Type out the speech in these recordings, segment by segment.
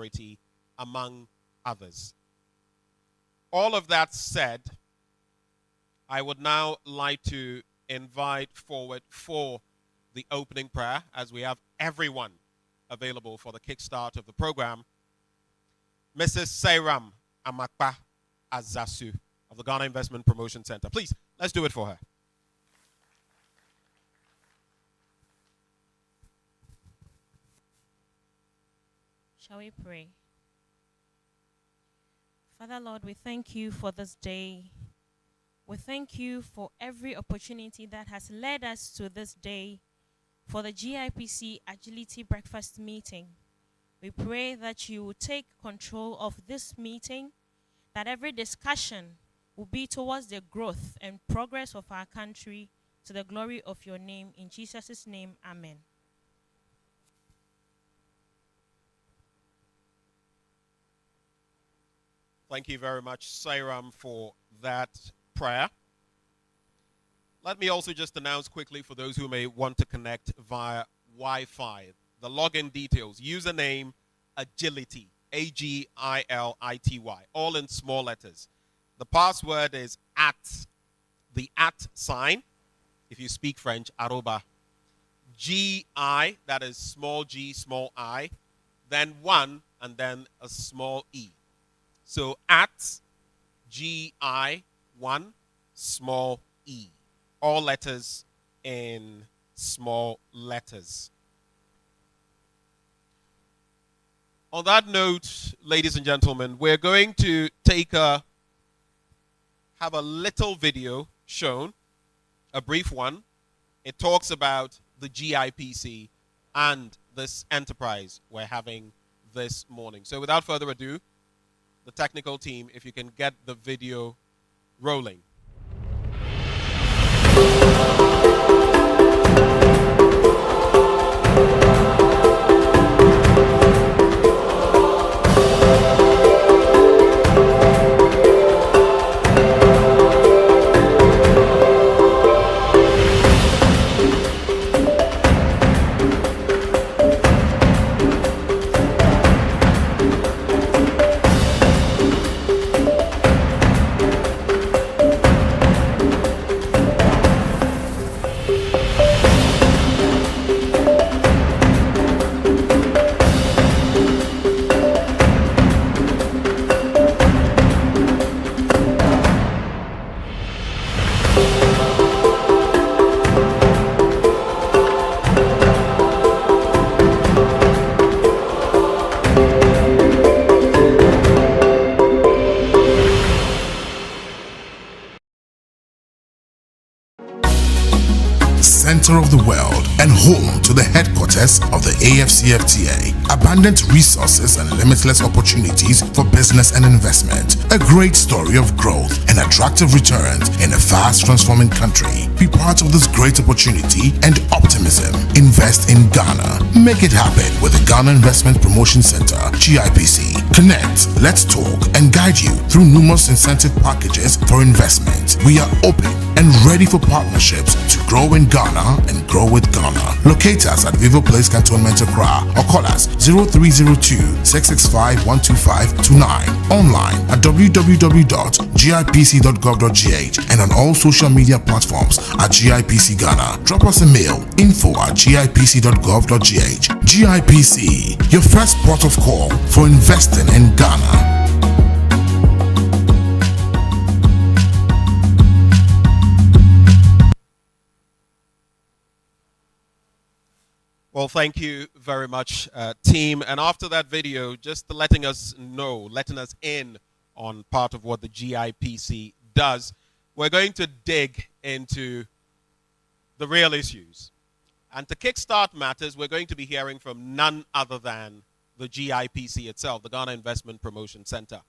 Authority, among others. All of that said, I would now like to invite forward for the opening prayer, as we have everyone available for the kickstart of the program, Mrs. Sairam Amakpa Azasu of the Ghana Investment Promotion Center. Please, let's do it for her. Shall we pray? Father Lord, we thank you for this day. We thank you for every opportunity that has led us to this day for the GIPC Agility Breakfast meeting. We pray that you will take control of this meeting, that every discussion will be towards the growth and progress of our country to the glory of your name. In Jesus' name, amen. Thank you very much, Sairam, for that prayer. Let me also just announce quickly for those who may want to connect via Wi-Fi, the login details, username Agility, AGILITY, all in small letters. The password is the @ if you speak French, arroba, GI, that is small g, small I, then 1, and then a small e. So @GI1 small e. All letters in small letters. On that note, ladies and gentlemen, we're going to have a little video shown, a brief one. It talks about the GIPC and this enterprise we're having this morning. So without further ado, the technical team, if you can get the video rolling. Center of the world and home to the headquarters of the AfCFTA. Abundant resources and limitless opportunities for business and investment. A great story of growth and attractive returns in a fast transforming country. Be part of this great opportunity and optimism. Invest in Ghana. Make it happen with the Ghana Investment Promotion Center, GIPC. Connect, let's talk, and guide you through numerous incentive packages for investment. We are open and ready for partnerships to grow in Ghana and grow with Ghana. Locate us at Vivo Place Cantonment Accra or call us 0302-665-12529. Online at www.gipc.gov.gh and on all social media platforms at GIPC Ghana. Drop us a mail, info@gipc.gov.gh. GIPC, your first port of call for investing in Ghana. Well, thank you very much, team. And after that video, just letting us in on part of what the GIPC does, we're going to dig into the real issues. And to kickstart matters, we're going to be hearing from none other than the GIPC itself, the Ghana Investment Promotion Center.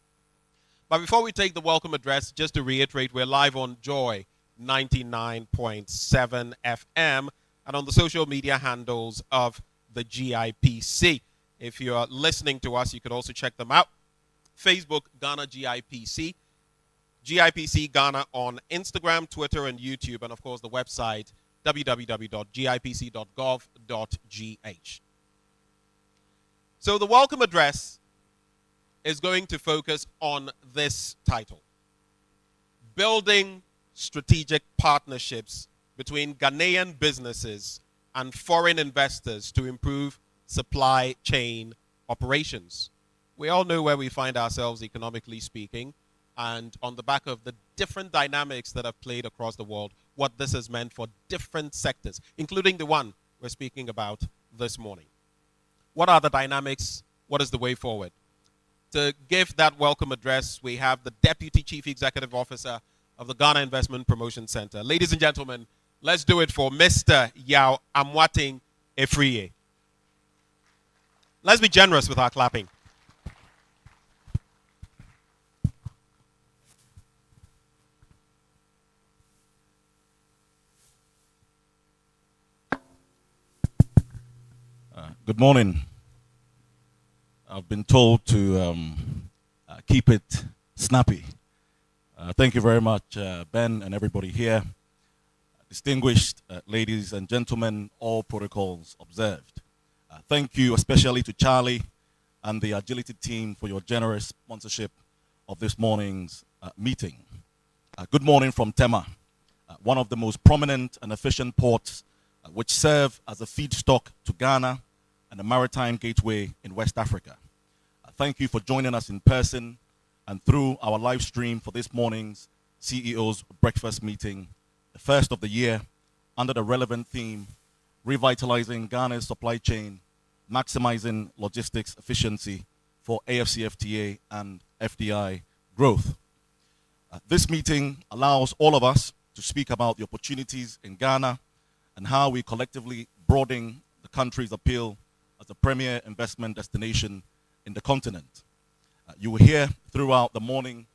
But before we take the welcome address, just to reiterate, we're live on Joy 99.7 FM. And on the social media handles of the GIPC. If you are listening to us, you can also check them out. Facebook, Ghana GIPC. GIPC Ghana on Instagram, Twitter, and YouTube. And, of course, the website, www.gipc.gov.gh. So the welcome address is going to focus on this title: Building Strategic Partnerships between Ghanaian businesses and foreign investors to improve supply chain operations. We all know where we find ourselves economically speaking, and on the back of the different dynamics that have played across the world, what this has meant for different sectors, including the one we're speaking about this morning. What are the dynamics? What is the way forward? To give that welcome address, we have the Deputy Chief Executive Officer of the Ghana Investment Promotion Center. Ladies and gentlemen, let's do it for Mr. Yao Amwating Efriye. Let's be generous with our clapping. Good morning. I've been told to keep it snappy. Thank you very much, Ben and everybody here. Distinguished ladies and gentlemen, all protocols observed. Thank you especially to Charlie and the Agility team for your generous sponsorship of this morning's meeting. Good morning from Tema, one of the most prominent and efficient ports which serve as a feedstock to Ghana and a maritime gateway in West Africa. Thank you for joining us in person and through our live stream for this morning's CEO's breakfast meeting, the first of the year, under the relevant theme, Revitalizing Ghana's Supply Chain, Maximizing Logistics Efficiency for AfCFTA and FDI Growth. This meeting allows all of us to speak about the opportunities in Ghana and how we collectively broaden the country's appeal as a premier investment destination in the continent. You will hear throughout the morning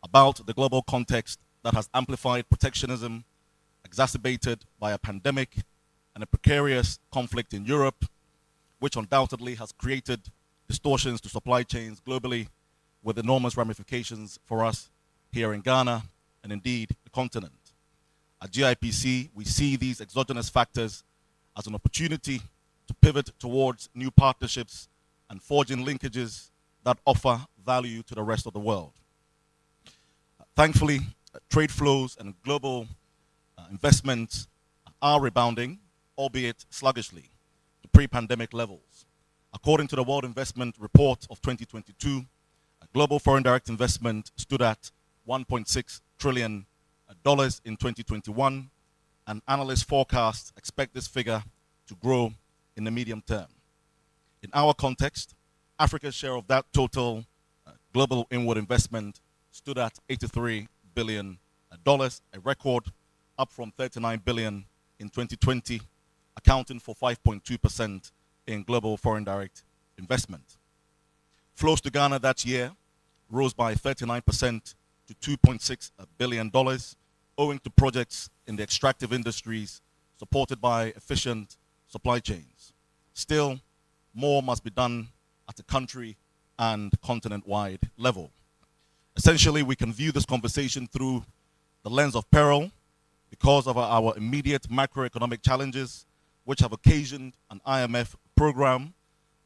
about the global context that has amplified protectionism, exacerbated by a pandemic and a precarious conflict in Europe, which undoubtedly has created distortions to supply chains globally with enormous ramifications for us here in Ghana and indeed the continent. At GIPC, we see these exogenous factors as an opportunity to pivot towards new partnerships and forging linkages that offer value to the rest of the world. Thankfully, trade flows and global investments are rebounding, albeit sluggishly, to pre-pandemic levels. According to the World Investment Report of 2022, global foreign direct investment stood at $1.6 trillion in 2021, and analyst forecasts expect this figure to grow in the medium term. In our context, Africa's share of that total global inward investment stood at $83 billion, a record up from $39 billion in 2020, accounting for 5.2% in global foreign direct investment. Flows to Ghana that year rose by 39% to $2.6 billion, owing to projects in the extractive industries supported by efficient supply chains. Still, more must be done at a country and continent-wide level. Essentially, we can view this conversation through the lens of peril because of our immediate macroeconomic challenges, which have occasioned an IMF program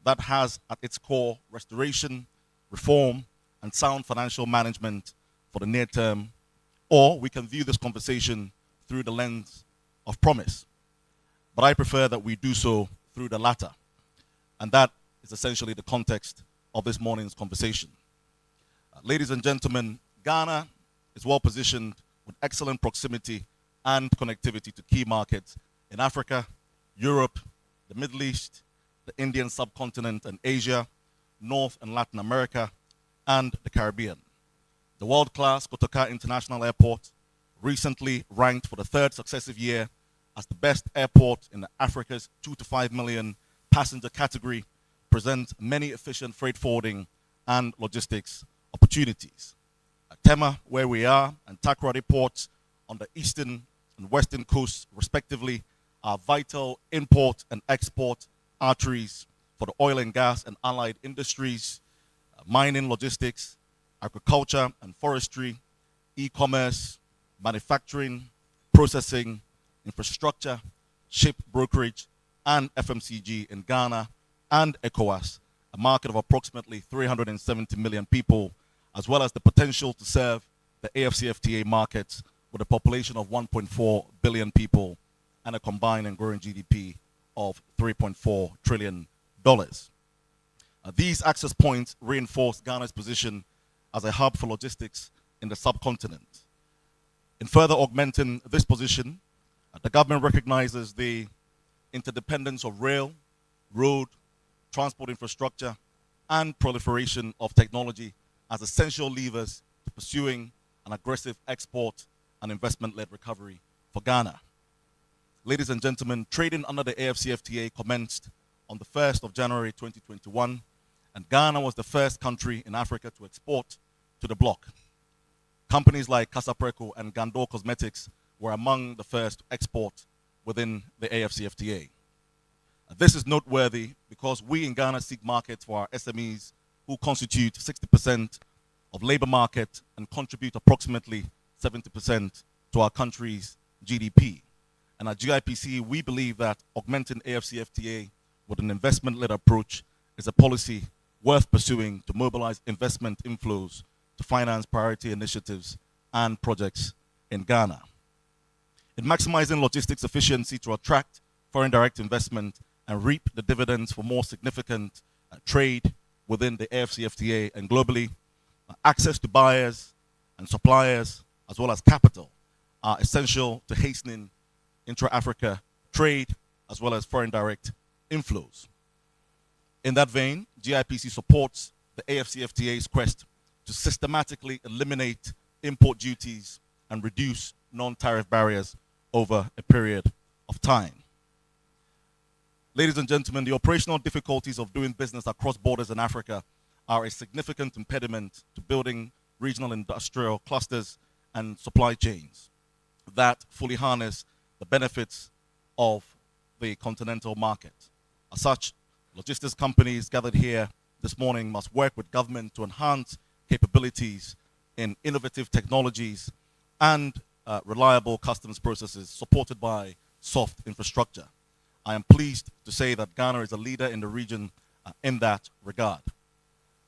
that has at its core restoration, reform, and sound financial management for the near term. Or we can view this conversation through the lens of promise. But I prefer that we do so through the latter. And that is essentially the context of this morning's conversation. Ladies and gentlemen, Ghana is well positioned with excellent proximity and connectivity to key markets in Africa, Europe, the Middle East, the Indian subcontinent and Asia, North and Latin America, and the Caribbean. The world-class Kotoka International Airport, recently ranked for the third successive year as the best airport in Africa's 2 to 5 million passenger category, presents many efficient freight forwarding and logistics opportunities. At Tema, where we are, and Takoradi ports on the eastern and western coasts, respectively, are vital import and export arteries for the oil and gas and allied industries, mining, logistics, agriculture and forestry, e-commerce, manufacturing, processing, infrastructure, ship brokerage, and FMCG in Ghana and ECOWAS, a market of approximately 370 million people, as well as the potential to serve the AfCFTA markets with a population of 1.4 billion people and a combined and growing GDP of $3.4 trillion. These access points reinforce Ghana's position as a hub for logistics in the subcontinent. In further augmenting this position, the government recognizes the interdependence of rail, road, transport infrastructure, and proliferation of technology as essential levers to pursuing an aggressive export and investment-led recovery for Ghana. Ladies and gentlemen, trading under the AfCFTA commenced on the 1st of January 2021, and Ghana was the first country in Africa to export to the bloc. Companies like Casapreco and Gandor Cosmetics were among the first to export within the AfCFTA. This is noteworthy because we in Ghana seek markets for our SMEs, who constitute 60% of labor market and contribute approximately 70% to our country's GDP. And at GIPC, we believe that augmenting AfCFTA with an investment-led approach is a policy worth pursuing to mobilize investment inflows to finance priority initiatives and projects in Ghana. In maximizing logistics efficiency to attract foreign direct investment and reap the dividends for more significant trade within the AfCFTA and globally, access to buyers and suppliers, as well as capital, are essential to hastening intra-Africa trade, as well as foreign direct inflows. In that vein, GIPC supports the AfCFTA's quest to systematically eliminate import duties and reduce non-tariff barriers over a period of time. Ladies and gentlemen, the operational difficulties of doing business across borders in Africa are a significant impediment to building regional industrial clusters and supply chains that fully harness the benefits of the continental market. As such, logistics companies gathered here this morning must work with government to enhance capabilities in innovative technologies and reliable customs processes supported by soft infrastructure. I am pleased to say that Ghana is a leader in the region in that regard.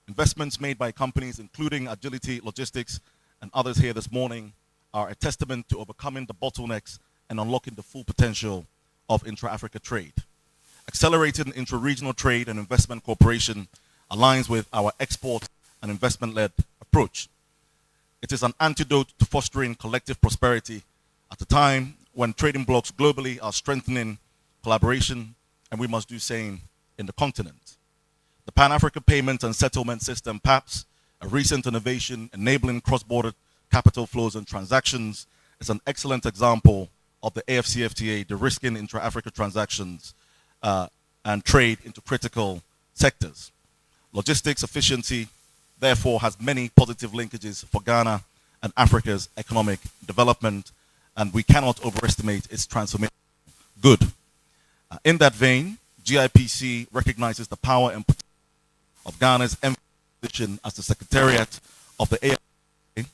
Investments made by companies including Agility Logistics and others here this morning are a testament to overcoming the bottlenecks and unlocking the full potential of intra-Africa trade. Accelerating intra-regional trade and investment cooperation aligns with our export and investment-led approach. It is an antidote to fostering collective prosperity at a time when trading blocs globally are strengthening collaboration, and we must do same in the continent. The Pan-African Payment and Settlement System, PAPS, a recent innovation enabling cross-border capital flows and transactions, is an excellent example of the AfCFTA de-risking intra-Africa transactions and trade into critical sectors. Logistics efficiency, therefore, has many positive linkages for Ghana and Africa's economic development, and we cannot overestimate its transformation good. In that vein, GIPC recognizes the power and potential of Ghana's position as the Secretariat of the AfCFTA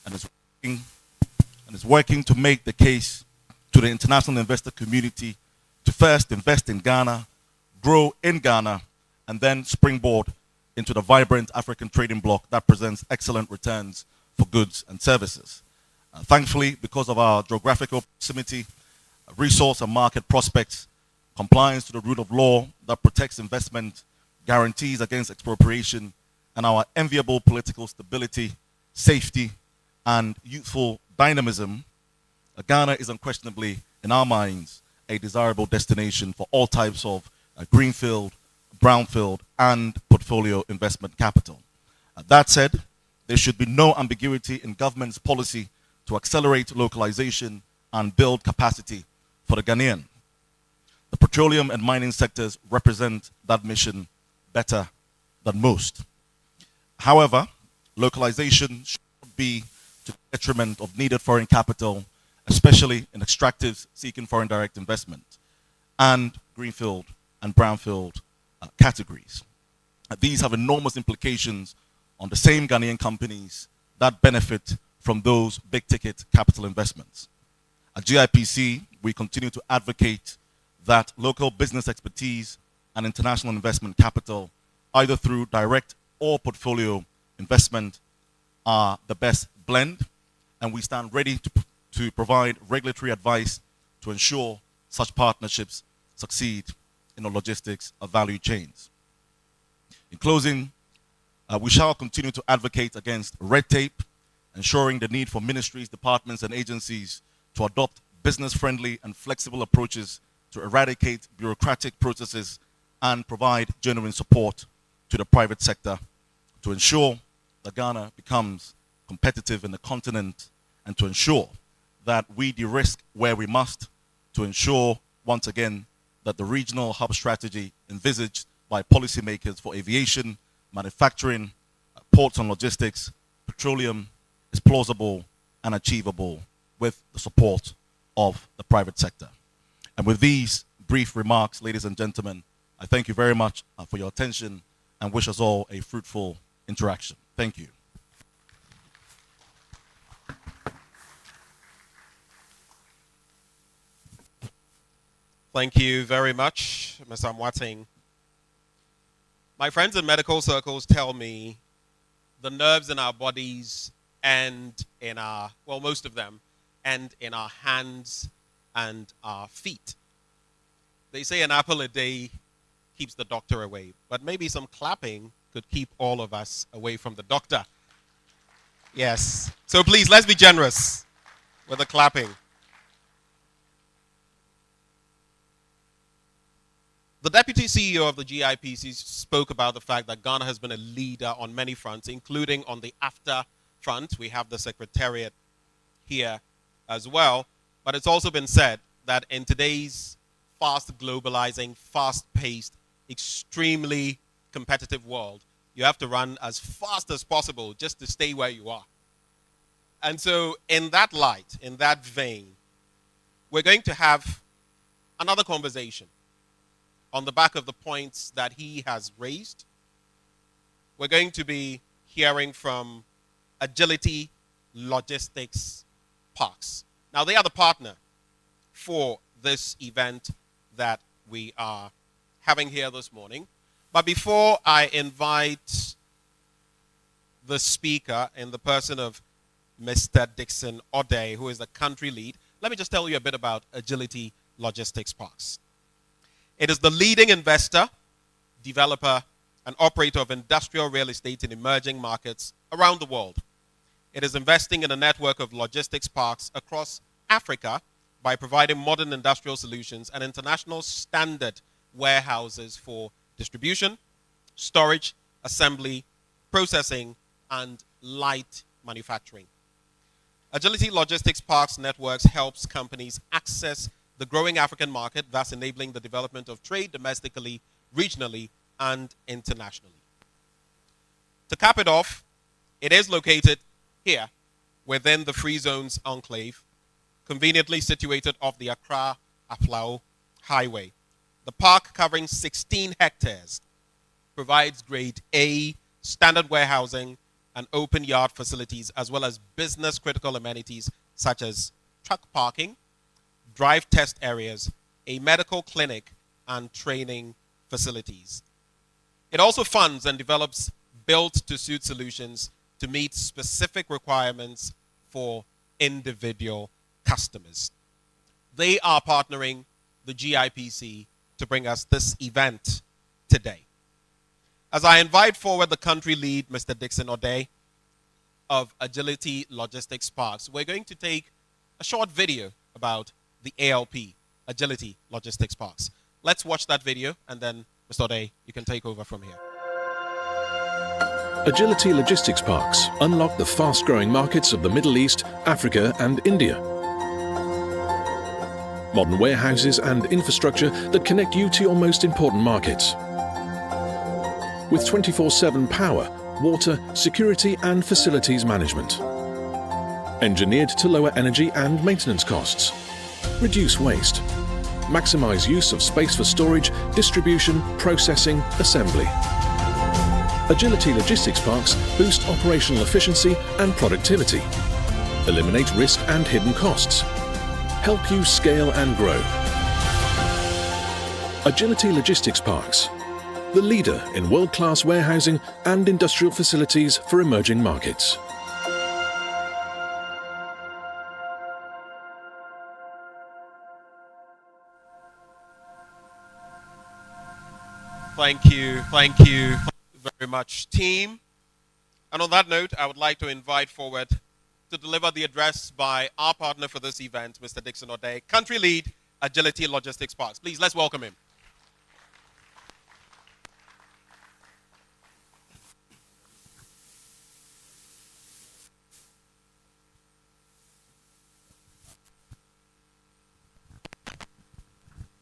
and is working to make the case to the international investor community to first invest in Ghana, grow in Ghana, and then springboard into the vibrant African trading bloc that presents excellent returns for goods and services. Thankfully, because of our geographical proximity, resource and market prospects, compliance to the rule of law that protects investment, guarantees against expropriation, and our enviable political stability, safety, and youthful dynamism, Ghana is unquestionably, in our minds, a desirable destination for all types of greenfield, brownfield, and portfolio investment capital. That said, there should be no ambiguity in government's policy to accelerate localization and build capacity for the Ghanaian. The petroleum and mining sectors represent that mission better than most. However, localization should not be to the detriment of needed foreign capital, especially in extractives seeking foreign direct investment, and greenfield and brownfield categories. These have enormous implications on the same Ghanaian companies that benefit from those big-ticket capital investments. At GIPC, we continue to advocate that local business expertise and international investment capital either through direct or portfolio investment, are the best blend, and we stand ready to provide regulatory advice to ensure such partnerships succeed in the logistics of value chains. In closing, we shall continue to advocate against red tape, ensuring the need for ministries, departments, and agencies to adopt business-friendly and flexible approaches to eradicate bureaucratic processes and provide genuine support to the private sector to ensure that Ghana becomes competitive in the continent, and to ensure that we de-risk where we must, to ensure, once again, that the regional hub strategy envisaged by policymakers for aviation, manufacturing, ports and logistics, petroleum, is plausible and achievable with the support of the private sector. And with these brief remarks, ladies and gentlemen, I thank you very much for your attention and wish us all a fruitful interaction. Thank you. Thank you very much, Mr. Mwating. My friends in medical circles tell me the nerves in our bodies and in our, well, most of them, and in our hands and our feet. They say an apple a day keeps the doctor away, but maybe some clapping could keep all of us away from the doctor. Yes. So please, let's be generous with the clapping. The Deputy CEO of the GIPC spoke about the fact that Ghana has been a leader on many fronts, including on the AfCFTA front. We have the Secretariat here as well. But it's also been said that in today's fast globalizing, fast-paced, extremely competitive world, you have to run as fast as possible just to stay where you are. And so in that light, in that vein, we're going to have another conversation on the back of the points that he has raised. We're going to be hearing from Agility Logistics Parks. Now, they are the partner for this event that we are having here this morning. But before I invite the speaker in the person of Mr. Dixon Ode, who is the country lead, let me just tell you a bit about Agility Logistics Parks. It is the leading investor, developer, and operator of industrial real estate in emerging markets around the world. It is investing in a network of logistics parks across Africa by providing modern industrial solutions and international standard warehouses for distribution, storage, assembly, processing, and light manufacturing. Agility Logistics Parks Networks helps companies access the growing African market, thus enabling the development of trade domestically, regionally, and internationally. To cap it off, it is located here within the Free Zones Enclave, conveniently situated off the Accra-Aflao Highway. The park, covering 16 hectares, provides grade A standard warehousing and open yard facilities, as well as business critical amenities such as truck parking, drive test areas, a medical clinic, and training facilities. It also funds and develops built-to-suit solutions to meet specific requirements for individual customers. They are partnering the GIPC to bring us this event today. As I invite forward the country lead, Mr. Dixon Ode of Agility Logistics Parks, we're going to take a short video about the ALP, Agility Logistics Parks. Let's watch that video, and then, Mr. Ode, you can take over from here. Agility Logistics Parks unlock the fast-growing markets of the Middle East, Africa, and India. Modern warehouses and infrastructure that connect you to your most important markets. With 24/7 power, water, security, and facilities management. Engineered to lower energy and maintenance costs. Reduce waste. Maximize use of space for storage, distribution, processing, assembly. Agility Logistics Parks boost operational efficiency and productivity. Eliminate risk and hidden costs. Help you scale and grow. Agility Logistics Parks. the leader in world-class warehousing and industrial facilities for emerging markets. Thank you very much, team. And on that note, I would like to invite forward to deliver the address by our partner for this event, Mr. Dixon O'Day, Country Lead, Agility Logistics Parks. Please, let's welcome him.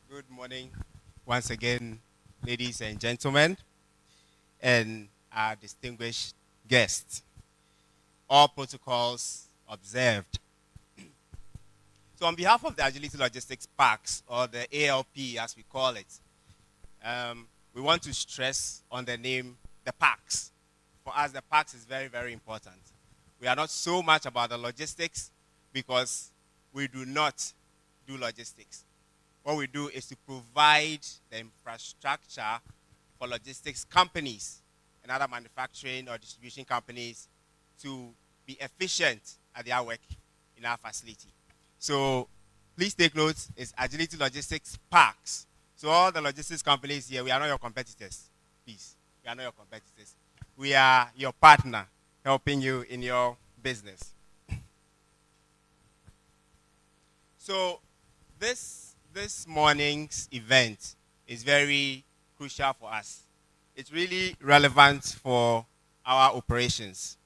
Good morning once again, ladies and gentlemen, and our distinguished guests. All protocols observed. So on behalf of the Agility Logistics Parks, or the ALP as we call it, we want to stress on the name, the parks. For us, the parks is very, very important. We are not so much about the logistics because we do not do logistics. What we do is to provide the infrastructure for logistics companies and other manufacturing or distribution companies to be efficient at their work in our facility. So please take note, it's Agility Logistics Parks. So all the logistics companies here, we are not your competitors. Please, we are not your competitors. We are your partner, helping you in your business. So this morning's event is very crucial for us. It's really relevant for our operations.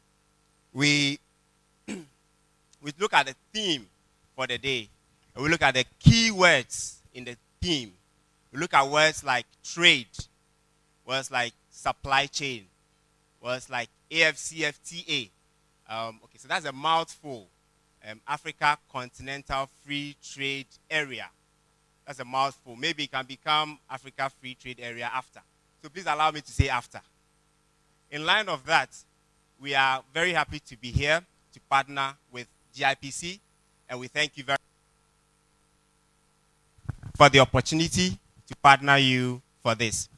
We look at the theme for the day. We look at the key words in the theme. We look at words like trade, words like supply chain, words like AfCFTA. Okay, so that's a mouthful. Africa Continental Free Trade Area. That's a mouthful. Maybe it can become Africa Free Trade Area after. So please allow me to say after. In line of that, we are very happy to be here to partner with GIPC, and we thank you very much for the opportunity to partner you for this.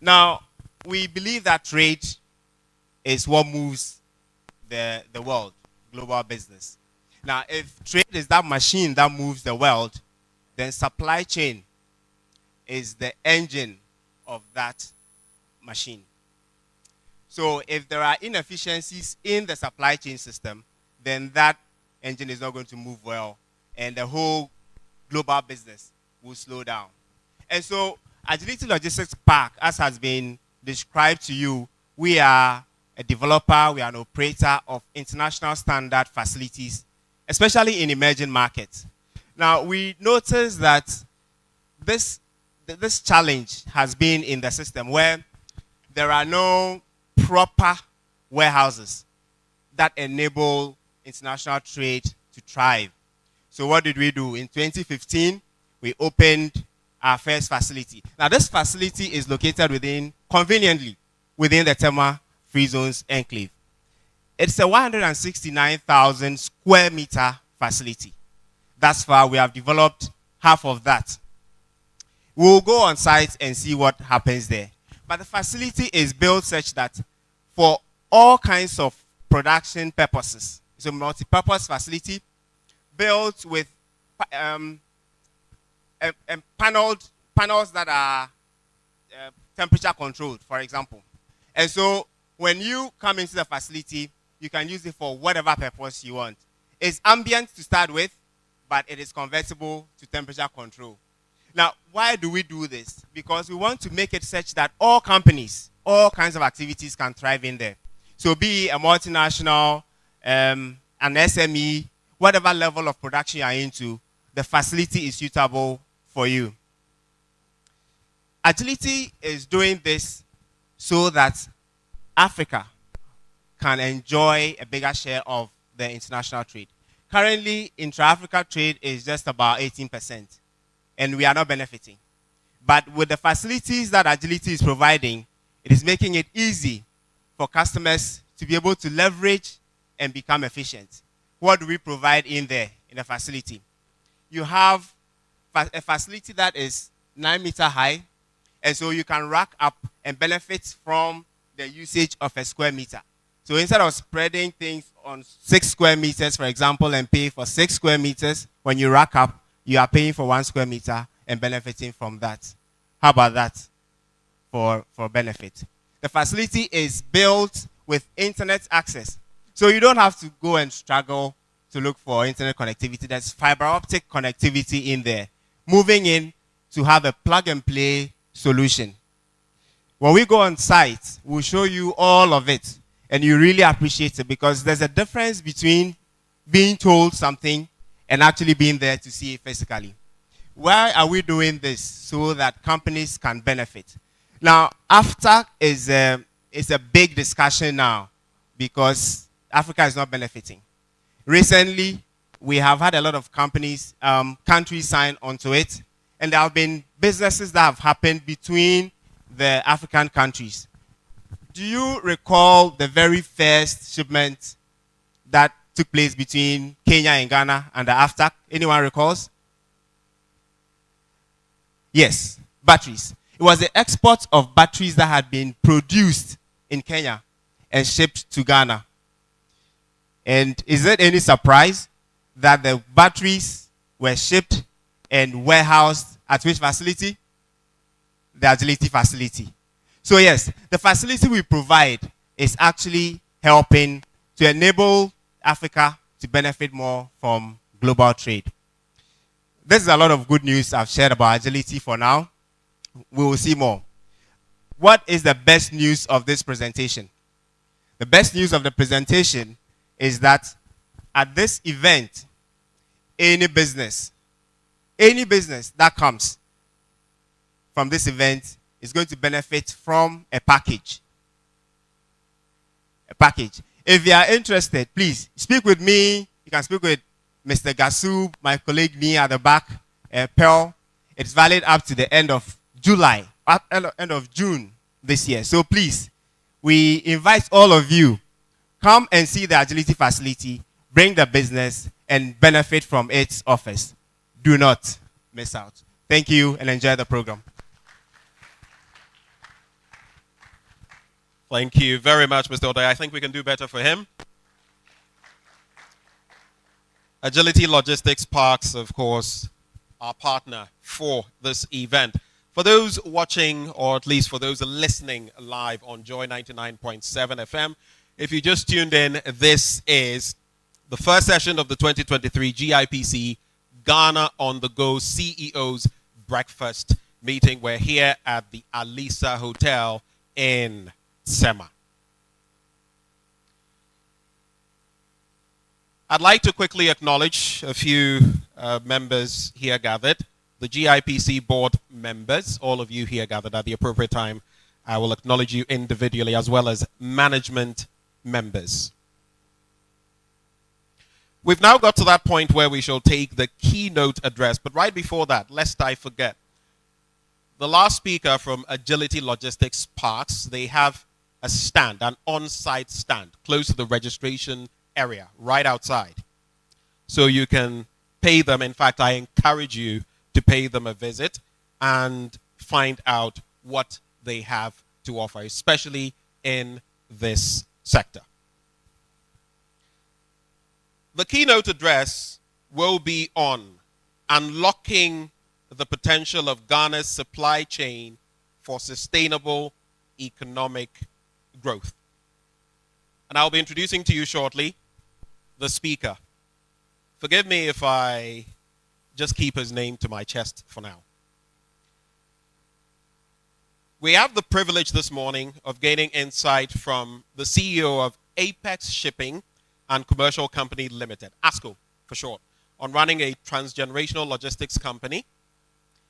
Now, we believe that trade is what moves the world, global business. Now, if trade is that machine that moves the world, then supply chain is the engine of that machine. So if there are inefficiencies in the supply chain system, then that engine is not going to move well, and the whole global business will slow down. And so Agility Logistics Park, as has been described to you, we are a developer, we are an operator of international standard facilities, especially in emerging markets. Now, we notice that this challenge has been in the system where there are no proper warehouses that enable international trade to thrive. So what did we do? In 2015, we opened our first facility. Now, this facility is located conveniently within the Tema Free Zones Enclave. It's a 169,000 square meter facility. Thus far, we have developed half of that. We'll go on site and see what happens there. But the facility is built such that for all kinds of production purposes, it's a multi-purpose facility built with panels that are temperature controlled, for example. And so when you come into the facility, you can use it for whatever purpose you want. It's ambient to start with, but it is convertible to temperature control. Now, why do we do this? Because we want to make it such that all companies, all kinds of activities can thrive in there. So be a multinational, an SME, whatever level of production you are into, the facility is suitable for you. Agility is doing this so that Africa can enjoy a bigger share of the international trade. Currently, intra-Africa trade is just about 18%, and we are not benefiting. But with the facilities that Agility is providing, it is making it easy for customers to be able to leverage and become efficient. What do we provide in there, in the facility? You have a facility that is 9 meters high, And so you can rack up and benefit from the usage of a square meter. So instead of spreading things on 6 square meters, for example, and pay for 6 square meters, when you rack up, you are paying for 1 square meter and benefiting from that. How about that for benefit? The facility is built with internet access. So you don't have to go and struggle to look for internet connectivity. There's fiber optic connectivity in there. Moving in to have a plug and play solution. When we go on site, we'll show you all of it. And you really appreciate it because there's a difference between being told something and actually being there to see it physically. Why are we doing this? So that companies can benefit. Now, AfCFTA is a big discussion now because Africa is not benefiting. Recently, we have had a lot of countries sign onto it, and there have been businesses that have happened between the African countries. Do you recall the very first shipment that took place between Kenya and Ghana and the AfCFTA? Anyone recalls? Yes, batteries. It was the export of batteries that had been produced in Kenya and shipped to Ghana. And is it any surprise that the batteries were shipped and warehoused at which facility? The Agility facility. So yes, the facility we provide is actually helping to enable Africa to benefit more from global trade. This is a lot of good news I've shared about Agility for now. We will see more. What is the best news of this presentation? The best news of the presentation is that at this event, any business that comes from this event is going to benefit from a package. A package. If you are interested, please speak with me. You can speak with Mr. Gasub, my colleague me at the back, Pearl. It's valid up to the end of July, end of June this year. So please, we invite all of you, come and see the Agility facility, bring the business, and benefit from its offers. Do not miss out. Thank you and enjoy the program. Thank you very much, Mr. Odai. I think we can do better for him. Agility Logistics Parks, of course, our partner for this event. For those watching, or at least for those listening live on Joy 99.7 FM, if you just tuned in, this is the first session of the 2023 GIPC Ghana on the Go CEO's Breakfast Meeting. We're here at the Alisa Hotel in Sema. I'd like to quickly acknowledge a few members here gathered. The GIPC board members, all of you here gathered at the appropriate time. I will acknowledge you individually as well as management members. We've now got to that point where we shall take the keynote address, but right before that, lest I forget, the last speaker from Agility Logistics Parks, they have a stand, an on-site stand, close to the registration area, right outside. So you can pay them. In fact, I encourage you to pay them a visit and find out what they have to offer, especially in this sector. The keynote address will be on unlocking the potential of Ghana's supply chain for sustainable economic growth. And I'll be introducing to you shortly the speaker. Forgive me if I just keep his name to my chest for now. We have the privilege this morning of gaining insight from the CEO of Apex Shipping and Commercial Company Limited, ASCO for short, on running a transgenerational logistics company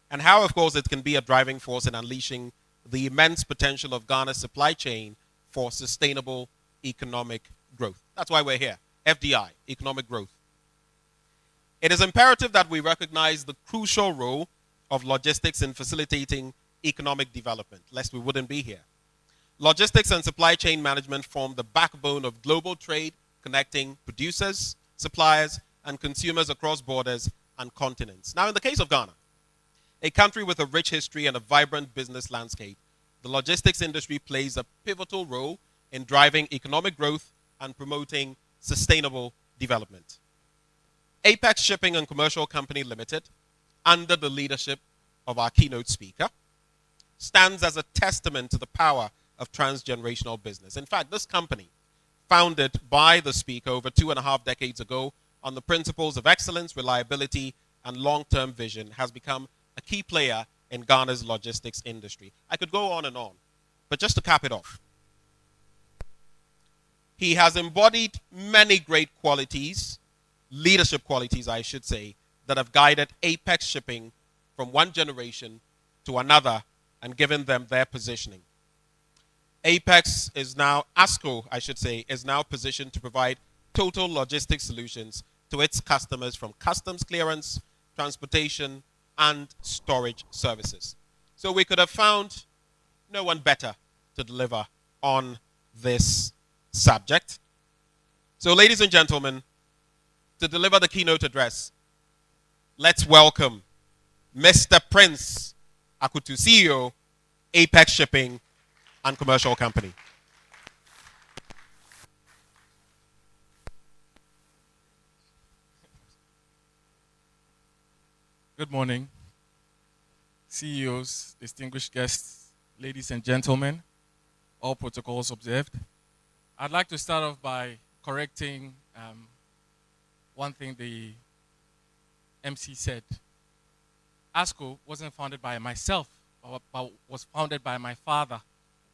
and how, of course, it can be a driving force in unleashing the immense potential of Ghana's supply chain for sustainable economic growth. That's why we're here, FDI, economic growth. It is imperative that we recognize the crucial role of logistics in facilitating economic development, lest we wouldn't be here. Logistics and supply chain management form the backbone of global trade, connecting producers, suppliers, and consumers across borders and continents. Now, in the case of Ghana, A country with a rich history and a vibrant business landscape, the logistics industry plays a pivotal role in driving economic growth and promoting sustainable development. Apex Shipping and Commercial Company Limited, under the leadership of our keynote speaker, stands as a testament to the power of transgenerational business. In fact, this company, founded by the speaker over 2.5 decades ago on the principles of excellence, reliability, and long-term vision, has become a key player in Ghana's logistics industry. I could go on and on, but just to cap it off, he has embodied many great qualities, leadership qualities, I should say, that have guided Apex Shipping from one generation to another and given them their positioning. Apex is now, ASCO, I should say, is now positioned to provide total logistics solutions to its customers from customs clearance, transportation, and storage services. So we could have found no one better to deliver on this subject. So ladies and gentlemen, to deliver the keynote address, let's welcome Mr. Prince Akutu, CEO, Apex Shipping and Commercial Company. Good morning, CEOs, distinguished guests, ladies and gentlemen, all protocols observed. I'd like to start off by correcting one thing the MC said. ASCO wasn't founded by myself, but was founded by my father,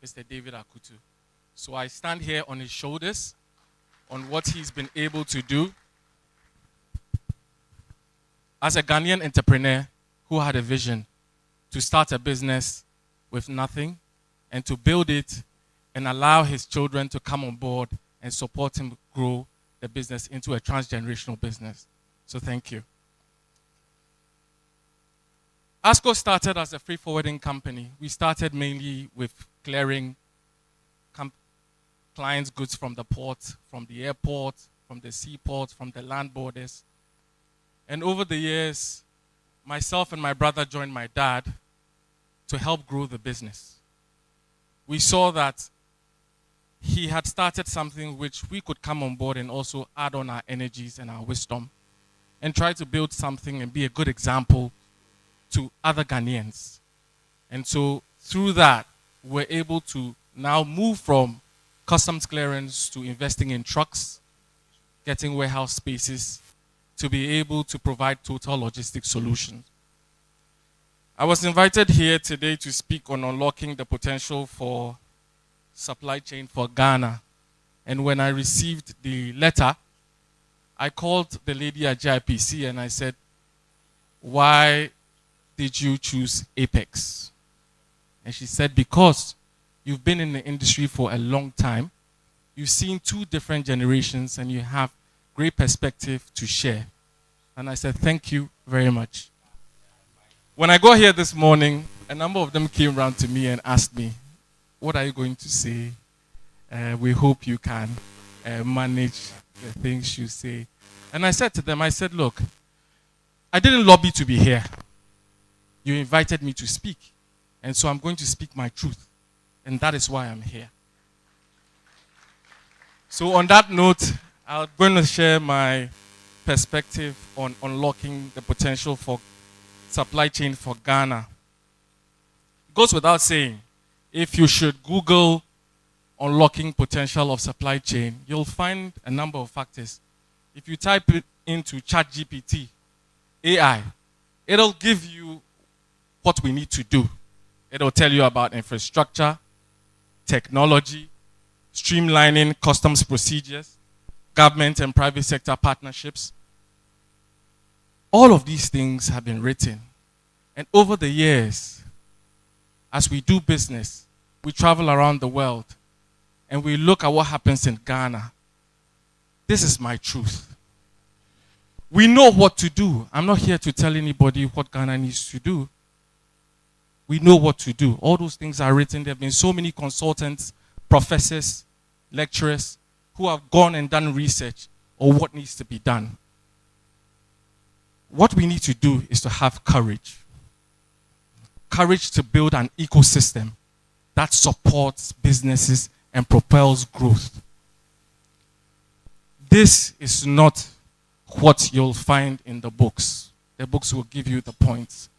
Mr. David Akutu. So I stand here on his shoulders, on what he's been able to do as a Ghanaian entrepreneur who had a vision to start a business with nothing and to build it and allow his children to come on board and support him grow the business into a transgenerational business. So thank you. ASCO started as a freight forwarding company. We started mainly with clearing clients' goods from the port, from the airport, from the seaport, from the land borders. And over the years, myself and my brother joined my dad to help grow the business. We saw that he had started something which we could come on board and also add on our energies and our wisdom and try to build something and be a good example to other Ghanaians. And so through that, we're able to now move from customs clearance to investing in trucks, getting warehouse spaces, to be able to provide total logistics solutions. I was invited here today to speak on unlocking the potential for supply chain for Ghana. And when I received the letter, I called the lady at GIPC and I said, why did you choose Apex? And she said, because you've been in the industry for a long time, you've seen 2 different generations and you have great perspective to share. And I said, thank you very much. When I got here this morning, a number of them came around to me and asked me, what are you going to say? We hope you can manage the things you say. And I said to them, I said, look, I didn't lobby to be here. You invited me to speak. And so I'm going to speak my truth. And that is why I'm here. So on that note, I'm going to share my perspective on unlocking the potential for supply chain for Ghana. It goes without saying, if you should Google unlocking potential of supply chain, you'll find a number of factors. If you type it into ChatGPT, AI, it'll give you what we need to do. It'll tell you about infrastructure, technology, streamlining customs procedures, government and private sector partnerships. All of these things have been written. And over the years, as we do business, we travel around the world, and we look at what happens in Ghana. This is my truth. We know what to do. I'm not here to tell anybody what Ghana needs to do. We know what to do. All those things are written. There have been so many consultants, professors, lecturers who have gone and done research on what needs to be done. What we need to do is to have courage. courage to build an ecosystem that supports businesses and propels growth. This is not what you'll find in the books. The books will give you the points.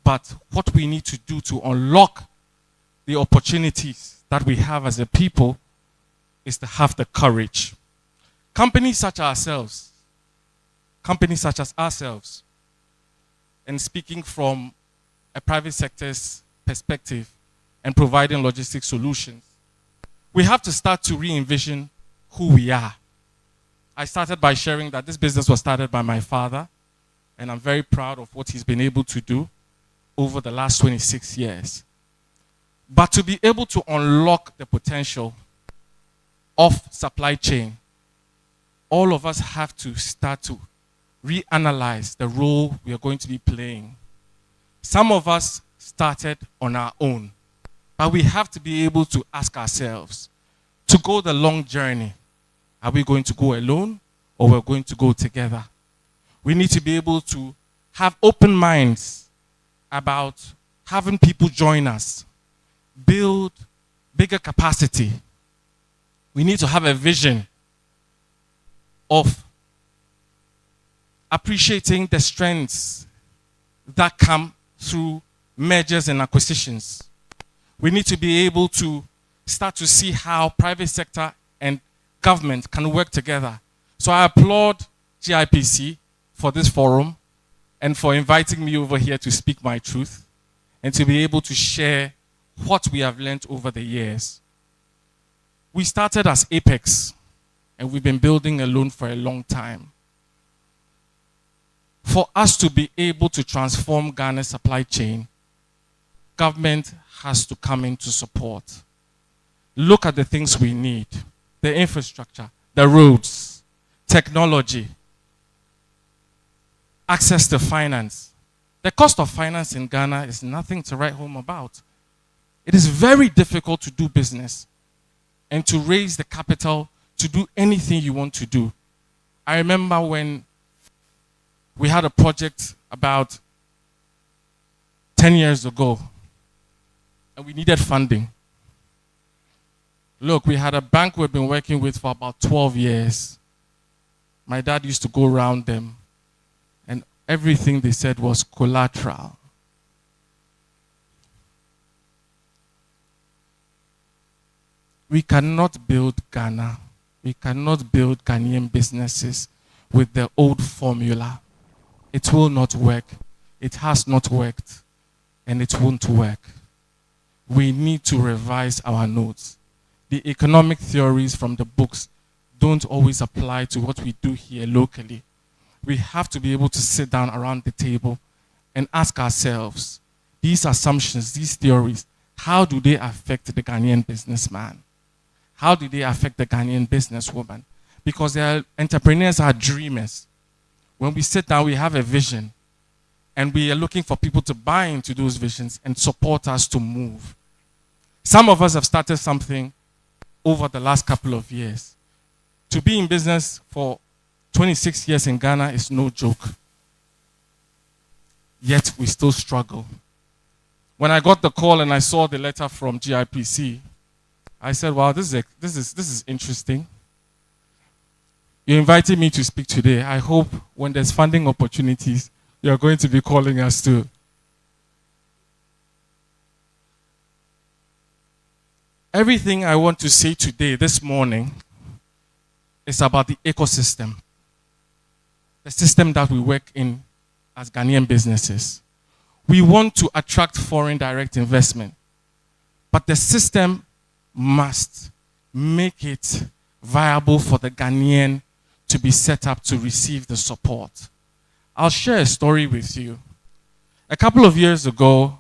But what we need to do to unlock the opportunities that we have as a people is to have the courage. Companies such as ourselves, and speaking from a private sector's perspective and providing logistic solutions, we have to start to re-envision who we are. I started by sharing that this business was started by my father, and I'm very proud of what he's been able to do over the last 26 years. But to be able to unlock the potential of supply chain, all of us have to start to reanalyze the role we are going to be playing. Some of us started on our own, but we have to be able to ask ourselves, to go the long journey, are we going to go alone or we're going to go together? We need to be able to have open minds about having people join us, build bigger capacity. We need to have a vision of appreciating the strengths that come through mergers and acquisitions. We need to be able to start to see how private sector and government can work together. So I applaud GIPC for this forum and for inviting me over here to speak my truth and to be able to share what we have learned over the years. We started as Apex, and we've been building alone for a long time. For us to be able to transform Ghana's supply chain, government has to come in to support. Look at the things we need: the infrastructure, the roads, technology, access to finance. The cost of finance in Ghana is nothing to write home about. It is very difficult to do business and to raise the capital to do anything you want to do. I remember when we had a project about 10 years ago, and we needed funding. Look, we had a bank we've been working with for about 12 years. My dad used to go around them, and everything they said was collateral. We cannot build Ghana. We cannot build Ghanaian businesses with the old formula. It will not work. It has not worked, and it won't work. We need to revise our notes. The economic theories from the books don't always apply to what we do here locally. We have to be able to sit down around the table and ask ourselves, these assumptions, these theories, how do they affect the Ghanaian businessman? How do they affect the Ghanaian businesswoman? Because entrepreneurs are dreamers. When we sit down, we have a vision, and we are looking for people to buy into those visions and support us to move. Some of us have started something over the last couple of years. To be in business for 26 years in Ghana is no joke. Yet we still struggle. When I got the call and I saw the letter from GIPC, I said, wow, this is interesting. You invited me to speak today. I hope when there's funding opportunities, you're going to be calling us too. Everything I want to say today, this morning, is about the ecosystem. The system that we work in as Ghanaian businesses. We want to attract foreign direct investment, but the system must make it viable for the Ghanaian to be set up to receive the support. I'll share a story with you. A couple of years ago,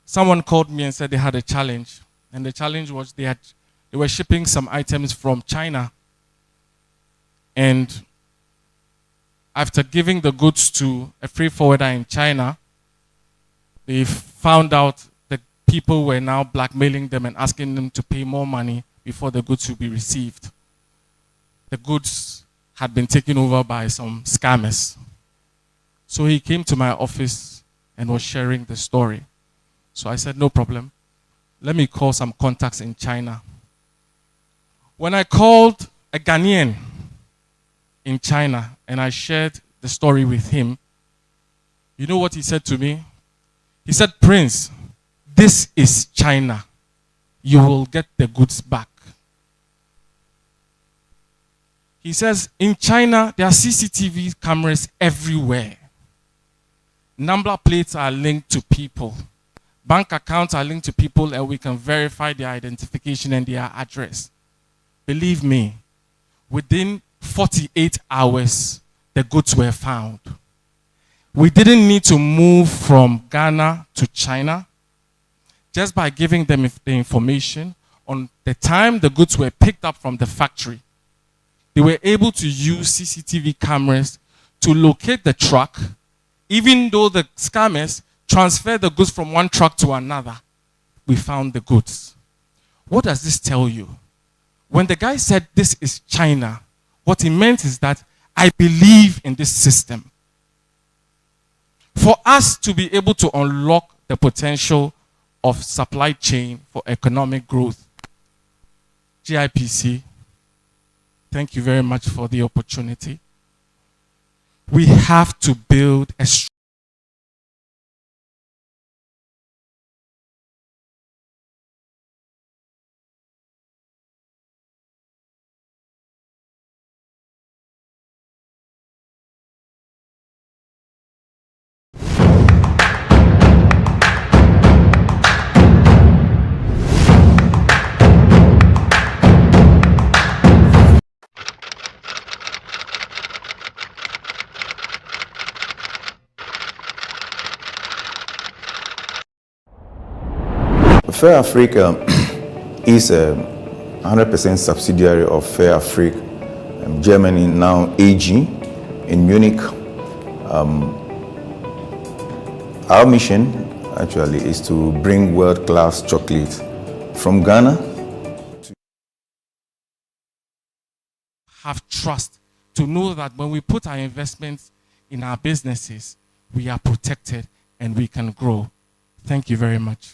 someone called me and said they had a challenge. And the challenge was they were shipping some items from China. And after giving the goods to a freight forwarder in China, they found out that people were now blackmailing them and asking them to pay more money before the goods would be received. The goods had been taken over by some scammers. So he came to my office and was sharing the story. So I said, no problem. Let me call some contacts in China. When I called a Ghanaian in China and I shared the story with him, you know what he said to me? He said, Prince, this is China. You will get the goods back. He says, in China, there are CCTV cameras everywhere. Number plates are linked to people. Bank accounts are linked to people, and we can verify their identification and their address. Believe me, within 48 hours, the goods were found. We didn't need to move from Ghana to China. Just by giving them the information on the time the goods were picked up from the factory, they were able to use CCTV cameras to locate the truck, even though the scammers transferred the goods from one truck to another. We found the goods. What does this tell you? When the guy said this is China, what he meant is that I believe in this system. For us to be able to unlock the potential of supply chain for economic growth, GIPC, thank you very much for the opportunity. We have to build a Fair Africa is a 100% subsidiary of Fair Africa, Germany, now AG, in Munich. Our mission actually is to bring world-class chocolate from Ghana. Have trust to know that when we put our investments in our businesses, we are protected and we can grow. Thank you very much.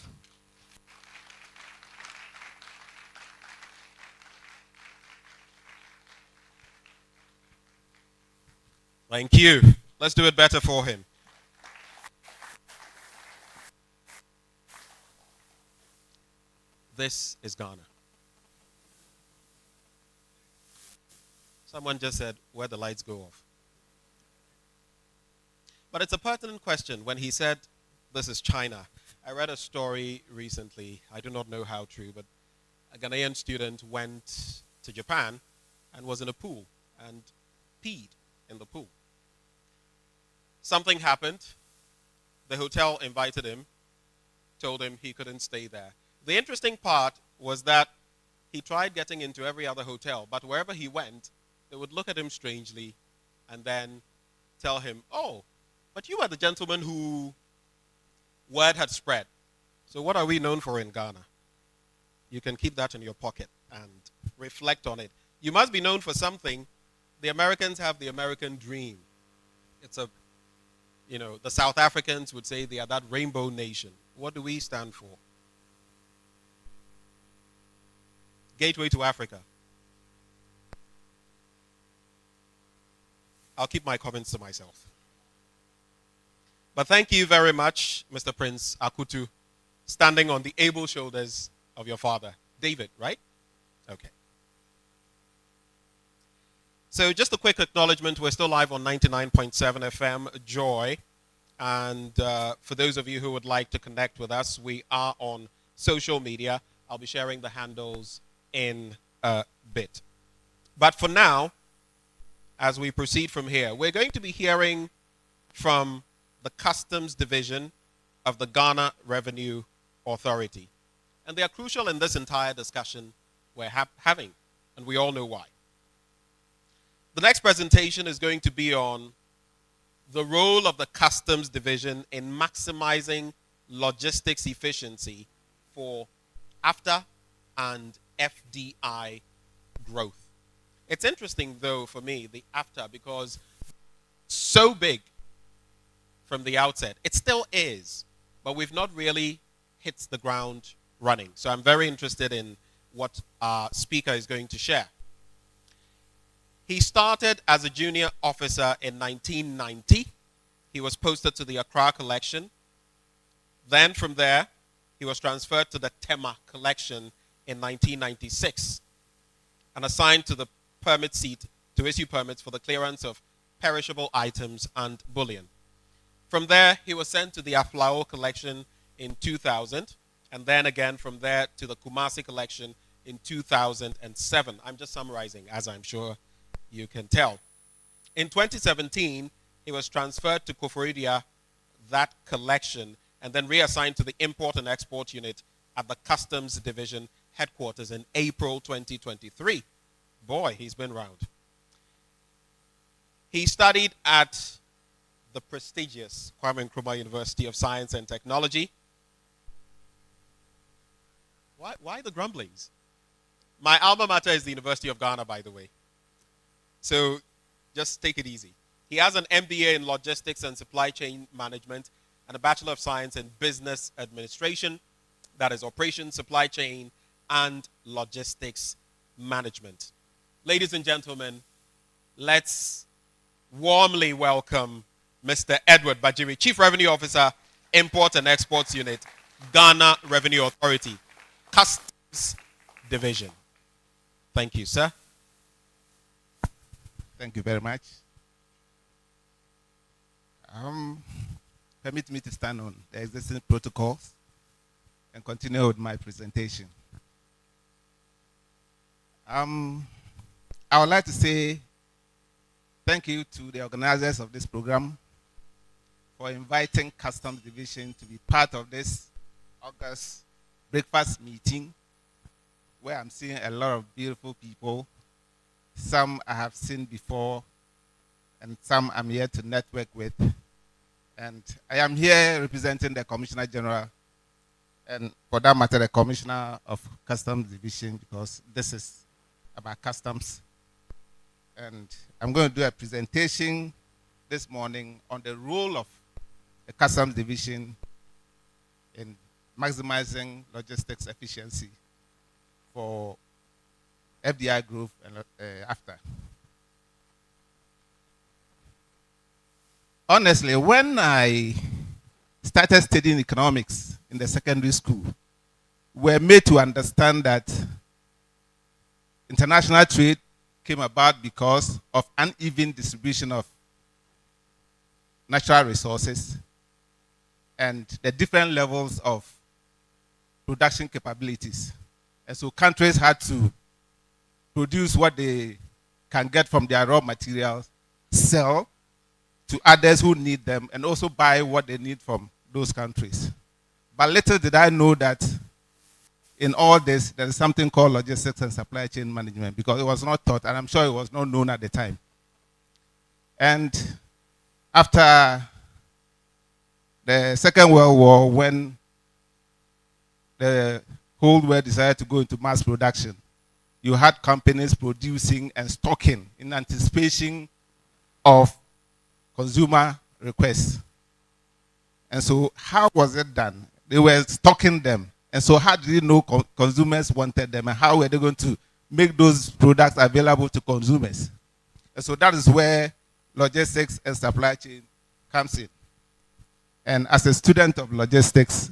Thank you. Let's do it better for him. This is Ghana. Someone just said, where the lights go off. But it's a pertinent question when he said, this is China. I read a story recently, I do not know how true, but a Ghanaian student went to Japan and was in a pool and peed in the pool. Something happened. The hotel invited him, told him he couldn't stay there. The interesting part was that he tried getting into every other hotel, but wherever he went, they would look at him strangely and then tell him, oh, but you are the gentleman who word had spread. So what are we known for in Ghana? You can keep that in your pocket and reflect on it. You must be known for something. The Americans have the American dream. It's a, the South Africans would say they are that rainbow nation. What do we stand for? Gateway to Africa. I'll keep my comments to myself. But thank you very much, Mr. Prince Akutu, standing on the able shoulders of your father, David, right? Okay. So just a quick acknowledgement, we're still live on 99.7 FM Joy. And for those of you who would like to connect with us, we are on social media. I'll be sharing the handles in a bit. But for now, as we proceed from here, we're going to be hearing from the Customs Division of the Ghana Revenue Authority. And they are crucial in this entire discussion we're having, and we all know why. The next presentation is going to be on the role of the Customs Division in maximizing logistics efficiency for AfTA and FDI growth. It's interesting, though, for me, the AfTA, because so big from the outset. It still is, but we've not really hit the ground running. So I'm very interested in what our speaker is going to share. He started as a junior officer in 1990. He was posted to the Accra collection. Then from there, he was transferred to the Tema collection in 1996 and assigned to the permit seat to issue permits for the clearance of perishable items and bullion. From there, he was sent to the Aflao collection in 2000, and then again from there to the Kumasi collection in 2007. I'm just summarizing, as I'm sure you can tell. In 2017, he was transferred to Koforidua, that collection, and then reassigned to the Import and Export Unit at the Customs Division headquarters in April 2023. Boy, he's been around. He studied at the prestigious Kwame Nkrumah University of Science and Technology. Why the grumblings? My alma mater is the University of Ghana, by the way. So just take it easy. He has an MBA in Logistics and Supply Chain Management and a Bachelor of Science in Business Administration, that is Operations, Supply Chain, and Logistics Management. Ladies and gentlemen, let's warmly welcome Mr. Edward Bajiri, Chief Revenue Officer, Import and Exports Unit, Ghana Revenue Authority, Customs Division. Thank you, sir. Thank you very much. Permit me to stand on the existing protocols and continue with my presentation. I would like to say thank you to the organizers of this program for inviting Customs Division to be part of this August breakfast meeting, where I'm seeing a lot of beautiful people. Some I have seen before, and some I'm here to network with. And I am here representing the Commissioner General, and for that matter, the Commissioner of Customs Division, because this is about customs. And I'm going to do a presentation this morning on the role of the Customs Division in maximizing logistics efficiency for FDI growth and after. Honestly, when I started studying economics in the secondary school, we were made to understand that international trade came about because of uneven distribution of natural resources and the different levels of production capabilities. And so countries had to produce what they can get from their raw materials, sell to others who need them, and also buy what they need from those countries. But little did I know that in all this, there is something called logistics and supply chain management, because it was not taught, and I'm sure it was not known at the time. And after the Second World War, when the whole world decided to go into mass production, you had companies producing and stocking in anticipation of consumer requests. And so how was it done? They were stocking them. And so how did you know consumers wanted them, and how were they going to make those products available to consumers? And so that is where logistics and supply chain comes in. And as a student of logistics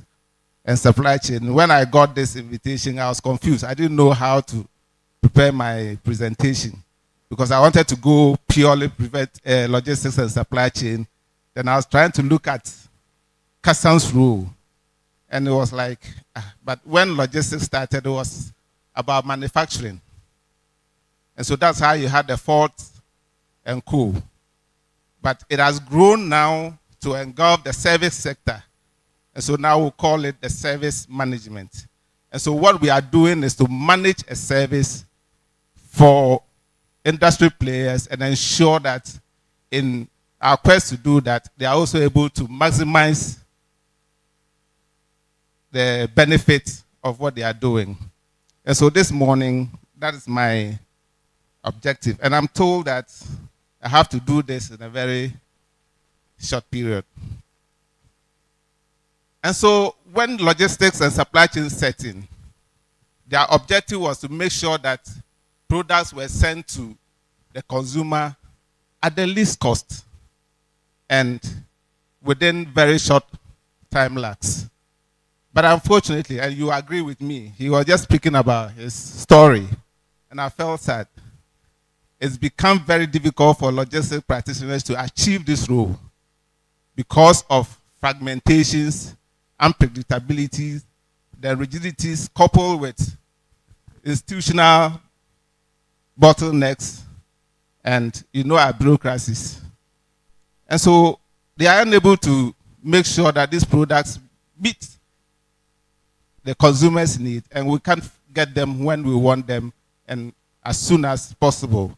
and supply chain, when I got this invitation, I was confused. I didn't know how to prepare my presentation because I wanted to go purely logistics and supply chain. Then I was trying to look at customs rule. And it was like, but when logistics started, it was about manufacturing. And so that's how you had the Ford and Co. But it has grown now to engulf the service sector. And so now we'll call it the service management. And so what we are doing is to manage a service for industry players and ensure that in our quest to do that, they are also able to maximize the benefits of what they are doing. And so this morning, that is my objective. And I'm told that I have to do this in a very short period. And so when logistics and supply chain set in, their objective was to make sure that products were sent to the consumer at the least cost and within very short time lags. But unfortunately, and you agree with me, he was just speaking about his story, and I felt sad. It's become very difficult for logistics practitioners to achieve this role because of fragmentations, unpredictabilities, the rigidities coupled with institutional bottlenecks and our bureaucracies. And so they are unable to make sure that these products meet the consumer's need, and we can't get them when we want them and as soon as possible.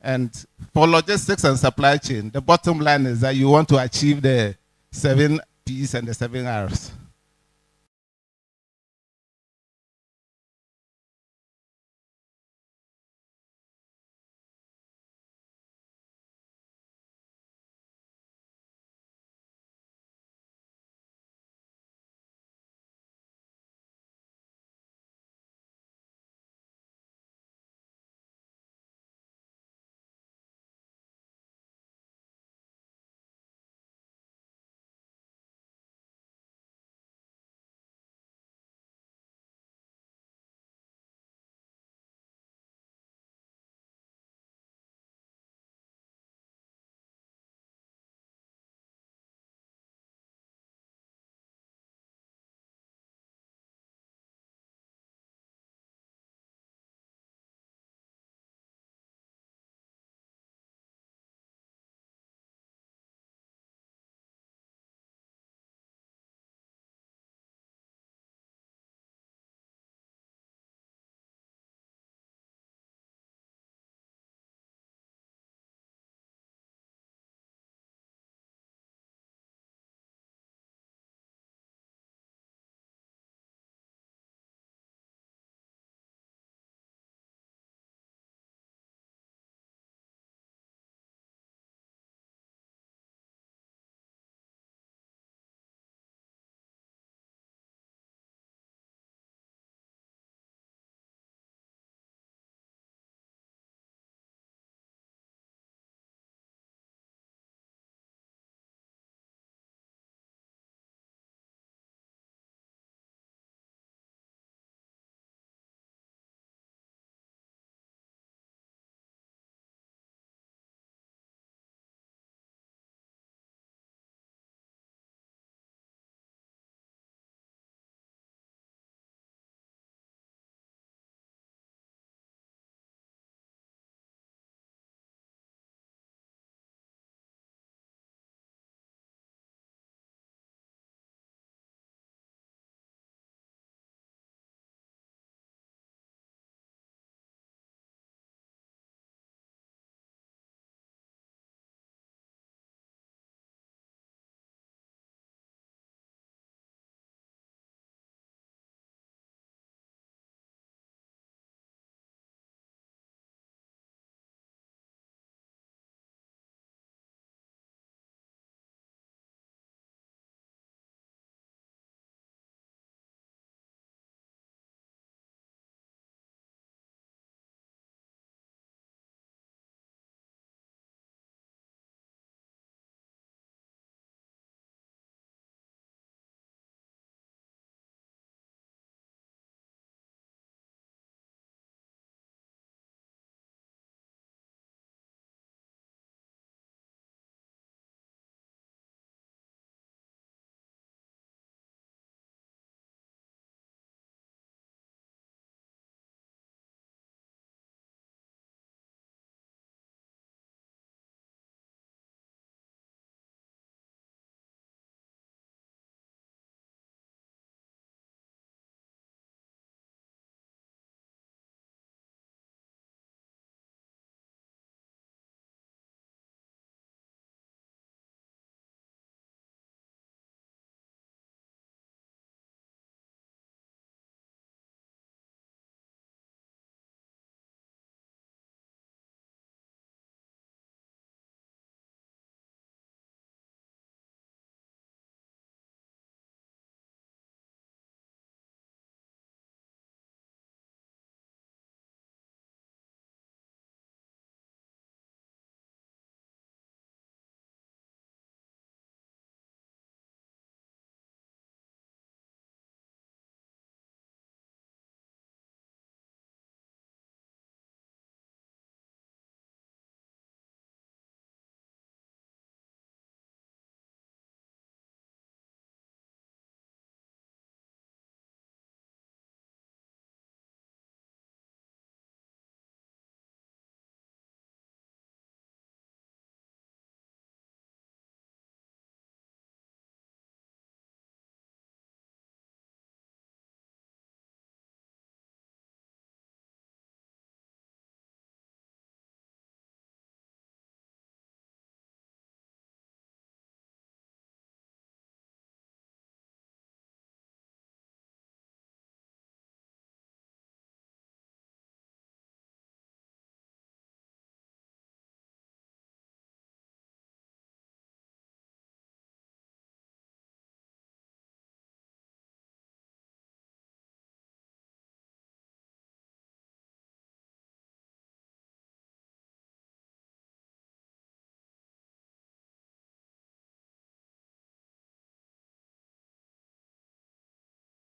And for logistics and supply chain, the bottom line is that you want to achieve the 7 P's and the 7 R's.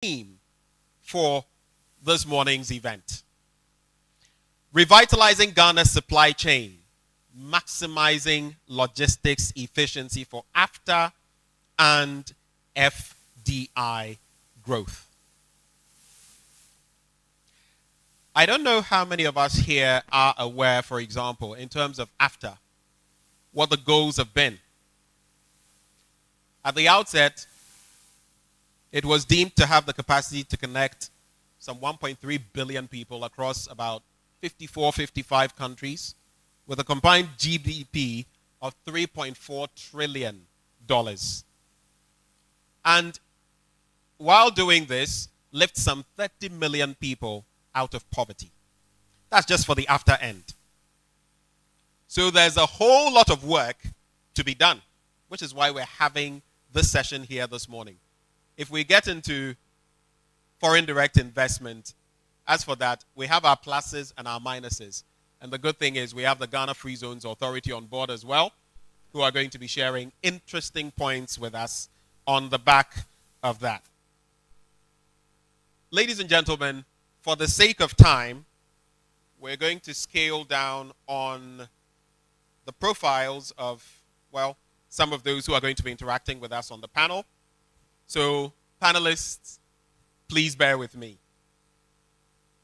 theme for this morning's event. Revitalizing Ghana's supply chain, maximizing logistics efficiency for AfCFTA and FDI growth. I don't know how many of us here are aware, for example, in terms of AfCFTA, what the goals have been. At the outset, it was deemed to have the capacity to connect some 1.3 billion people across about 54, 55 countries with a combined GDP of $3.4 trillion. And while doing this, lift some 30 million people out of poverty. That's just for the after end. So there's a whole lot of work to be done, which is why we're having this session here this morning. If we get into foreign direct investment, as for that, we have our pluses and our minuses. And the good thing is we have the Ghana Free Zones Authority on board as well, who are going to be sharing interesting points with us on the back of that. Ladies and gentlemen, for the sake of time, we're going to scale down on the profiles of, well, some of those who are going to be interacting with us on the panel. So, panelists, please bear with me.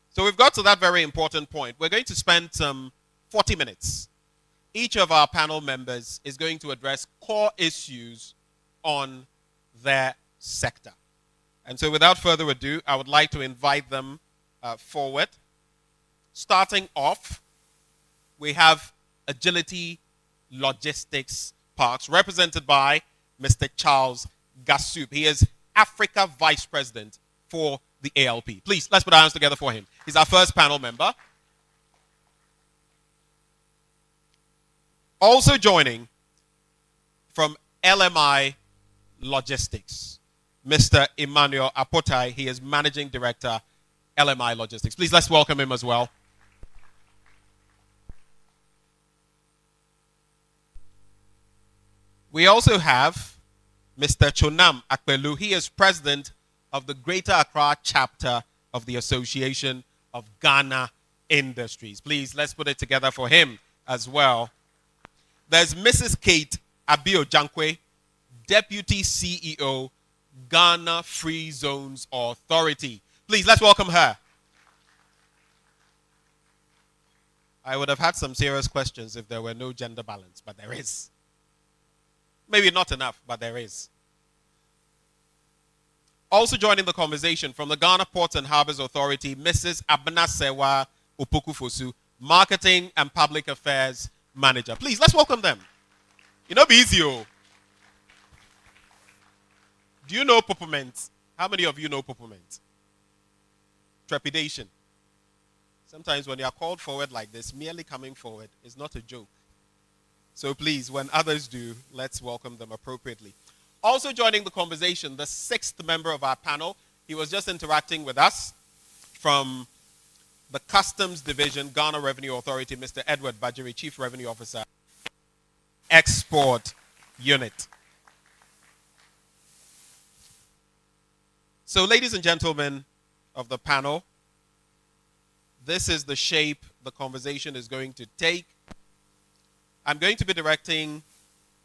So we've got to that very important point. We're going to spend some 40 minutes. Each of our panel members is going to address core issues on their sector. And so without further ado, I would like to invite them forward. Starting off, we have Agility Logistics Parks, represented by Mr. Charles Gassoub. He is Africa Vice President for the ALP. Please, let's put our hands together for him. He's our first panel member. Also joining from LMI Logistics, Mr. Emmanuel Apotai. He is Managing Director, LMI Logistics. Please, let's welcome him as well. We also have Mr. Chonam Akpelu. He is President of the Greater Accra chapter of the Association of Ghana Industries. Please, let's put it together for him as well. There's Mrs. Kate Abio-Jankwe, Deputy CEO, Ghana Free Zones Authority. Please, let's welcome her. I would have had some serious questions if there were no gender balance, but there is. Maybe not enough, but there is. Also joining the conversation from the Ghana Ports and Harbors Authority, Mrs. Abna Sewa Opoku-Fosu, Marketing and Public Affairs Manager. Please, let's welcome them. You know, be easy. Oh. Do you know Popperment? How many of you know Popperment? Trepidation. Sometimes when you are called forward like this, merely coming forward is not a joke. So please, when others do, let's welcome them appropriately. Also joining the conversation, the sixth member of our panel. He was just interacting with us from the Customs Division, Ghana Revenue Authority, Mr. Edward Bajiri, Chief Revenue Officer, Export Unit. So ladies and gentlemen of the panel, this is the shape the conversation is going to take. I'm going to be directing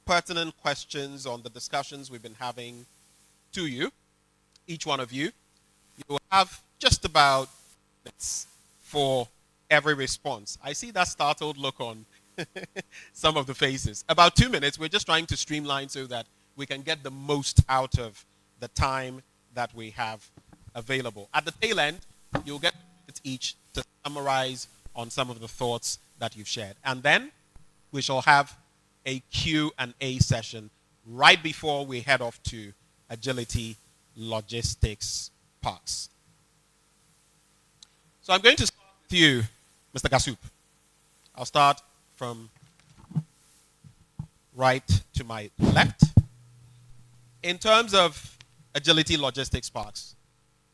pertinent questions on the discussions we've been having to you, each one of you. You will have just about minutes for every response. I see that startled look on some of the faces. About 2 minutes. We're just trying to streamline so that we can get the most out of the time that we have available. At the tail end, you'll get each to summarize on some of the thoughts that you've shared. And then we shall have a Q&A session right before we head off to Agility Logistics Parks. So I'm going to start with you, Mr. Gassoub. I'll start from right to my left. In terms of Agility Logistics Parks,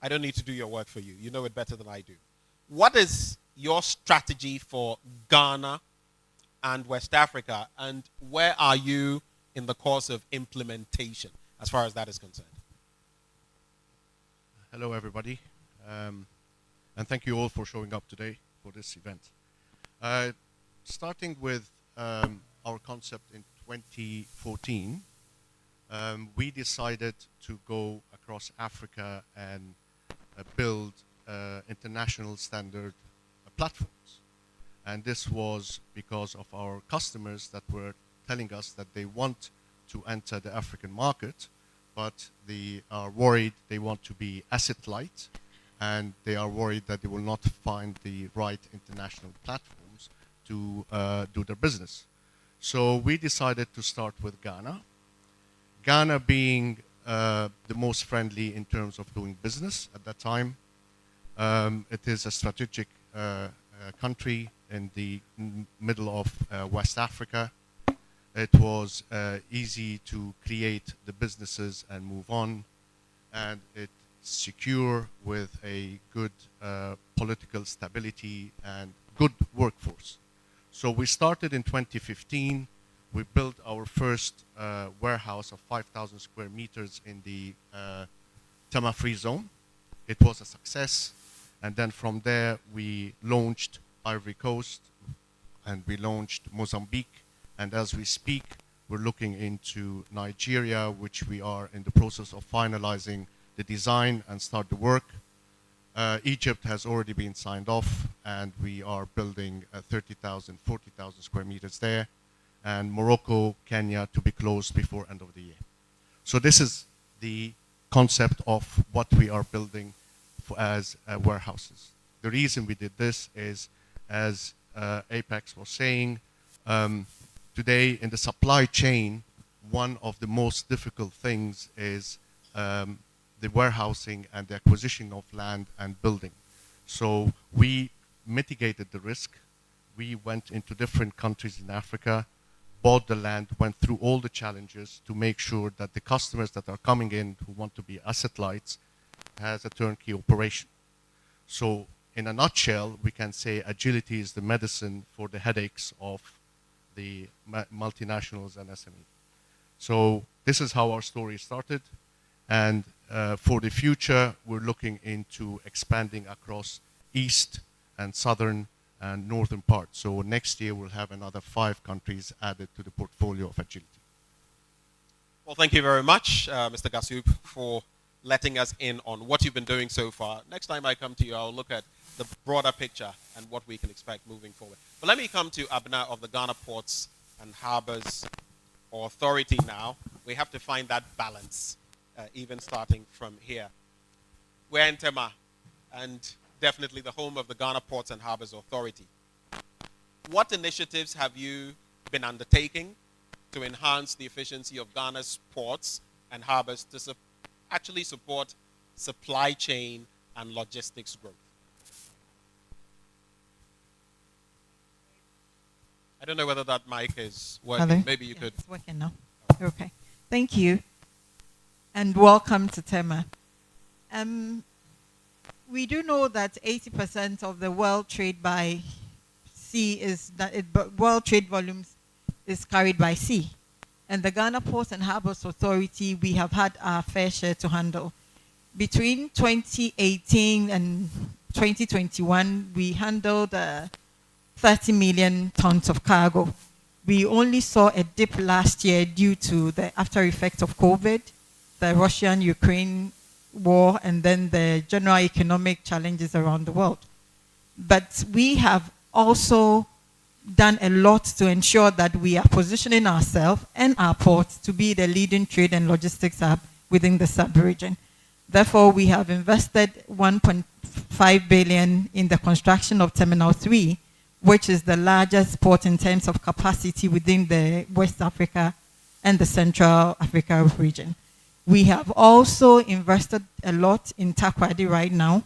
I don't need to do your work for you. You know it better than I do. What is your strategy for Ghana and West Africa, and where are you in the course of implementation as far as that is concerned? Hello, everybody. And thank you all for showing up today for this event. Starting with our concept in 2014, we decided to go across Africa and build international standard platforms. And this was because of our customers that were telling us that they want to enter the African market, but they are worried they want to be asset light, and they are worried that they will not find the right international platforms to do their business. So we decided to start with Ghana. Ghana being the most friendly in terms of doing business at that time. It is a strategic country in the middle of West Africa. It was easy to create the businesses and move on, and it's secure with a good political stability and good workforce. So we started in 2015. We built our first warehouse of 5,000 square meters in the Tema-free zone. It was a success. And then from there, we launched Ivory Coast, and we launched Mozambique. And as we speak, we're looking into Nigeria, which we are in the process of finalizing the design and start the work. Egypt has already been signed off, and we are building 30,000, 40,000 square meters there. And Morocco, Kenya to be closed before end of the year. So this is the concept of what we are building as warehouses. The reason we did this is, as Apex was saying, today in the supply chain, one of the most difficult things is the warehousing and the acquisition of land and building. So we mitigated the risk. We went into different countries in Africa, bought the land, went through all the challenges to make sure that the customers that are coming in who want to be asset lights has a turnkey operation. So in a nutshell, we can say agility is the medicine for the headaches of the multinationals and SME. So this is how our story started. And for the future, we're looking into expanding across east and southern and northern parts. So next year, we'll have another 5 countries added to the portfolio of agility. Well, thank you very much, Mr. Gassoub, for letting us in on what you've been doing so far. Next time I come to you, I'll look at the broader picture and what we can expect moving forward. But let me come to Abner of the Ghana Ports and Harbors Authority now. We have to find that balance, even starting from here. We're in Tema, and definitely the home of the Ghana Ports and Harbors Authority. What initiatives have you been undertaking to enhance the efficiency of Ghana's ports and harbors to actually support supply chain and logistics growth? I don't know whether that mic is working. Hello? Maybe you could. It's working now. Okay. Thank you. And welcome to Tema. We do know that 80% of the world trade by sea is world trade volumes is carried by sea. And the Ghana Ports and Harbors Authority, we have had our fair share to handle. Between 2018 and 2021, we handled 30 million tons of cargo. We only saw a dip last year due to the after effects of COVID, the Russian-Ukraine war, and then the general economic challenges around the world. But we have also done a lot to ensure that we are positioning ourselves and our ports to be the leading trade and logistics hub within the sub-region. Therefore, we have invested 1.5 billion in the construction of Terminal 3, which is the largest port in terms of capacity within the West Africa and the Central Africa region. We have also invested a lot in Takoradi right now.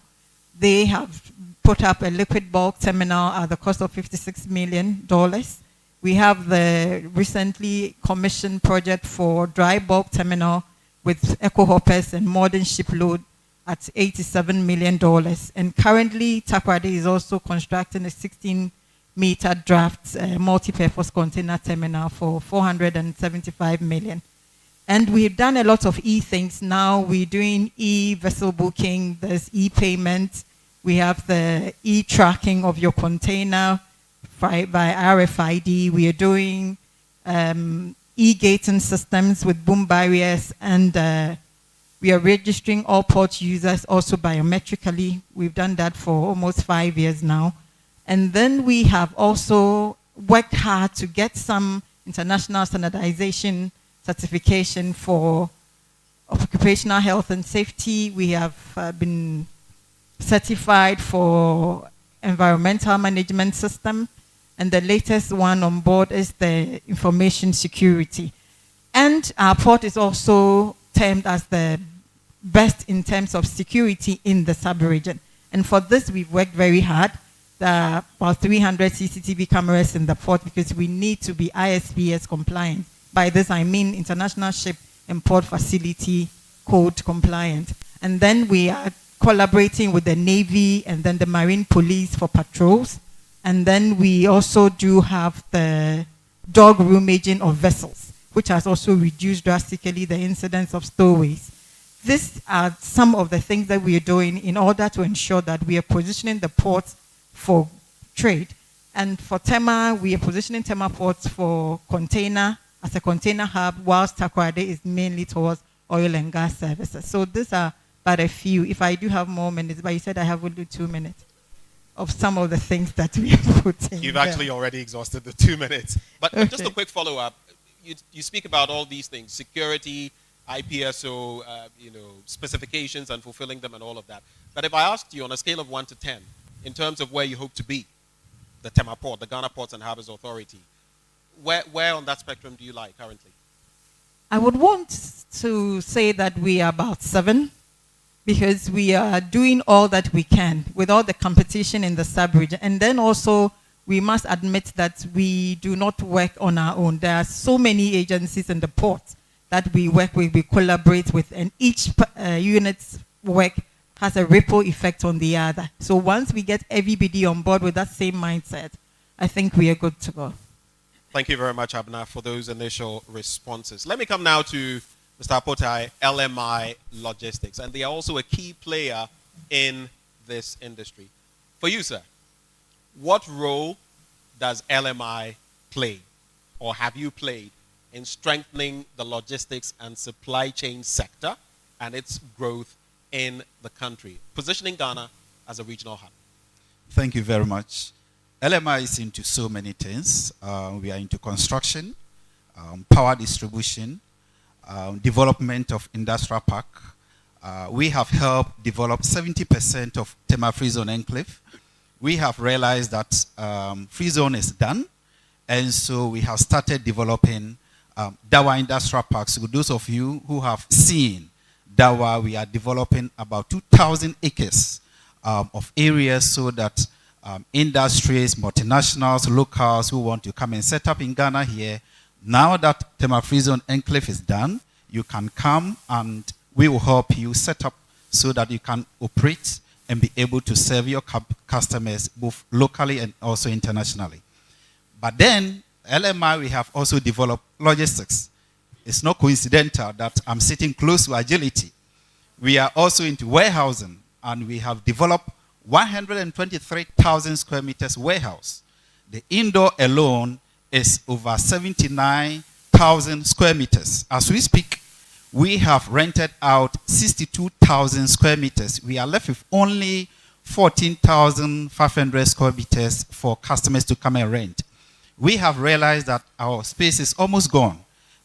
They have put up a liquid bulk terminal at the cost of $56 million. We have the recently commissioned project for dry bulk terminal with eco hoppers and modern ship load at $87 million. And currently, Takoradi is also constructing a 16-meter draft multi-purpose container terminal for $475 million. And we've done a lot of e-things. Now we're doing e-vessel booking, there's e-payment, we have the e-tracking of your container by RFID. We are doing e-gating systems with boom barriers, and we are registering all port users also biometrically. We've done that for almost 5 years now. And then we have also worked hard to get some international standardization certification for occupational health and safety. We have been certified for environmental management system, and the latest one on board is the information security. And our port is also termed as the best in terms of security in the sub-region. And for this, we've worked very hard. There are about 300 CCTV cameras in the port because we need to be ISPS compliant. By this, I mean International Ship and Port Facility Code compliant. And then we are collaborating with the Navy and then the Marine Police for patrols. And then we also do have the dog roomaging of vessels, which has also reduced drastically the incidence of stowaways. These are some of the things that we are doing in order to ensure that we are positioning the ports for trade. And for Tema, we are positioning Tema ports for container, as a container hub, whilst Takoradi is mainly towards oil and gas services. So these are but a few. If I do have more minutes, but you said I have only 2 minutes of some of the things that we have put in. You've actually already exhausted the 2 minutes. But Okay. just a quick follow-up. You speak about all these things, security, IPSO, specifications and fulfilling them and all of that. But if I asked you on a scale of 1 to 10, in terms of where you hope to be, the Tema Port, the Ghana Ports and Harbors Authority, where on that spectrum do you lie currently? I would want to say that we are about 7, because we are doing all that we can with all the competition in the sub-region. And then also, we must admit that we do not work on our own. There are so many agencies in the port that we work with, we collaborate with, and each unit's work has a ripple effect on the other. So once we get everybody on board with that same mindset, I think we are good to go. Thank you very much, Abna, for those initial responses. Let me come now to Mr. Apotai, LMI Logistics, and they are also a key player in this industry. For you, sir, what role does LMI play, or have you played, in strengthening the logistics and supply chain sector and its growth in the country, positioning Ghana as a regional hub? Thank you very much. LMI is into so many things. We are into construction, power distribution, development of industrial park. We have helped develop 70% of Tema Free Zone Enclave. We have realized that Free Zone is done, and so we have started developing Dawa Industrial Parks. So those of you who have seen Dawa, we are developing about 2,000 acres of areas so that industries, multinationals, locals who want to come and set up in Ghana here, now that Tema Free Zone Enclave is done, you can come and we will help you set up so that you can operate and be able to serve your customers both locally and also internationally. But then, LMI, we have also developed logistics. It's not coincidental that I'm sitting close to agility. We are also into warehousing, and we have developed 123,000 square meters warehouse. The indoor alone is over 79,000 square meters. As we speak, we have rented out 62,000 square meters. We are left with only 14,500 square meters for customers to come and rent. We have realized that our space is almost gone.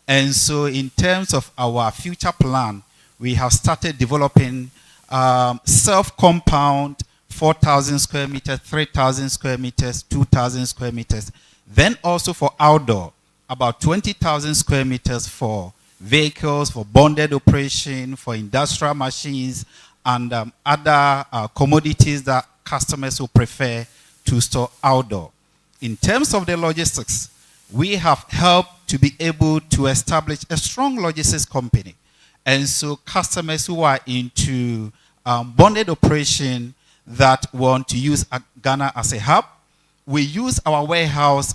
And so in terms of our future plan, we have started developing self-compound 4,000 square meters, 3,000 square meters, 2,000 square meters. Then also for outdoor, about 20,000 square meters for vehicles, for bonded operation, for industrial machines, and other commodities that customers will prefer to store outdoor. In terms of the logistics, we have helped to be able to establish a strong logistics company. And so customers who are into bonded operation that want to use Ghana as a hub, we use our warehouse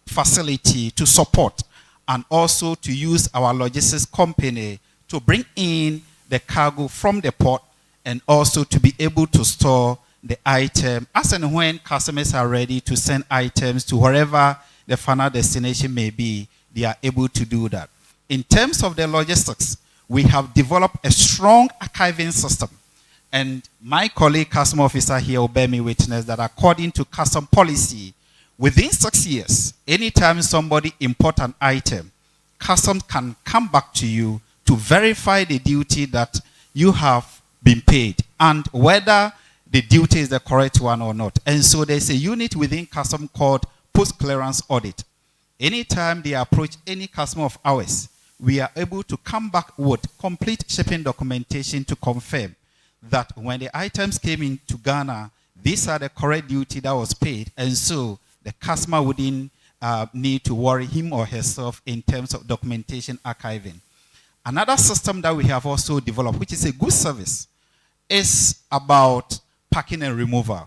facility to support and also to use our logistics company to bring in the cargo from the port and also to be able to store the item as and when customers are ready to send items to wherever the final destination may be, they are able to do that. In terms of the logistics, we have developed a strong archiving system. And my colleague, custom officer here, will bear me witness that according to custom policy, within 6 years, anytime somebody imports an item, custom can come back to you to verify the duty that you have been paid and whether the duty is the correct one or not. And so there's a unit within custom called post-clearance audit. Anytime they approach any customer of ours, we are able to come back with complete shipping documentation to confirm that when the items came into Ghana, these are the correct duty that was paid. And so the customer wouldn't need to worry him or herself in terms of documentation archiving. Another system that we have also developed, which is a good service, is about packing and removal.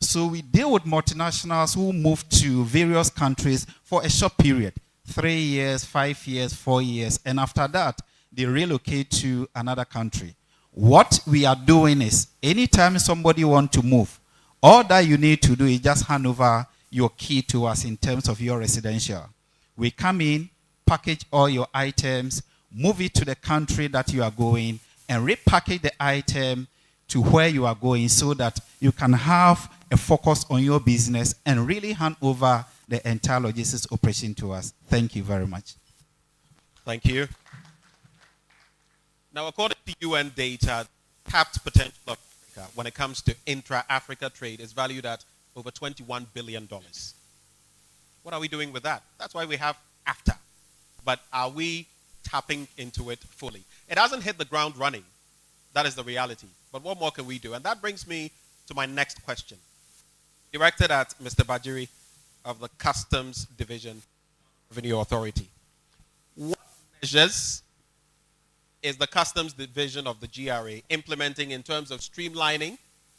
So we deal with multinationals who move to various countries for a short period, 3 years, 5 years, 4 years, and after that, they relocate to another country. What we are doing is, anytime somebody wants to move, all that you need to do is just hand over your key to us in terms of your residential. We come in, package all your items, move it to the country that you are going, and repackage the item to where you are going so that you can have a focus on your business and really hand over the entire logistics operation to us. Thank you very much. Thank you. Now, according to UN data, tapped potential of Africa when it comes to intra-Africa trade is valued at over $21 billion. What are we doing with that? That's why we have AfTA. But are we tapping into it fully? It hasn't hit the ground running. That is the reality. But what more can we do? And that brings me to my next question, directed at Mr. Bajiri of the Customs Division Revenue Authority. What measures is the Customs Division of the GRA implementing in terms of streamlining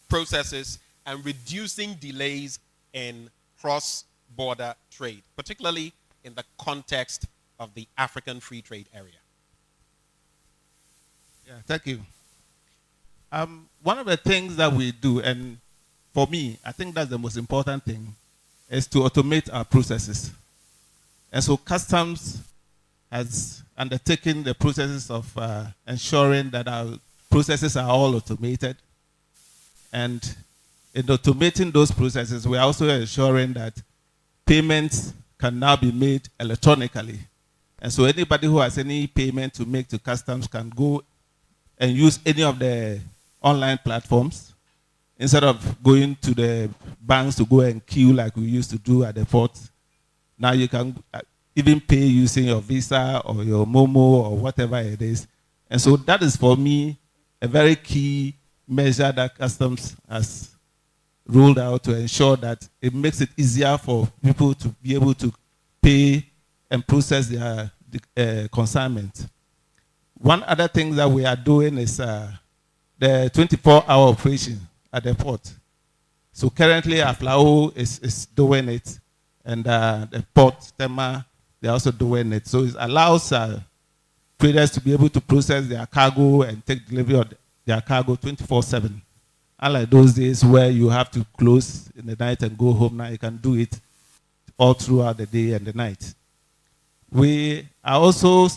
processes and reducing delays in cross-border trade, particularly in the context of the African Free Trade Area? Yeah, thank you. One of the things that we do, and for me, I think that's the most important thing, is to automate our processes. And so customs has undertaken the processes of ensuring that our processes are all automated. And in automating those processes, we're also ensuring that payments can now be made electronically. And so anybody who has any payment to make to customs can go and use any of the online platforms instead of going to the banks to go and queue like we used to do at the port. Now you can even pay using your Visa or your Momo or whatever it is. And so that is, for me, a very key measure that customs has rolled out to ensure that it makes it easier for people to be able to pay and process their consignment. One other thing that we are doing is the 24-hour operation at the port. So currently, AFLAO is doing it, and the port, TEMA, they're also doing it. So it allows traders to be able to process their cargo and take delivery of their cargo 24/7. Unlike those days where you have to close in the night and go home, now you can do it all throughout the day and the night. We are also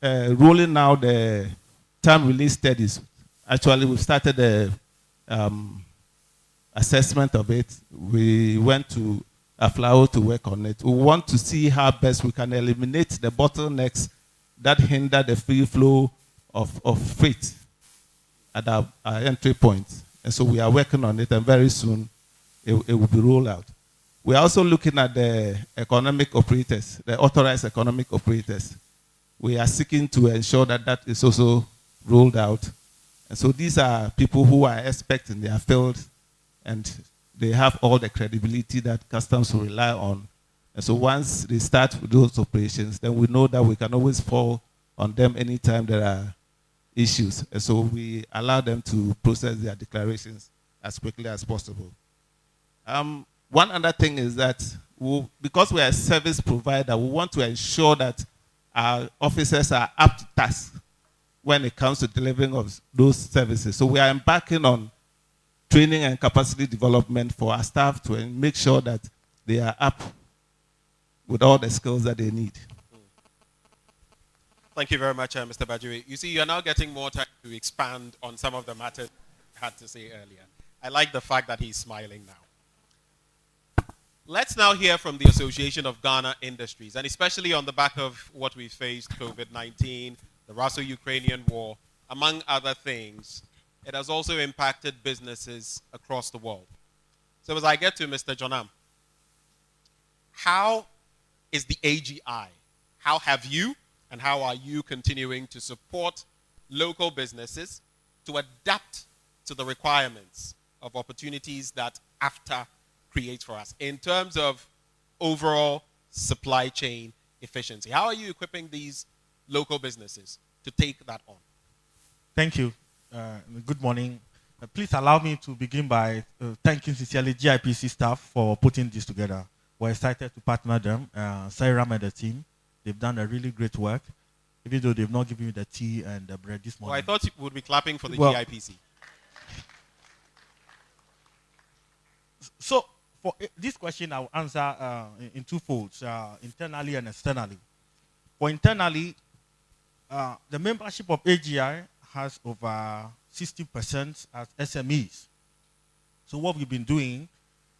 rolling out the time release studies. Actually, we started the assessment of it. We went to AFLAO to work on it. We want to see how best we can eliminate the bottlenecks that hinder the free flow of freight at our entry points. And so we are working on it, and very soon it will be rolled out. We are also looking at the economic operators, the authorized economic operators. We are seeking to ensure that that is also rolled out. And so these are people who are experts in their field, and they have all the credibility that customs will rely on. And so once they start with those operations, then we know that we can always fall on them anytime there are issues. And so we allow them to process their declarations as quickly as possible. One other thing is that because we are a service provider, we want to ensure that our officers are up to task when it comes to delivering of those services. So we are embarking on training and capacity development for our staff to make sure that they are up with all the skills that they need. Thank you very much, Mr. Bajiri. You see, you're now getting more time to expand on some of the matters I had to say earlier. I like the fact that he's smiling now. Let's now hear from the Association of Ghana Industries, and especially on the back of what we faced, COVID-19, the Russo-Ukrainian war, among other things, it has also impacted businesses across the world. So as I get to Mr. Jonam, how is the AGI? How have you and how are you continuing to support local businesses to adapt to the requirements of opportunities that AfTA creates for us in terms of overall supply chain efficiency? How are you equipping these local businesses to take that on? Thank you. Good morning. Please allow me to begin by thanking sincerely GIPC staff for putting this together. We're excited to partner them. Sairam and the team, they've done a really great work, even though they've not given you the tea and the bread this morning. Well, I thought you would be clapping for the GIPC. So, for this question, I'll answer in two folds, internally and externally. For internally, the membership of AGI has over 60% as SMEs. So what we've been doing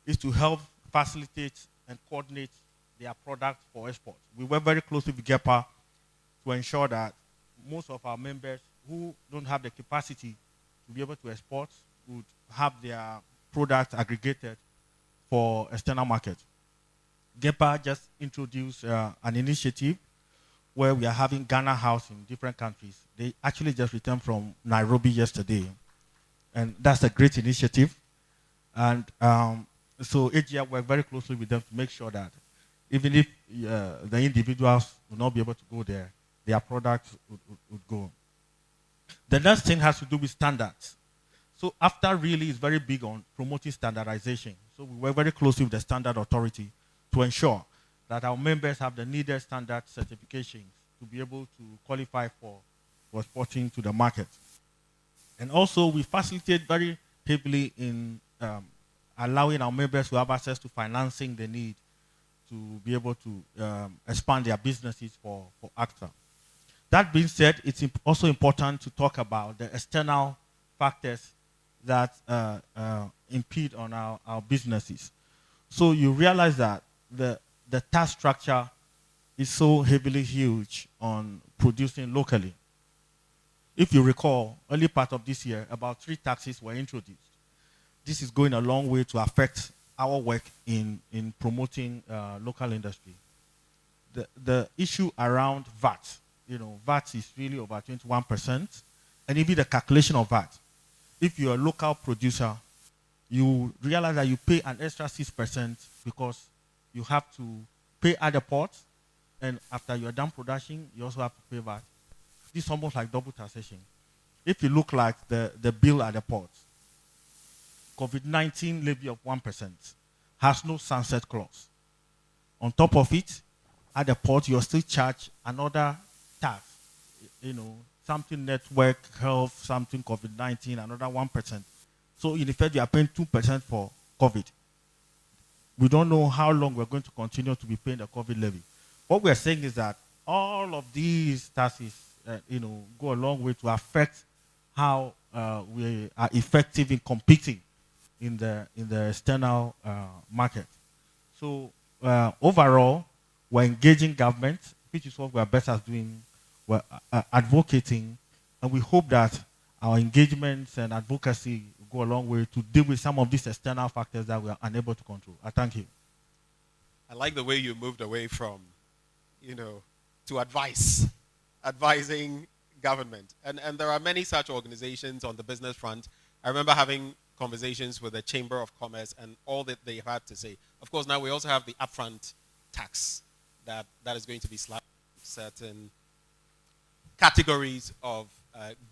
is to help facilitate and coordinate their product for export. We work very closely with GEPA to ensure that most of our members who don't have the capacity to be able to export would have their products aggregated for external market. GEPA just introduced an initiative where we are having Ghana House in different countries. They actually just returned from Nairobi yesterday. And that's a great initiative. And so AGI worked very closely with them to make sure that even if the individuals will not be able to go there, their products would go. The next thing has to do with standards. So AfTA really is very big on promoting standardization. So we work very closely with the standard authority to ensure that our members have the needed standard certifications to be able to qualify for exporting to the market. And also, we facilitate very heavily in allowing our members to have access to financing they need to be able to expand their businesses for AfTA. That being said, it's also important to talk about the external factors that impede on our businesses. So you realize that the tax structure is so heavily huge on producing locally. If you recall, early part of this year, about 3 taxes were introduced. This is going a long way to affect our work in promoting local industry. The issue around VAT, VAT is really over 21%, and even the calculation of VAT. If you're a local producer, you realize that you pay an extra 6% because you have to pay at the port, and after you're done production, you also have to pay VAT. This is almost like double taxation. If you look like the bill at the port, COVID-19 levy of 1% has no sunset clause. On top of it, at the port, you're still charged another tax, something network, health, something COVID-19, another 1%. So in effect, you are paying 2% for COVID. We don't know how long we're going to continue to be paying the COVID levy. What we're saying is that all of these taxes, go a long way to affect how we are effective in competing in the external market. So overall, we're engaging government, which is what we're best at doing. We're advocating, and we hope that our engagements and advocacy will go a long way to deal with some of these external factors that we are unable to control. I thank you. I like the way you moved away from, to advising government. And there are many such organizations on the business front. I remember having conversations with the Chamber of Commerce and all that they had to say. Of course, now we also have the upfront tax that is going to be slapped on certain categories of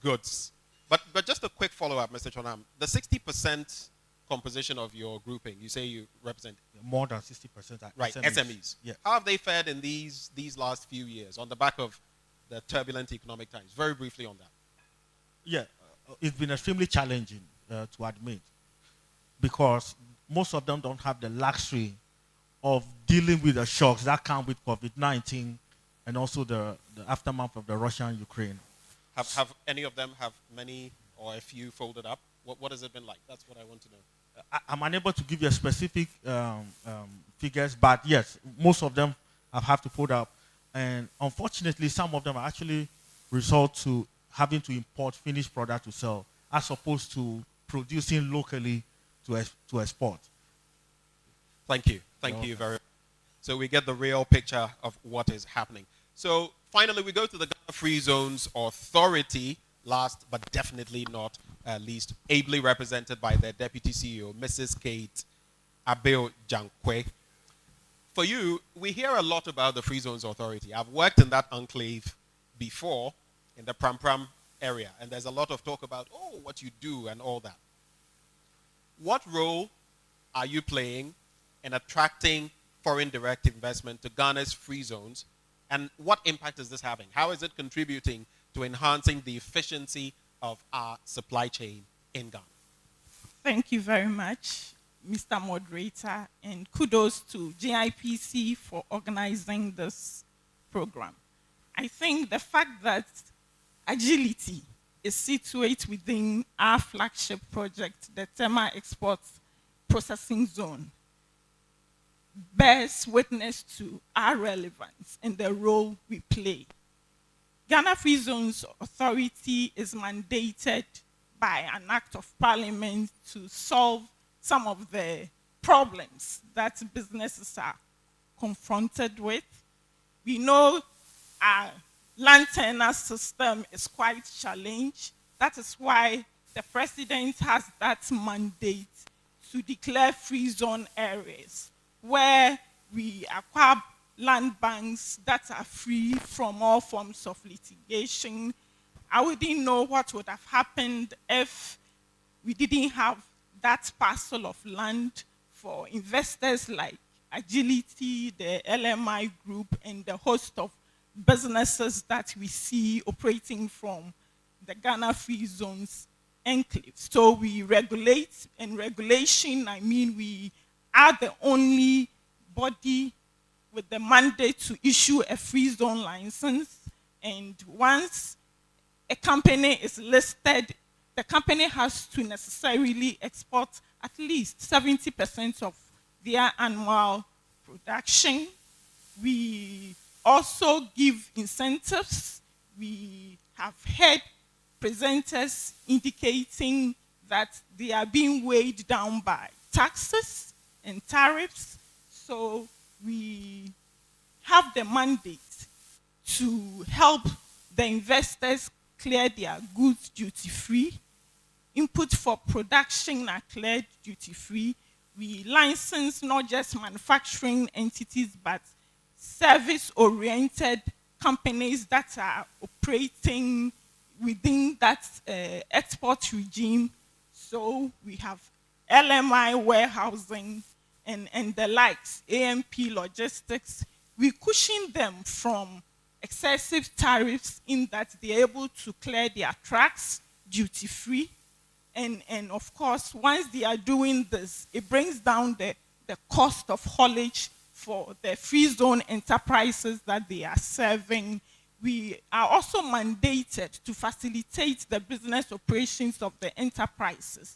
goods. But just a quick follow-up, Mr. Chonam. The 60% composition of your grouping? You say you represent more than 60% are right, SMEs. Yeah. How have they fared in these last few years on the back of the turbulent economic times? Very briefly on that. Yeah, it's been extremely challenging to admit, because most of them don't have the luxury of dealing with the shocks that come with COVID-19 and also the aftermath of the Russia-Ukraine. Have any of them have many or a few folded up? What has it been like? That's what I want to know. I'm unable to give you a specific figures, but yes, most of them have to fold up. And unfortunately, some of them are actually resort to having to import finished product to sell, as opposed to producing locally to export. Thank you. Thank you very much. So we get the real picture of what is happening. So finally, we go to the Ghana Free Zones Authority, last but definitely not least, ably represented by their Deputy CEO, Mrs. Kate Abel Jankwe. For you, we hear a lot about the Free Zones Authority. I've worked in that enclave before, in the Pram Pram area, and there's a lot of talk about, oh, what you do and all that. What role are you playing in attracting foreign direct investment to Ghana's free zones, and what impact is this having? How is it contributing to enhancing the efficiency of our supply chain in Ghana? Thank you very much, Mr. Moderator, and kudos to GIPC for organizing this program. I think the fact that agility is situated within our flagship project, the Tema Export Processing Zone, bears witness to our relevance and the role we play. Ghana Free Zones Authority is mandated by an act of parliament to solve some of the problems that businesses are confronted with. We know our land tenure system is quite challenged. That is why the president has that mandate to declare free zone areas where we acquire land banks that are free from all forms of litigation. I wouldn't know what would have happened if we didn't have that parcel of land for investors like Agility, the LMI group, and the host of businesses that we see operating from the Ghana Free Zones enclave. So we regulate, and regulation, I mean we are the only body with the mandate to issue a free zone license. And once a company is listed, the company has to necessarily export at least 70% of their annual production. We also give incentives. We have heard presenters indicating that they are being weighed down by taxes and tariffs. So we have the mandate to help the investors clear their goods duty-free. Input for production are cleared duty-free. We license not just manufacturing entities, but service-oriented companies that are operating within that export regime. So we have LMI warehousing and the likes, AMP logistics. We cushion them from excessive tariffs in that they're able to clear their tracks duty-free. And of course, once they are doing this, it brings down the cost of haulage for the free zone enterprises that they are serving. We are also mandated to facilitate the business operations of the enterprises.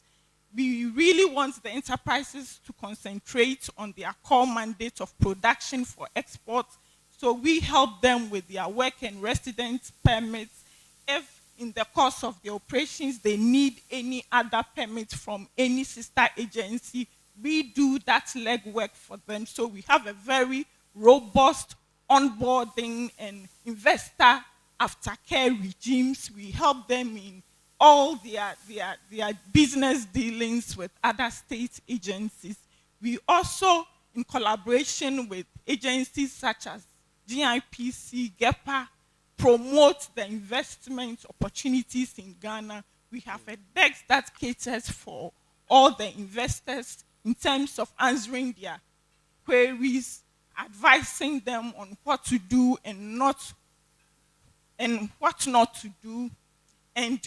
We really want the enterprises to concentrate on their core mandate of production for export. So we help them with their work and residence permits. If in the course of the operations they need any other permit from any sister agency, we do that legwork for them. So we have a very robust onboarding and investor aftercare regimes. We help them in all their business dealings with other state agencies. We also, in collaboration with agencies such as GIPC, GEPA, promote the investment opportunities in Ghana. We have a desk that caters for all the investors in terms of answering their queries, advising them on what to do and what not to do. And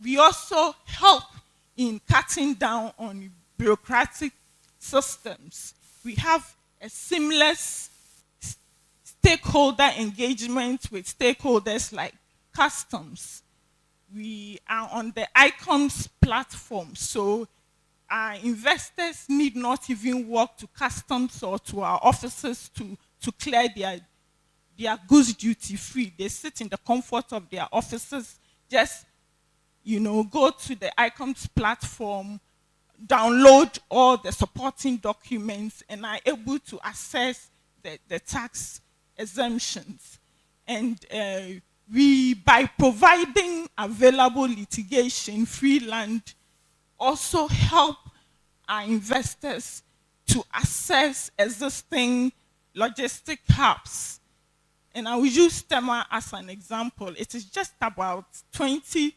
we also help in cutting down on bureaucratic systems. We have a seamless stakeholder engagement with stakeholders like customs. We are on the ICOMS platform, so our investors need not even walk to customs or to our offices to clear their goods duty free. They sit in the comfort of their offices, just go to the ICOMS platform, download all the supporting documents, and are able to access the tax exemptions. And by providing available litigation-free land, also help our investors to access existing logistic hubs. And I will use Tema as an example. It is just about 20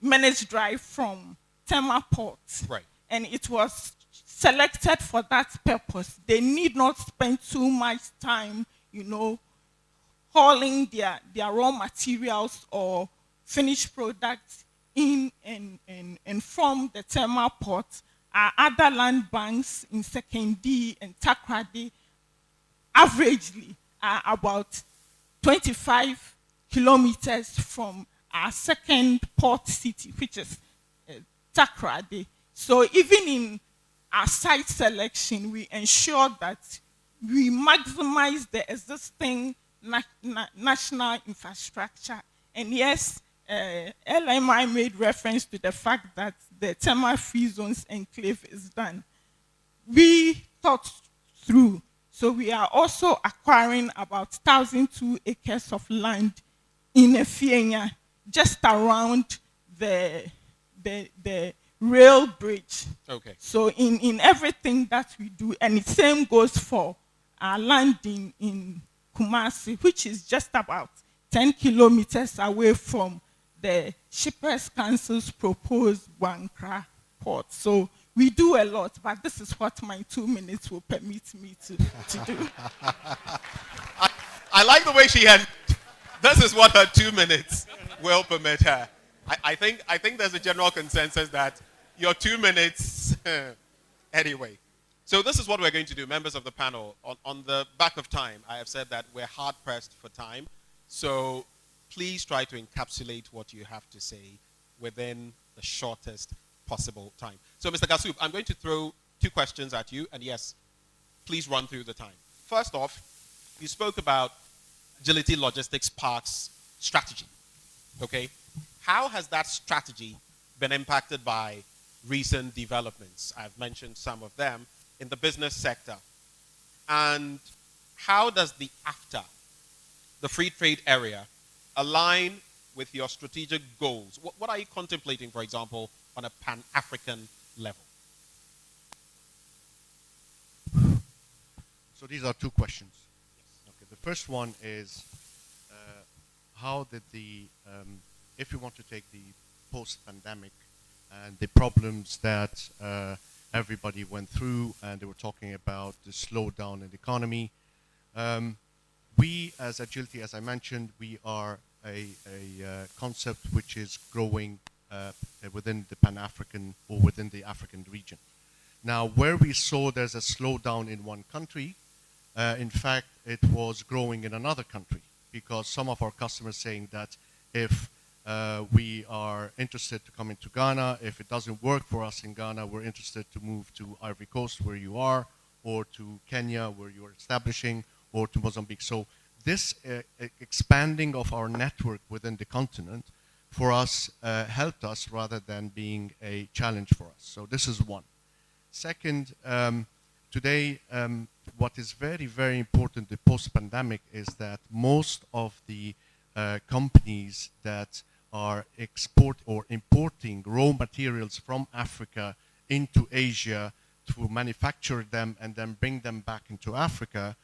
minutes drive from Tema Port. Right. And it was selected for that purpose. They need not spend too much time, hauling their raw materials or finished products in and from the Tema Port. Our other land banks in Sekendi and Takrady averagely are about 25 kilometers from our second port city, which is Takrady. So even in our site selection, we ensure that we maximize the existing national infrastructure. And yes, LMI made reference to the fact that the Tema Free Zones Enclave is done. We thought through, so we are also acquiring about 1,002 acres of land in Efienya, just around the rail bridge. Okay. So in everything that we do, and the same goes for our land in Kumasi, which is just about 10 kilometers away from the Shippers Council's proposed Wankra port. So we do a lot, but this is what my 2 minutes will permit me to do. I like the way she had. This is what her 2 minutes will permit her. I think there's a general consensus that your 2 minutes, anyway. So this is what we're going to do, members of the panel. On the back of time, I have said that we're hard pressed for time. So please try to encapsulate what you have to say within the shortest possible time. So Mr. Gasub, I'm going to throw 2 questions at you, and yes, please run through the time. First off, you spoke about Agility Logistics Park's strategy, okay? How has that strategy been impacted by recent developments? I've mentioned some of them in the business sector. And how does the AfTA, the free trade area, align with your strategic goals? What are you contemplating, for example, on a Pan-African level? So these are 2 questions. Okay, the first one is how did if you want to take the post-pandemic and the problems that everybody went through, and they were talking about the slowdown in the economy. We, as Agility, as I mentioned, we are a concept which is growing within the Pan-African or within the African region. Now, where we saw there's a slowdown in one country, in fact, it was growing in another country, because some of our customers saying that if we are interested to come into Ghana. If it doesn't work for us in Ghana, we're interested to move to Ivory Coast, where you are, or to Kenya, where you are establishing, or to Mozambique. So this expanding of our network within the continent, for us, helped us rather than being a challenge for us. So this is one. Second, today, what is very, very important, the post-pandemic, is that most of the companies that are importing raw materials from Africa into Asia to manufacture them and then bring them back into Africa,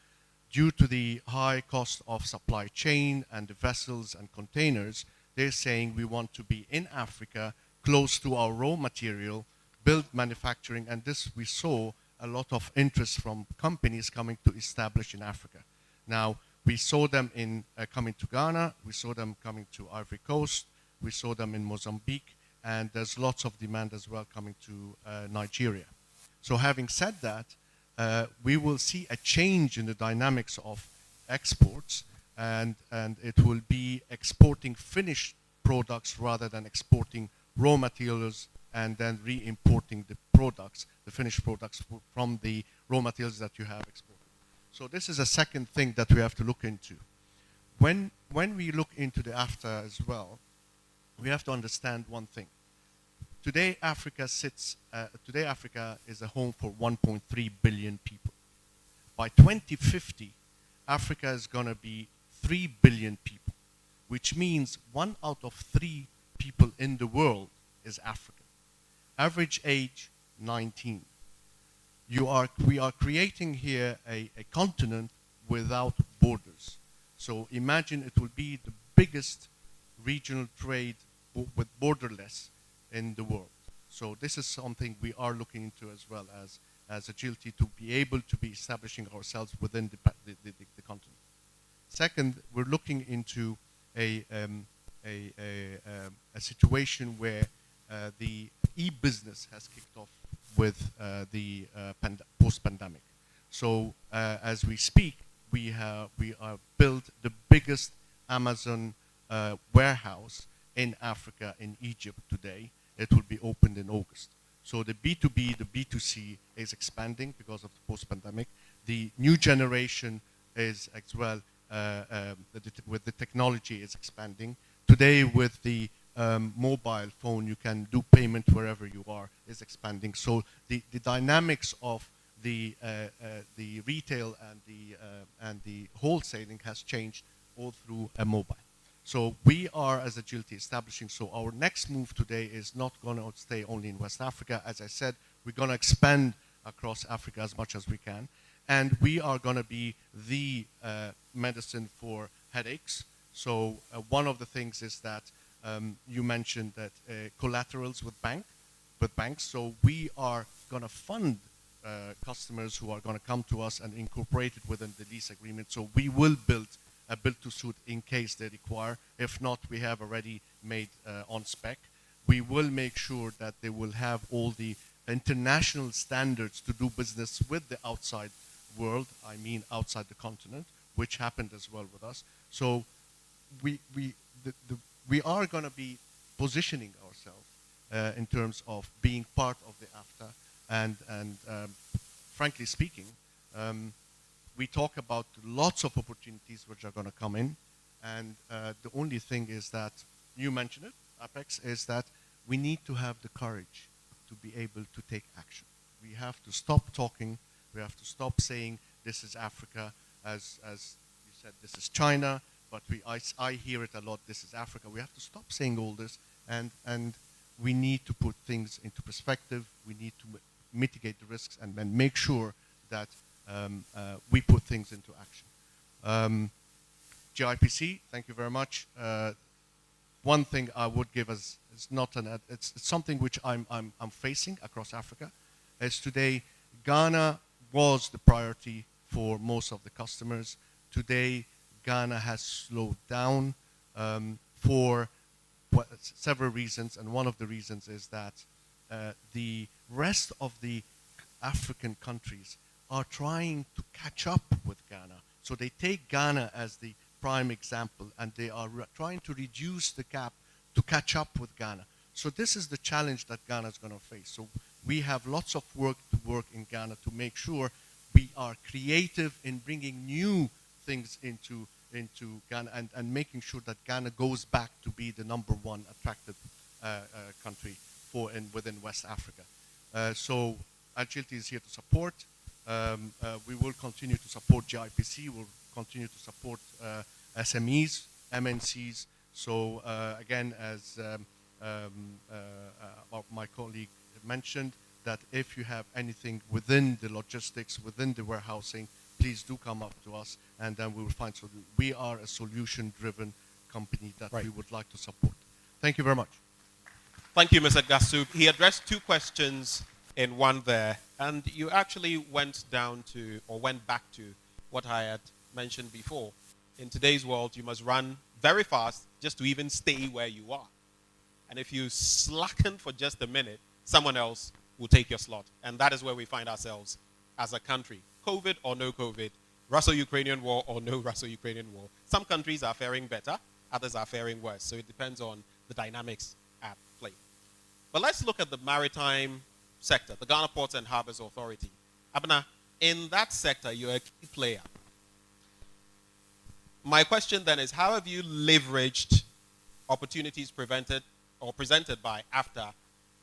due to the high cost of supply chain and the vessels and containers, they're saying we want to be in Africa, close to our raw material, build manufacturing, and this we saw a lot of interest from companies coming to establish in Africa. Now, we saw them in coming to Ghana, we saw them coming to Ivory Coast, we saw them in Mozambique, and there's lots of demand as well coming to Nigeria. So having said that, we will see a change in the dynamics of exports, and it will be exporting finished products rather than exporting raw materials and then re-importing the products, the finished products from the raw materials that you have exported. So this is a second thing that we have to look into. When we look into the AfTA as well, we have to understand one thing. Today Africa is a home for 1.3 billion people. By 2050, Africa is going to be 3 billion people, which means 1 out of 3 people in the world is African. Average age, 19. We are creating here a continent without borders. So imagine it will be the biggest regional trade with borderless in the world. So this is something we are looking into as well as agility, to be able to be establishing ourselves within the continent. Second, we're looking into a situation where the e-business has kicked off with the post-pandemic. So as we speak, we have built the biggest Amazon warehouse in Africa, in Egypt today. It will be opened in August. So the B2B, the B2C is expanding because of the post-pandemic. The new generation is as well, with the technology is expanding. Today with the mobile phone, you can do payment wherever you are, is expanding. So the dynamics of the retail and the wholesaling has changed all through a mobile. So we are, as Agility, establishing, so our next move today is not going to stay only in West Africa. As I said, we're going to expand across Africa as much as we can. And we are going to be the medicine for headaches. So one of the things is that you mentioned that collaterals with banks. So we are going to fund customers who are going to come to us and incorporate it within the lease agreement. So we will build a build-to-suit in case they require. If not, we have already made on spec. We will make sure that they will have all the international standards to do business with the outside world, I mean outside the continent, which happened as well with us. So we are going to be positioning ourselves in terms of being part of the AfTA, and frankly speaking, we talk about lots of opportunities which are going to come in, and the only thing is that, you mentioned it, Apex, is that we need to have the courage to be able to take action. We have to stop talking, we have to stop saying this is Africa, as you said, this is China, but I hear it a lot, this is Africa. We have to stop saying all this, and we need to put things into perspective, we need to mitigate the risks, and then make sure that we put things into action. GIPC, thank you very much. One thing I would give as it's something which I'm facing across Africa. As today, Ghana was the priority for most of the customers. Today, Ghana has slowed down for several reasons, and one of the reasons is that the rest of the African countries are trying to catch up with Ghana. So they take Ghana as the prime example, and they are trying to reduce the gap to catch up with Ghana. So this is the challenge that Ghana is going to face. So we have lots of work in Ghana to make sure we are creative in bringing new things into Ghana, and making sure that Ghana goes back to be the #1 attractive country within West Africa. So Agility is here to support. We will continue to support GIPC. We'll continue to support SMEs, MNCs. So again, as my colleague mentioned, that if you have anything within the logistics, within the warehousing, please do come up to us, and then we will find solutions. We are a solution-driven company that we would like to support. Thank you very much. Thank you, Mr. Gasub. He addressed two questions in one there, and you actually went down to, or went back to, what I had mentioned before. In today's world, you must run very fast just to even stay where you are. And if you slacken for just a minute, someone else will take your slot. And that is where we find ourselves as a country. COVID or no COVID, Russo-Ukrainian war or no Russo-Ukrainian war. Some countries are faring better, others are faring worse. So it depends on the dynamics at play. But let's look at the maritime sector, the Ghana Ports and Harbors Authority. Abena, in that sector, you're a key player. My question then is, how have you leveraged opportunities presented by AfCFTA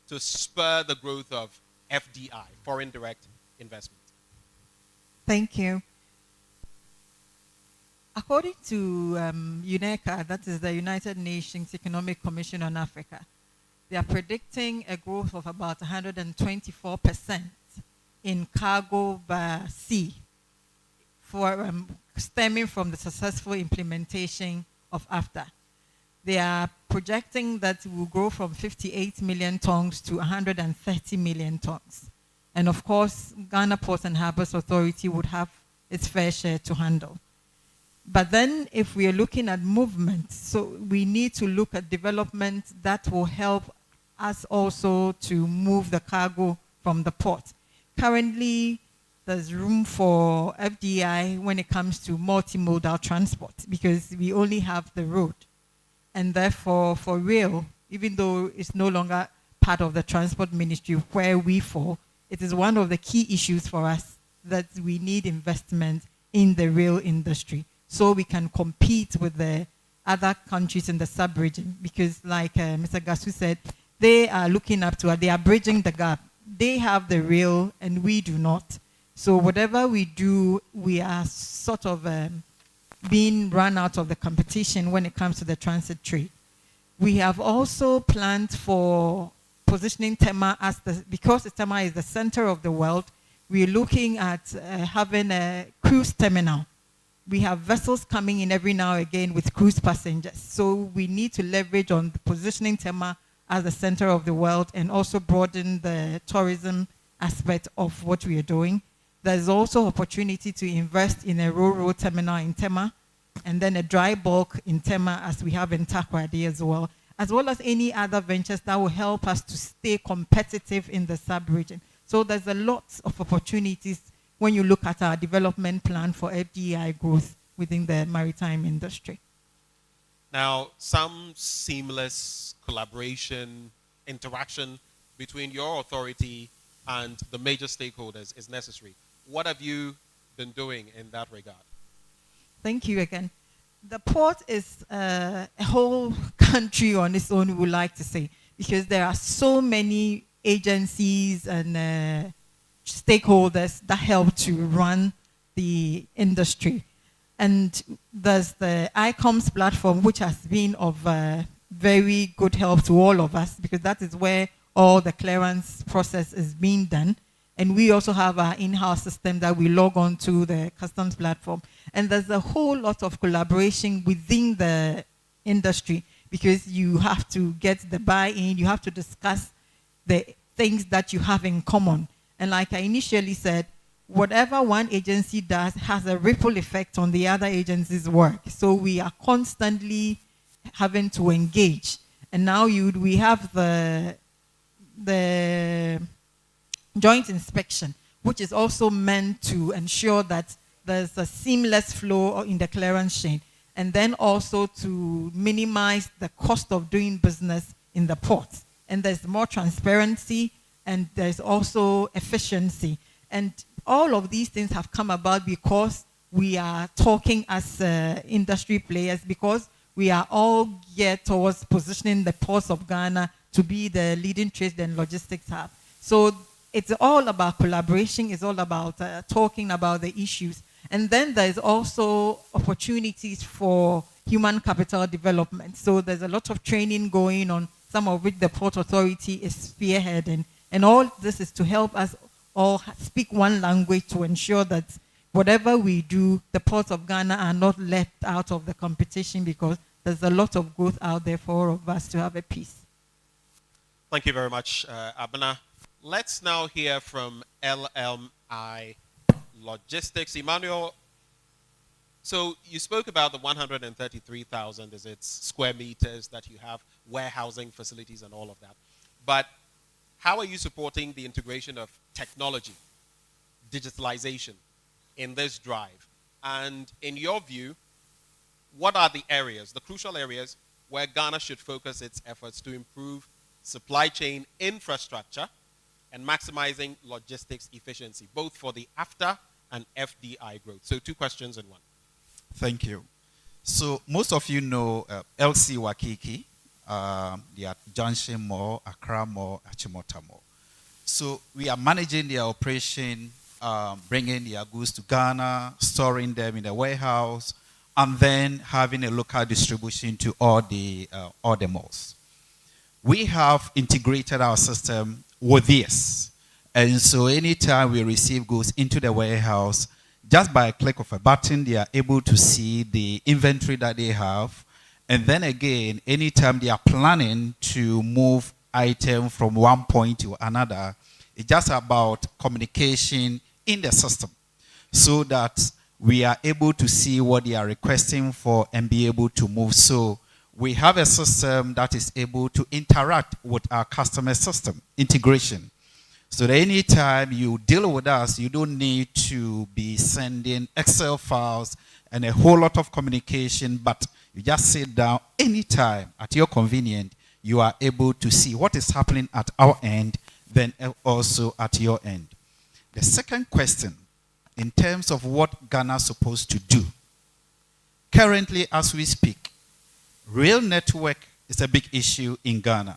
to spur the growth of FDI, foreign direct investment? Thank you. According to UNECA, that is the United Nations Economic Commission on Africa, they are predicting a growth of about 124% in cargo by sea stemming from the successful implementation of AfCFTA. They are projecting that it will grow from 58 million tons to 130 million tons. And of course, Ghana Ports and Harbors Authority would have its fair share to handle. But then if we are looking at movement, so we need to look at development that will help us also to move the cargo from the port. Currently, there's room for FDI when it comes to multimodal transport because we only have the road. And therefore, for rail, even though it's no longer part of the transport ministry where we fall, it is one of the key issues for us that we need investment in the rail industry so we can compete with the other countries in the sub-region. Because like Mr. Gasu said, they are looking up to it, they are bridging the gap. They have the rail and we do not. So whatever we do, we are sort of being run out of the competition when it comes to the transit trade. We have also planned for positioning Tema as because Tema is the center of the world, we're looking at having a cruise terminal. We have vessels coming in every now and again with cruise passengers. So we need to leverage on the positioning Tema as the center of the world and also broaden the tourism aspect of what we are doing. There's also opportunity to invest in a ro-ro terminal in Tema and then a dry bulk in Tema as we have in Takoradi as well as any other ventures that will help us to stay competitive in the sub-region. So there's a lot of opportunities when you look at our development plan for FDI growth within the maritime industry. Now, some seamless collaboration, interaction between your authority and the major stakeholders is necessary. What have you been doing in that regard? Thank you again. The port is a whole country on its own, we would like to say, because there are so many agencies and stakeholders that help to run the industry. And there's the ICOMS platform, which has been of very good help to all of us, because that is where all the clearance process is being done. And we also have our in-house system that we log on to the customs platform. And there's a whole lot of collaboration within the industry because you have to get the buy-in, you have to discuss the things that you have in common. And like I initially said, whatever one agency does has a ripple effect on the other agency's work. So we are constantly having to engage. And now we have the joint inspection, which is also meant to ensure that there's a seamless flow in the clearance chain, and then also to minimize the cost of doing business in the ports. And there's more transparency, and there's also efficiency. And all of these things have come about because we are talking as industry players, because we are all geared towards positioning the ports of Ghana to be the leading trade and logistics hub. So it's all about collaboration. It's all about talking about the issues. And then there's also opportunities for human capital development. So there's a lot of training going on, some of which the Port Authority is spearheading. And all this is to help us all speak one language to ensure that whatever we do, the ports of Ghana are not left out of the competition, because there's a lot of growth out there for all of us to have a piece. Thank you very much, Abena. Let's now hear from LMI Logistics. Emmanuel, so you spoke about the 133,000 is its square meters that you have, warehousing facilities and all of that. But how are you supporting the integration of technology, digitalization in this drive? And in your view, what are the areas, the crucial areas, where Ghana should focus its efforts to improve supply chain infrastructure and maximizing logistics efficiency, both for the AfTA and FDI growth? So 2 questions in one. Thank you. So most of you know LC Wakiki, the Junction Mall, Accra Mall, Achimota Mall. So we are managing their operation, bringing their goods to Ghana, storing them in the warehouse, and then having a local distribution to all the malls. We have integrated our system with this. And so anytime we receive goods into the warehouse, just by a click of a button, they are able to see the inventory that they have. And then again, anytime they are planning to move item from one point to another, it's just about communication in the system so that we are able to see what they are requesting for and be able to move. So we have a system that is able to interact with our customer system, integration. So that anytime you deal with us, you don't need to be sending Excel files and a whole lot of communication, but you just sit down anytime at your convenience, you are able to see what is happening at our end, then also at your end. The second question, in terms of what Ghana is supposed to do. Currently, as we speak, rail network is a big issue in Ghana.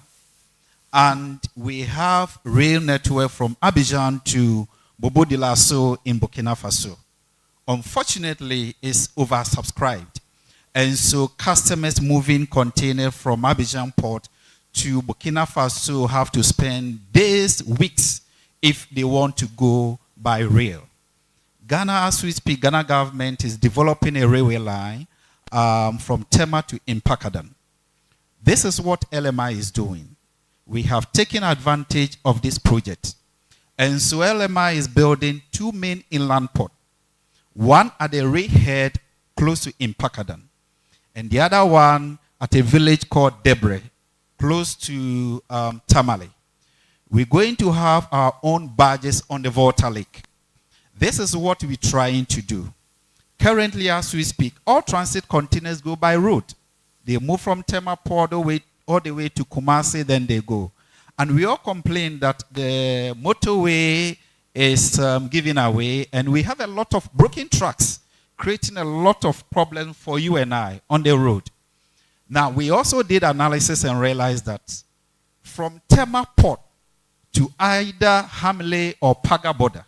And we have rail network from Abidjan to Bobo Dioulasso in Burkina Faso. Unfortunately, it's oversubscribed. And so customers moving container from Abidjan port to Burkina Faso have to spend days, weeks, if they want to go by rail. Ghana, as we speak, Ghana government is developing a railway line from Tema to Impakadan. This is what LMI is doing. We have taken advantage of this project. And so LMI is building 2 main inland ports. One at the rail head close to Impakadan, and the other one at a village called Debre, close to Tamale. We're going to have our own barges on the Volta Lake. This is what we're trying to do. Currently, as we speak, all transit containers go by road. They move from Tema Port all the way to Kumasi, then they go. And we all complain that the motorway is giving away, and we have a lot of broken tracks, creating a lot of problems for you and I on the road. Now, we also did analysis and realized that from Tema Port to either Hamle or Paga border,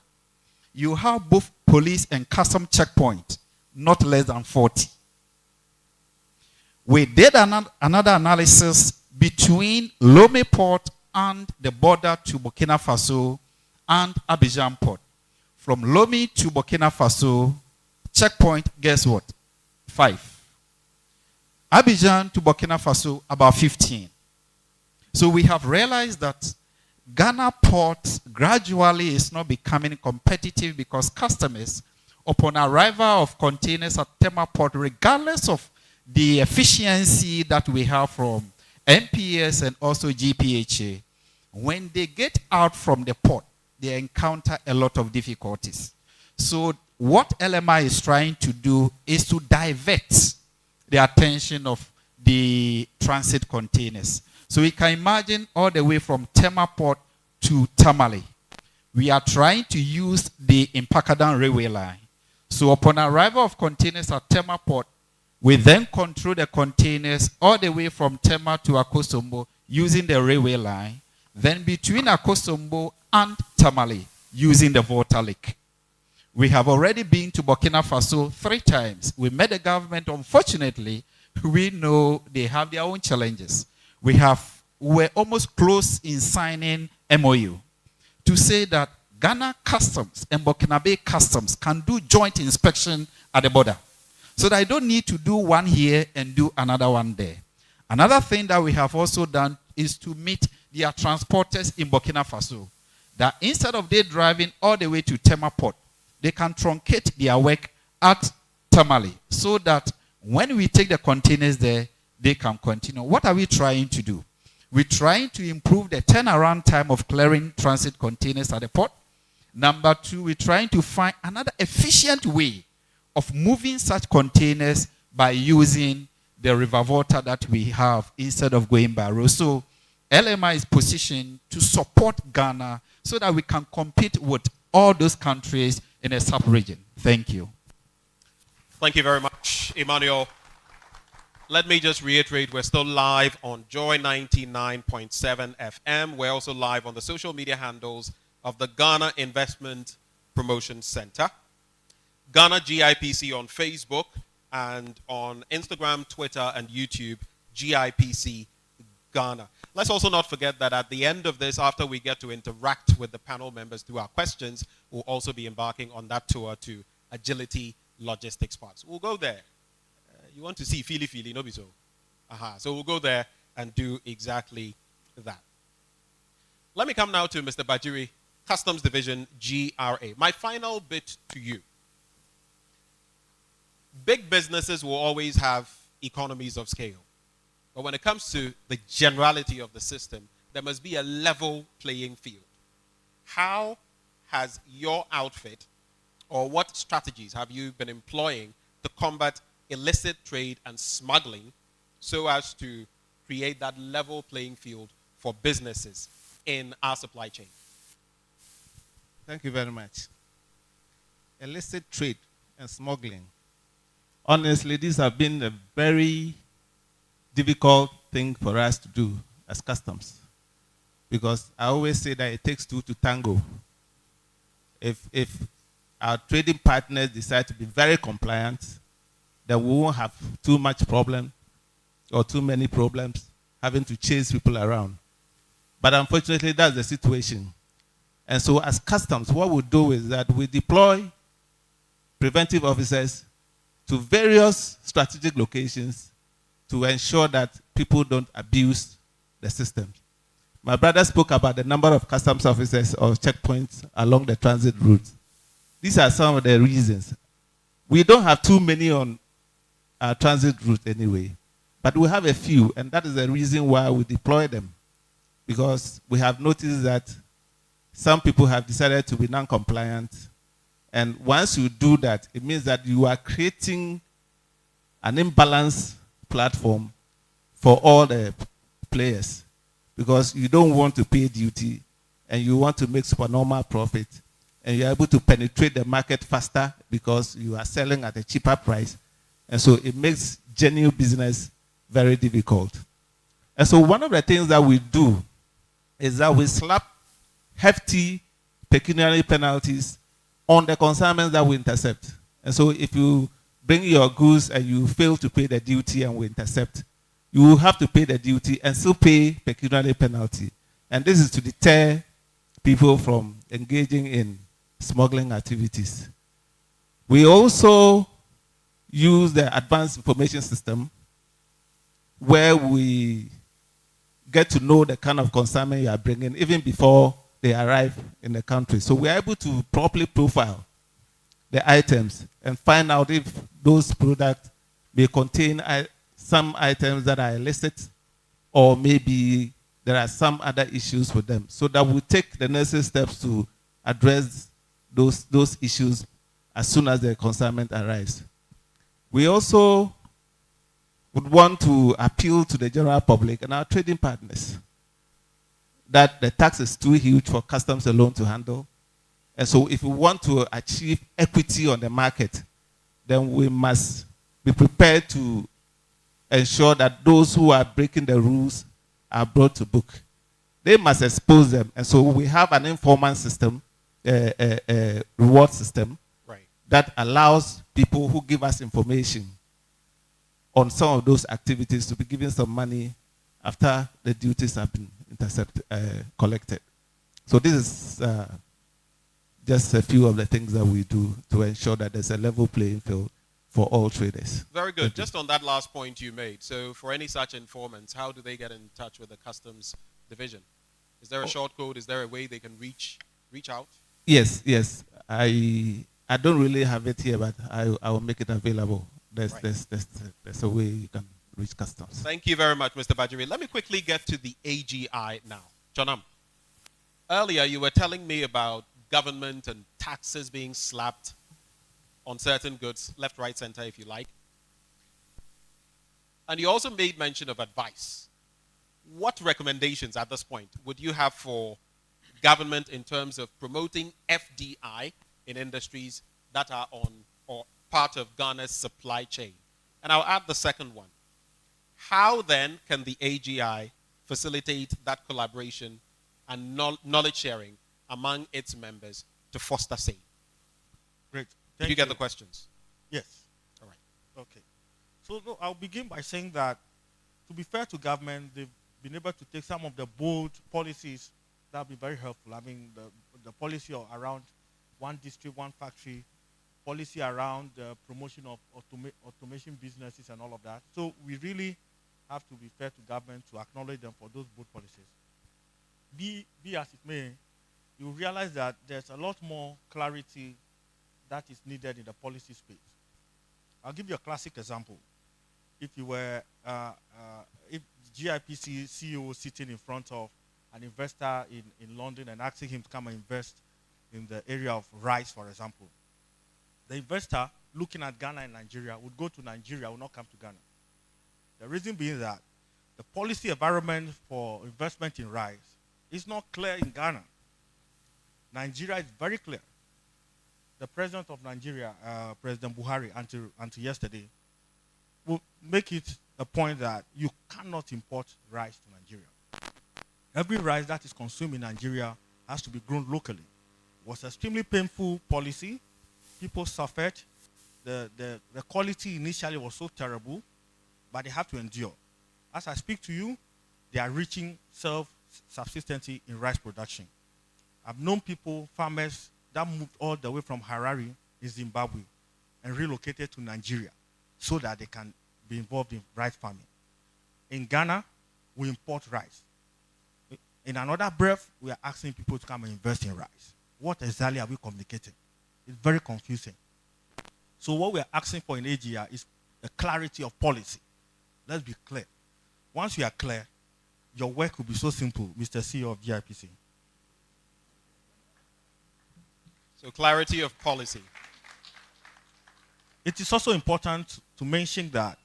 you have both police and custom checkpoint, not less than 40. We did another analysis between Lome Port and the border to Burkina Faso and Abidjan Port. From Lome to Burkina Faso, checkpoint, guess what? 5. Abidjan to Burkina Faso, about 15. So we have realized that Ghana port gradually is not becoming competitive because customers, upon arrival of containers at Tema Port, regardless of the efficiency that we have from MPS and also GPHA, when they get out from the port, they encounter a lot of difficulties. So what LMI is trying to do is to divert the attention of the transit containers. So we can imagine all the way from Tema Port to Tamale. We are trying to use the Impakadan railway line. So upon arrival of containers at Tema Port, we then control the containers all the way from Tema to Akosombo using the railway line. Then between Akosombo and Tamale using the Volta Lake. We have already been to Burkina Faso 3 times. We met the government. Unfortunately, we know they have their own challenges. We're almost close in signing MOU to say that Ghana Customs and Burkinabe Customs can do joint inspection at the border. So that I don't need to do one here and do another one there. Another thing that we have also done is to meet There are transporters in Burkina Faso that instead of they driving all the way to Tema Port, they can truncate their work at Tamale so that when we take the containers there, they can continue. What are we trying to do? We're trying to improve the turnaround time of clearing transit containers at the port. Number two, we're trying to find another efficient way of moving such containers by using the river water that we have instead of going by road. So LMI is positioned to support Ghana so that we can compete with all those countries in a sub-region. Thank you. Thank you very much, Emmanuel. Let me just reiterate, we're still live on Joy 99.7 FM. We're also live on the social media handles of the Ghana Investment Promotion Center, Ghana GIPC on Facebook, and on Instagram, Twitter, and YouTube, GIPC Ghana. Let's also not forget that at the end of this, after we get to interact with the panel members through our questions, we'll also be embarking on that tour to Agility Logistics Parks. We'll go there. You want to see Fili, no be so. So we'll go there and do exactly that. Let me come now to Mr. Bajiri, Customs Division, GRA. My final bit to you. Big businesses will always have economies of scale. But when it comes to the generality of the system, there must be a level playing field. How has your outfit, or what strategies have you been employing to combat illicit trade and smuggling so as to create that level playing field for businesses in our supply chain? Thank you very much. Illicit trade and smuggling. Honestly, these have been a very difficult thing for us to do as customs. Because I always say that it takes two to tango. If our trading partners decide to be very compliant, then we won't have too much problem or too many problems having to chase people around. But unfortunately, that's the situation. And so as customs, what we do is that we deploy preventive officers to various strategic locations to ensure that people don't abuse the system. My brother spoke about the number of customs officers or checkpoints along the transit routes. These are some of the reasons. We don't have too many on our transit route anyway, but we have a few, and that is the reason why we deploy them. Because we have noticed that some people have decided to be non-compliant, and once you do that, it means that you are creating an imbalanced platform for all the players, because you don't want to pay duty and you want to make supernormal profit, and you're able to penetrate the market faster because you are selling at a cheaper price. And so it makes genuine business very difficult. And so one of the things that we do is that we slap hefty pecuniary penalties on the consignments that we intercept. And so if you bring your goods and you fail to pay the duty and we intercept, you will have to pay the duty and still pay pecuniary penalty. And this is to deter people from engaging in smuggling activities. We also use the advanced information system where we get to know the kind of consignment you are bringing even before they arrive in the country. So we are able to properly profile the items and find out if those products may contain some items that are illicit, or maybe there are some other issues with them, so that we take the necessary steps to address those issues as soon as the consignment arrives. We also would want to appeal to the general public and our trading partners that the tax is too huge for customs alone to handle. And so if we want to achieve equity on the market, then we must be prepared to ensure that those who are breaking the rules are brought to book. They must expose them. And so we have an informant system, a reward system, that allows people who give us information on some of those activities to be given some money after the duties have been collected. So this is just a few of the things that we do to ensure that there's a level playing field for all traders. Very good. Just on that last point you made, so for any such informants, how do they get in touch with the Customs Division? Is there a short code? Is there a way they can reach out? Yes, yes. I don't really have it here, but I will make it available. There's a way you can reach customers. Thank you very much, Mr. Bajiri. Let me quickly get to the AGI now. Jonam, earlier you were telling me about government and taxes being slapped on certain goods, left, right, center, if you like. And you also made mention of advice. What recommendations at this point would you have for government in terms of promoting FDI in industries that are on or part of Ghana's supply chain? And I'll add the second one. How then can the AGI facilitate that collaboration and knowledge sharing among its members to foster same? Great. Did you get the questions? Yes. All right. Okay. So no, I'll begin by saying that, to be fair to government, they've been able to take some of the bold policies that have been very helpful. I mean, the policy around one district, one factory, policy around the promotion of automation businesses and all of that. So we really have to be fair to government to acknowledge them for those bold policies. Be as it may, you realize that there's a lot more clarity that is needed in the policy space. I'll give you a classic example. If you were, if GIPC CEO sitting in front of an investor in London and asking him to come and invest in the area of rice, for example, the investor looking at Ghana and Nigeria would go to Nigeria, would not come to Ghana. The reason being that the policy environment for investment in rice is not clear in Ghana. Nigeria is very clear. The president of Nigeria, President Buhari, until yesterday, will make it a point that you cannot import rice to Nigeria. Every rice that is consumed in Nigeria has to be grown locally. It was extremely painful policy. People suffered. The quality initially was so terrible, but they have to endure. As I speak to you, they are reaching self-sufficiency in rice production. I've known people, farmers, that moved all the way from Harare in Zimbabwe and relocated to Nigeria so that they can be involved in rice farming. In Ghana, we import rice. In another breath, we are asking people to come and invest in rice. What exactly are we communicating? It's very confusing. So what we are asking for in AGR is a clarity of policy. Let's be clear. Once you are clear, your work will be so simple, Mr. CEO of GIPC. So clarity of policy. It is also important to mention that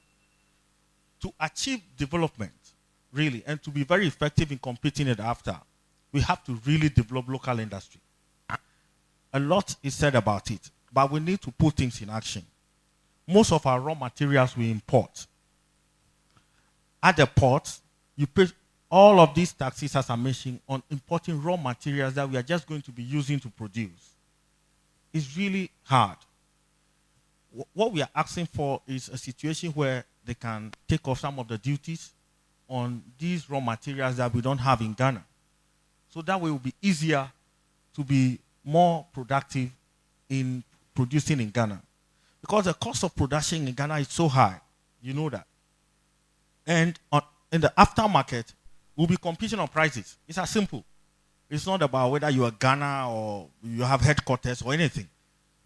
to achieve development, really, and to be very effective in competing it after, we have to really develop local industry. A lot is said about it, but we need to put things in action. Most of our raw materials we import. At the port, you pay all of these taxes, as I mentioned, on importing raw materials that we are just going to be using to produce. It's really hard. What we are asking for is a situation where they can take off some of the duties on these raw materials that we don't have in Ghana. So that way it will be easier to be more productive in producing in Ghana. Because the cost of production in Ghana is so high, you know that. And in the aftermarket, we'll be competing on prices. It's as simple. It's not about whether you are Ghana or you have headquarters or anything.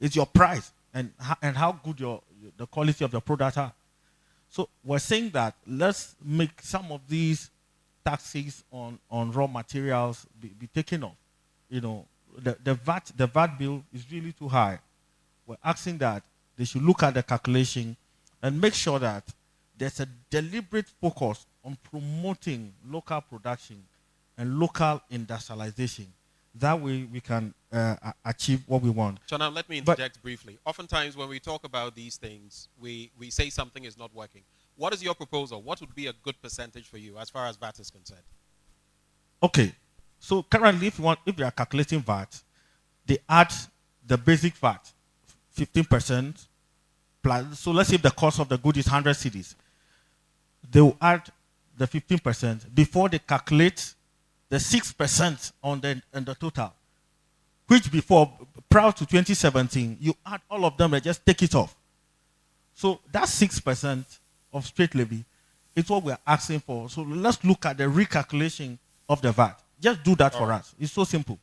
It's your price and how good the quality of the product are. So we're saying that let's make some of these taxes on raw materials be taken off. You know, the VAT bill is really too high. We're asking that they should look at the calculation and make sure that there's a deliberate focus on promoting local production and local industrialization. That way we can achieve what we want. So now let me interject briefly. Oftentimes when we talk about these things, we say something is not working. What is your proposal? What would be a good percentage for you as far as VAT is concerned? Okay. So currently, if you are calculating VAT, they add the basic VAT, 15%. Plus, so let's say if the cost of the good is 100 cedis. They will add the 15% before they calculate the 6% on the total, which before, prior to 2017, you add all of them and just take it off. So that 6% of straight levy is what we're asking for. So let's look at the recalculation of the VAT. Just do that for us. It's so simple.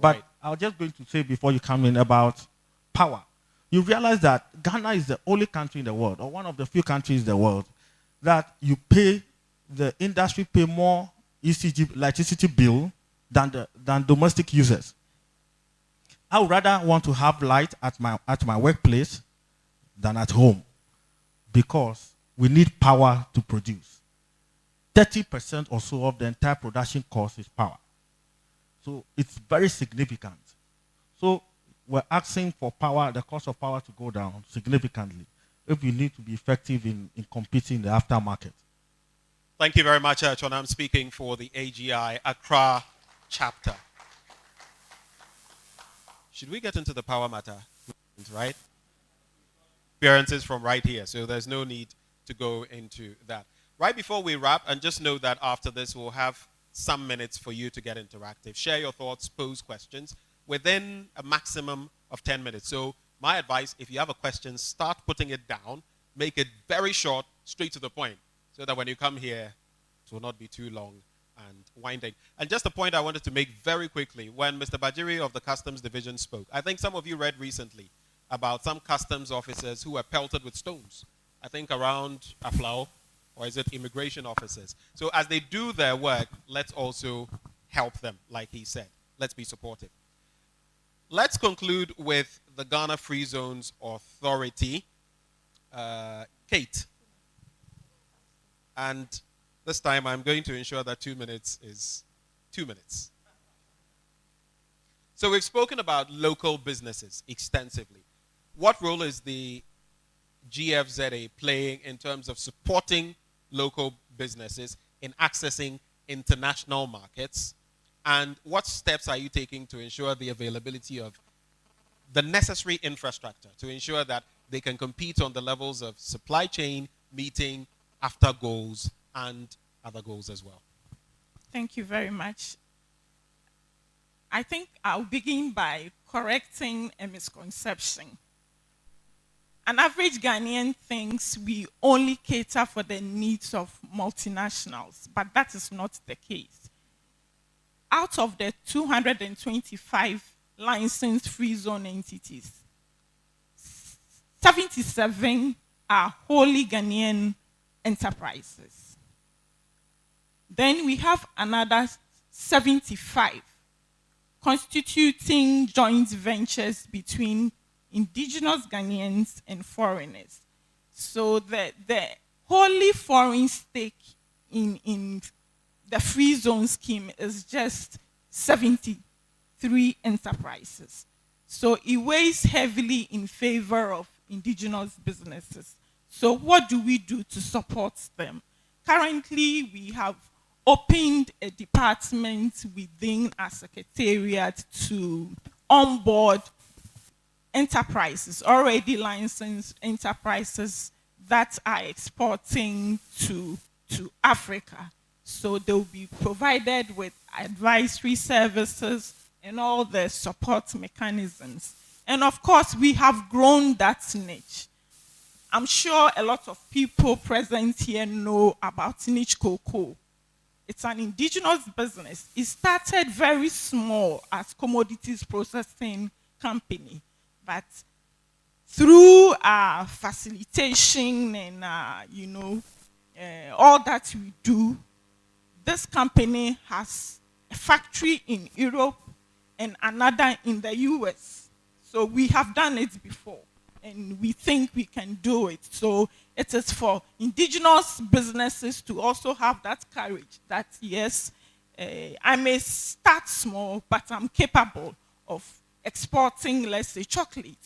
But I was just going to say before you come in about power. You realize that Ghana is the only country in the world, or one of the few countries in the world, that the industry pay more electricity bill than domestic users. I would rather want to have light at my workplace than at home, because we need power to produce. 30% or so of the entire production cost is power. So it's very significant. So we're asking for power, the cost of power to go down significantly if we need to be effective in competing in the aftermarket. Thank you very much, Chon. I'm speaking for the AGI Accra chapter. Should we get into the power matter? Right? Appearances from right here, so there's no need to go into that. Right before we wrap, and just know that after this, we'll have some minutes for you to get interactive. Share your thoughts, pose questions within a maximum of 10 minutes. So my advice, if you have a question, start putting it down, make it very short, straight to the point, so that when you come here, it will not be too long and winding. And just a point I wanted to make very quickly, when Mr. Bajiri of the Customs Division spoke, I think some of you read recently about some customs officers who were pelted with stones, I think around Aflao, or is it immigration officers? So as they do their work, let's also help them, like he said. Let's be supportive. Let's conclude with the Ghana Free Zones Authority, Kate. And this time I'm going to ensure that 2 minutes is 2 minutes. So we've spoken about local businesses extensively. What role is the GFZA playing in terms of supporting local businesses in accessing international markets? And what steps are you taking to ensure the availability of the necessary infrastructure to ensure that they can compete on the levels of supply chain, meeting after goals, and other goals as well? Thank you very much. I think I'll begin by correcting a misconception. An average Ghanaian thinks we only cater for the needs of multinationals, but that is not the case. Out of the 225 licensed free zone entities, 77 are wholly Ghanaian enterprises. Then we have another 75 constituting joint ventures between indigenous Ghanaians and foreigners. So the wholly foreign stake in the free zone scheme is just 73 enterprises. So it weighs heavily in favor of indigenous businesses. So what do we do to support them? Currently, we have opened a department within our secretariat to onboard enterprises, already licensed enterprises that are exporting to Africa. So they'll be provided with advisory services and all the support mechanisms. And of course, we have grown that niche. I'm sure a lot of people present here know about niche cocoa. It's an indigenous business. It started very small as commodities processing company, but through our facilitation and all that we do, this company has a factory in Europe and another in the US. So we have done it before, and we think we can do it. So it is for indigenous businesses to also have that courage that, yes, I may start small, but I'm capable of exporting, let's say, chocolate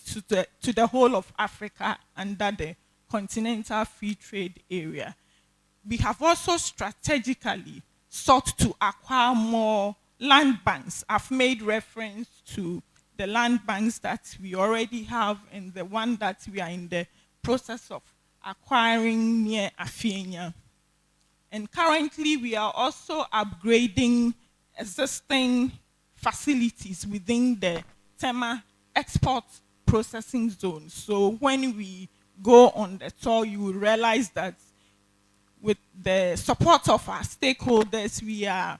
to the whole of Africa under the continental free trade area. We have also strategically sought to acquire more land banks. I've made reference to the land banks that we already have and the one that we are in the process of acquiring near Afienya. And currently, we are also upgrading existing facilities within the Tema export processing zone. So when we go on the tour, you will realize that with the support of our stakeholders, we are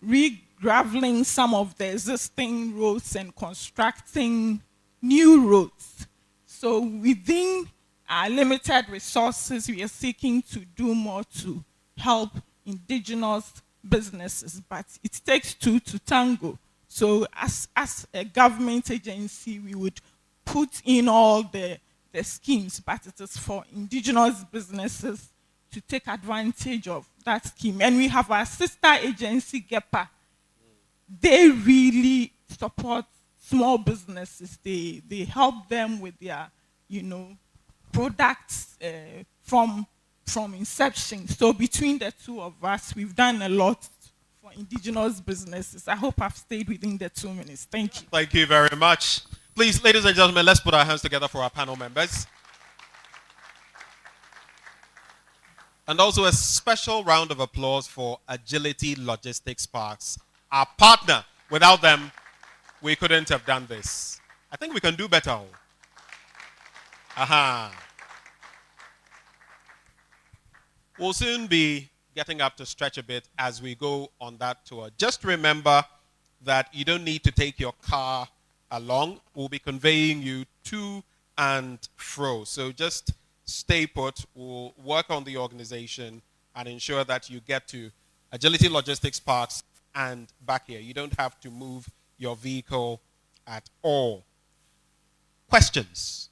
re-graveling some of the existing roads and constructing new roads. So within our limited resources, we are seeking to do more to help indigenous businesses, but it takes two to tango. So as a government agency, we would put in all the schemes, but it is for indigenous businesses to take advantage of that scheme. And we have our sister agency, GEPA. They really support small businesses. They help them with their, products from inception. So between the two of us, we've done a lot for indigenous businesses. I hope I've stayed within the 2 minutes. Thank you. Thank you very much. Please, ladies and gentlemen, let's put our hands together for our panel members. And also a special round of applause for Agility Logistics Parks, our partner. Without them, we couldn't have done this. I think we can do better. Aha. We'll soon be getting up to stretch a bit as we go on that tour. Just remember that you don't need to take your car along. We'll be conveying you to and fro. So just stay put. We'll work on the organization and ensure that you get to Agility Logistics Parks and back here. You don't have to move your vehicle at all. Questions,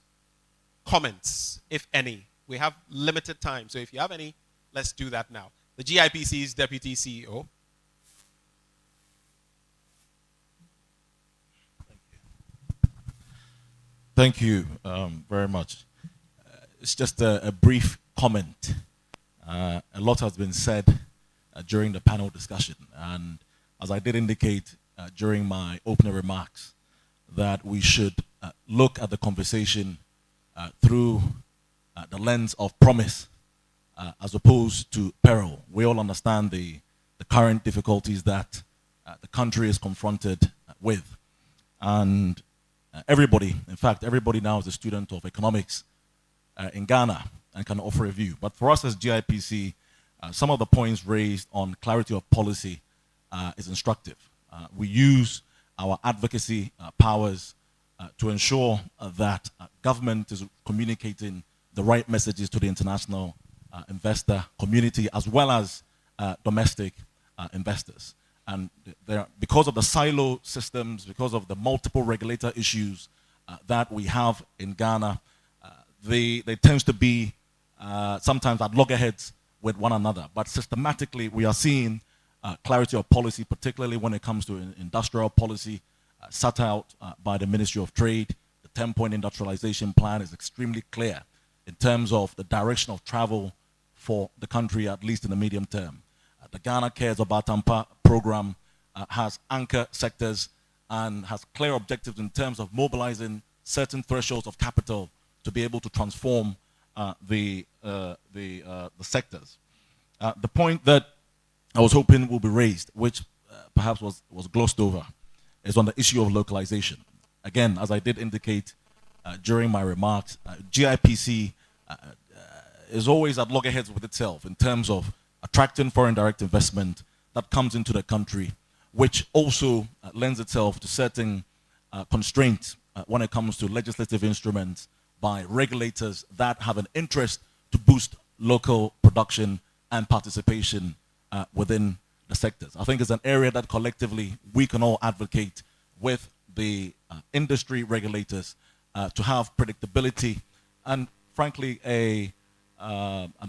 comments, if any. We have limited time, so if you have any, let's do that now. The GIPC's Deputy CEO. Thank you very much. It's just a brief comment. A lot has been said during the panel discussion, and as I did indicate during my opening remarks, that we should look at the conversation through the lens of promise as opposed to peril. We all understand the current difficulties that the country is confronted with. And everybody, in fact, everybody now is a student of economics in Ghana and can offer a view. But for us as GIPC, some of the points raised on clarity of policy is instructive. We use our advocacy powers to ensure that government is communicating the right messages to the international investor community as well as domestic investors. And because of the silo systems, because of the multiple regulator issues that we have in Ghana, they tend to be sometimes at loggerheads with one another. But systematically, we are seeing clarity of policy, particularly when it comes to industrial policy, set out by the Ministry of Trade. The 10-point industrialization plan is extremely clear in terms of the direction of travel for the country, at least in the medium term. The Ghana Cares Obatampa program has anchor sectors and has clear objectives in terms of mobilizing certain thresholds of capital to be able to transform the sectors. The point that I was hoping will be raised, which perhaps was glossed over, is on the issue of localization. Again, as I did indicate during my remarks, GIPC is always at loggerheads with itself in terms of attracting foreign direct investment that comes into the country, which also lends itself to certain constraints when it comes to legislative instruments by regulators that have an interest to boost local production and participation within the sectors. I think it's an area that collectively we can all advocate with the industry regulators to have predictability and, frankly, an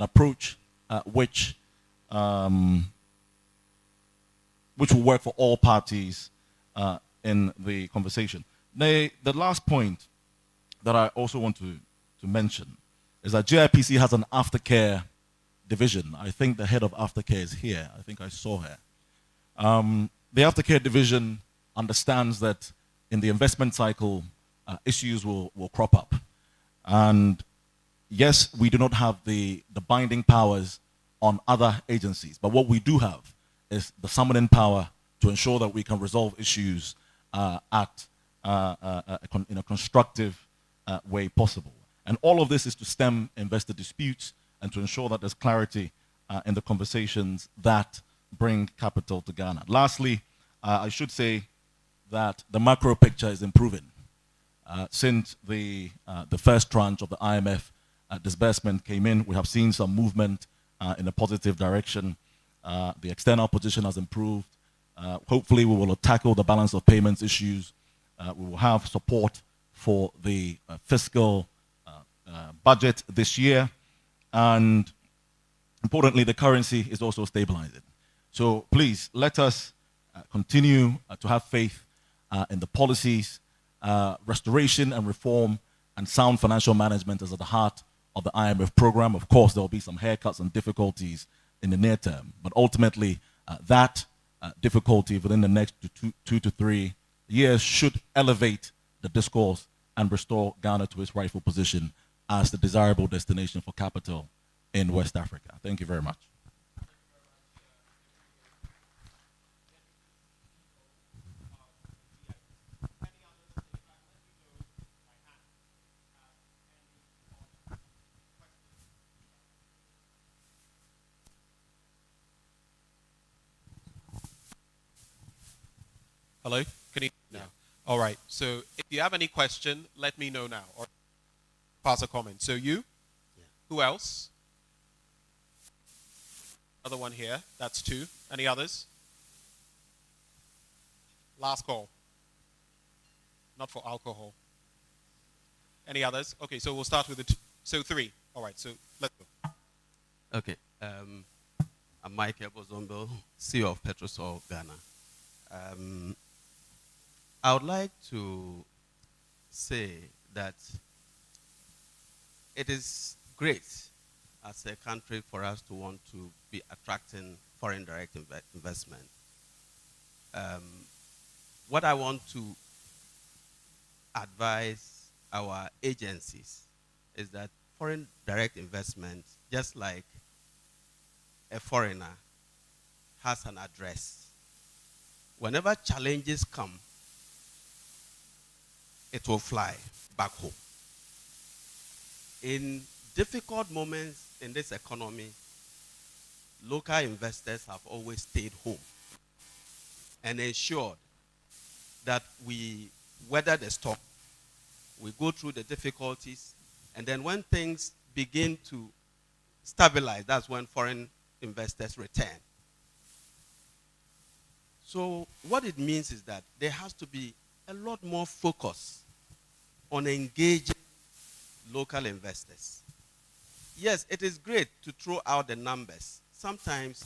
approach which will work for all parties in the conversation. The last point that I also want to mention is that GIPC has an aftercare division. I think the head of aftercare is here. I think I saw her. The aftercare division understands that in the investment cycle, issues will crop up. And yes, we do not have the binding powers on other agencies, but what we do have is the summoning power to ensure that we can resolve issues in a constructive way possible. And all of this is to stem investor disputes and to ensure that there's clarity in the conversations that bring capital to Ghana. Lastly, I should say that the macro picture is improving. Since the first tranche of the IMF disbursement came in, we have seen some movement in a positive direction. The external position has improved. Hopefully, we will tackle the balance of payments issues. We will have support for the fiscal budget this year. And importantly, the currency is also stabilizing. So please, let us continue to have faith in the policies. Restoration and reform and sound financial management is at the heart of the IMF program. Of course, there will be some haircuts and difficulties in the near term, but ultimately that difficulty within the next two to 3 years should elevate the discourse and restore Ghana to its rightful position as the desirable destination for capital in West Africa. Thank you very much. Hello? Can you now? All right. So if you have any question, let me know now or pass a comment. So you? Yeah. Who else? Other one here. That's 2. Any others? Last call. Not for alcohol. Any others? Okay, so we'll start with the 2. So 3. All right, so let's go. Okay. I'm Michael Bozombo, CEO of Petrosol Ghana. I would like to say that it is great as a country for us to want to be attracting foreign direct investment. What I want to advise our agencies is that foreign direct investment, just like a foreigner, has an address. Whenever challenges come, it will fly back home. In difficult moments in this economy, local investors have always stayed home and ensured that we weather the storm, we go through the difficulties, and then when things begin to stabilize, that's when foreign investors return. So what it means is that there has to be a lot more focus on engaging local investors. Yes, it is great to throw out the numbers. Sometimes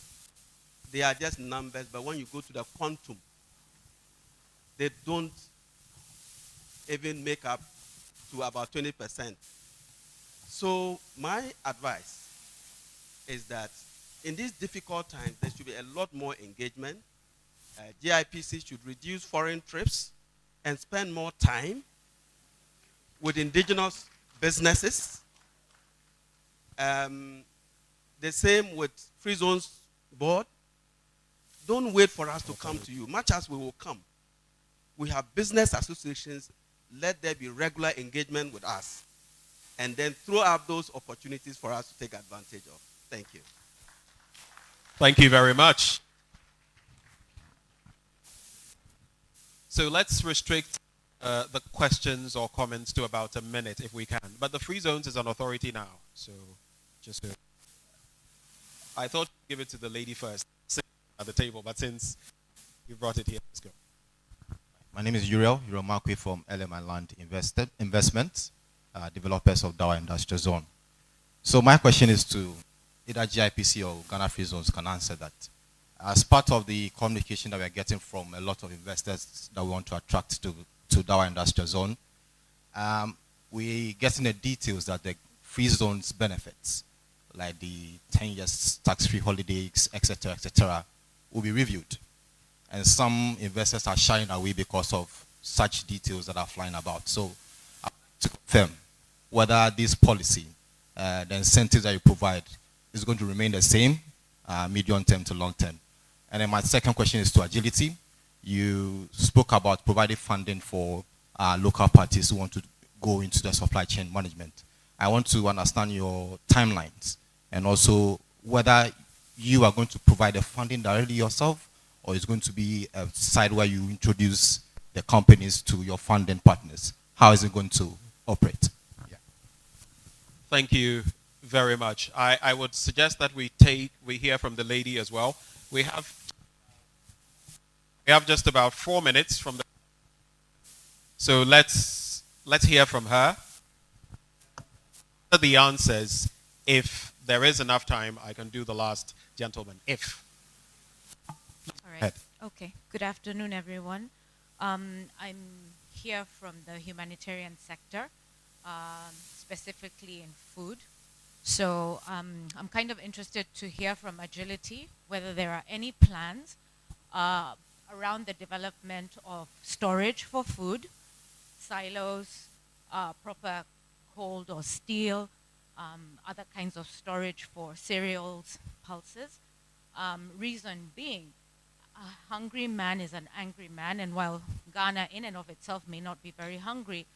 they are just numbers, but when you go to the quantum, they don't even make up to about 20%. So my advice is that in these difficult times, there should be a lot more engagement. GIPC should reduce foreign trips and spend more time with indigenous businesses. The same with Free Zones Board. Don't wait for us to come to you. Much as we will come, we have business associations. Let there be regular engagement with us. And then throw up those opportunities for us to take advantage of. Thank you. Thank you very much. So let's restrict the questions or comments to about a minute if we can. But the Free Zones is an authority now. So just to, I thought give it to the lady first at the table, but since you brought it here, let's go. My name is Uriel Markwe from LMI Land Investments, developers of Dawa Industrial Zone. So my question is to either GIPC or Ghana Free Zones can answer that. As part of the communication that we are getting from a lot of investors that we want to attract to Dawa Industrial Zone, we getting the details that the Free Zones benefits, like the 10 years tax-free holidays, etc., will be reviewed. And some investors are shying away because of such details that are flying about. So I want to confirm whether this policy, the incentives that you provide, is going to remain the same, medium term to long term. And then my second question is to Agility. You spoke about providing funding for local parties who want to go into the supply chain management. I want to understand your timelines and also whether you are going to provide the funding directly yourself, or it's going to be a side where you introduce the companies to your funding partners? How is it going to operate? Thank you very much. I would suggest that we hear from the lady as well. We have just about 4 minutes from the, so let's hear from her. The answers, if there is enough time, I can do the last gentleman. If. All right. Okay. Good afternoon, everyone. I'm here from the humanitarian sector, specifically in food. So I'm kind of interested to hear from Agility whether there are any plans around the development of storage for food, silos, proper cold or steel, other kinds of storage for cereals, pulses. Reason being, a hungry man is an angry man, and while Ghana in and of itself may not be very hungry,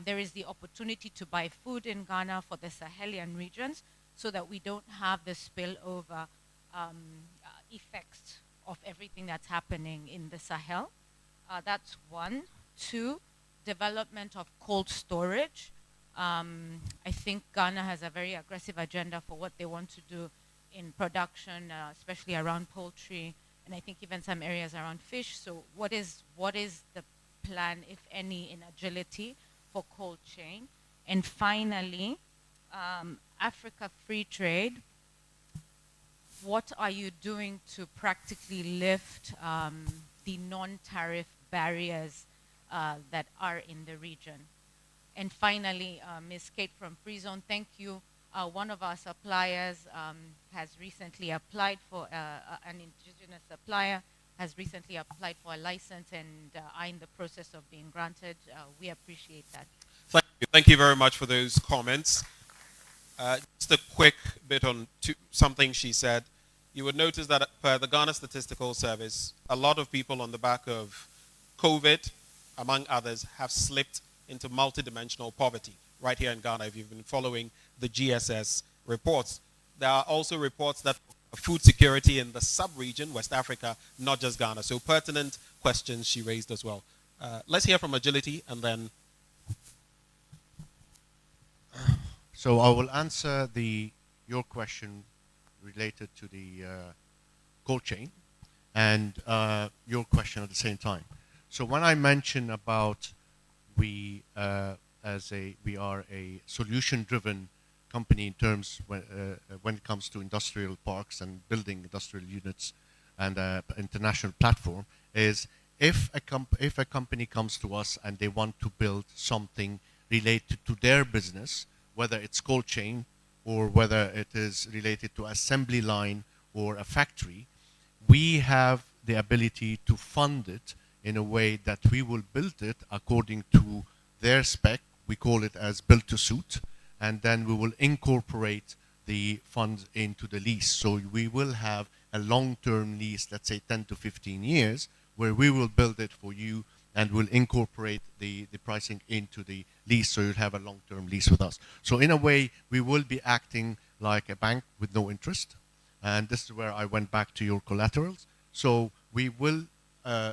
there is the opportunity to buy food in Ghana for the Sahelian regions so that we don't have the spillover effects of everything that's happening in the Sahel. That's one. Two, development of cold storage. I think Ghana has a very aggressive agenda for what they want to do in production, especially around poultry, and I think even some areas around fish. So what is the plan, if any, in Agility for cold chain? And finally, Africa Free Trade. What are you doing to practically lift the non-tariff barriers that are in the region? And finally, Ms. Kate from Free Zone, thank you. One of our suppliers has recently applied for, an indigenous supplier has recently applied for a license and are in the process of being granted. We appreciate that. Thank you. Thank you very much for those comments. Just a quick bit on something she said. You would notice that per the Ghana Statistical Service, a lot of people on the back of COVID, among others, have slipped into multidimensional poverty right here in Ghana. If you've been following the GSS reports, there are also reports that food security in the sub-region, West Africa, not just Ghana. So pertinent questions she raised as well. Let's hear from Agility and then. So I will answer your question related to the cold chain and your question at the same time. So when I mention about we are a solution-driven company in terms when it comes to industrial parks and building industrial units and international platform, is if a company comes to us and they want to build something related to their business, whether it's cold chain or whether it is related to assembly line or a factory, we have the ability to fund it in a way that we will build it according to their spec. We call it as build to suit, and then we will incorporate the funds into the lease. So we will have a long-term lease, let's say 10 to 15 years, where we will build it for you and will incorporate the pricing into the lease, so you'll have a long-term lease with us. So in a way, we will be acting like a bank with no interest, and this is where I went back to your collaterals. So we will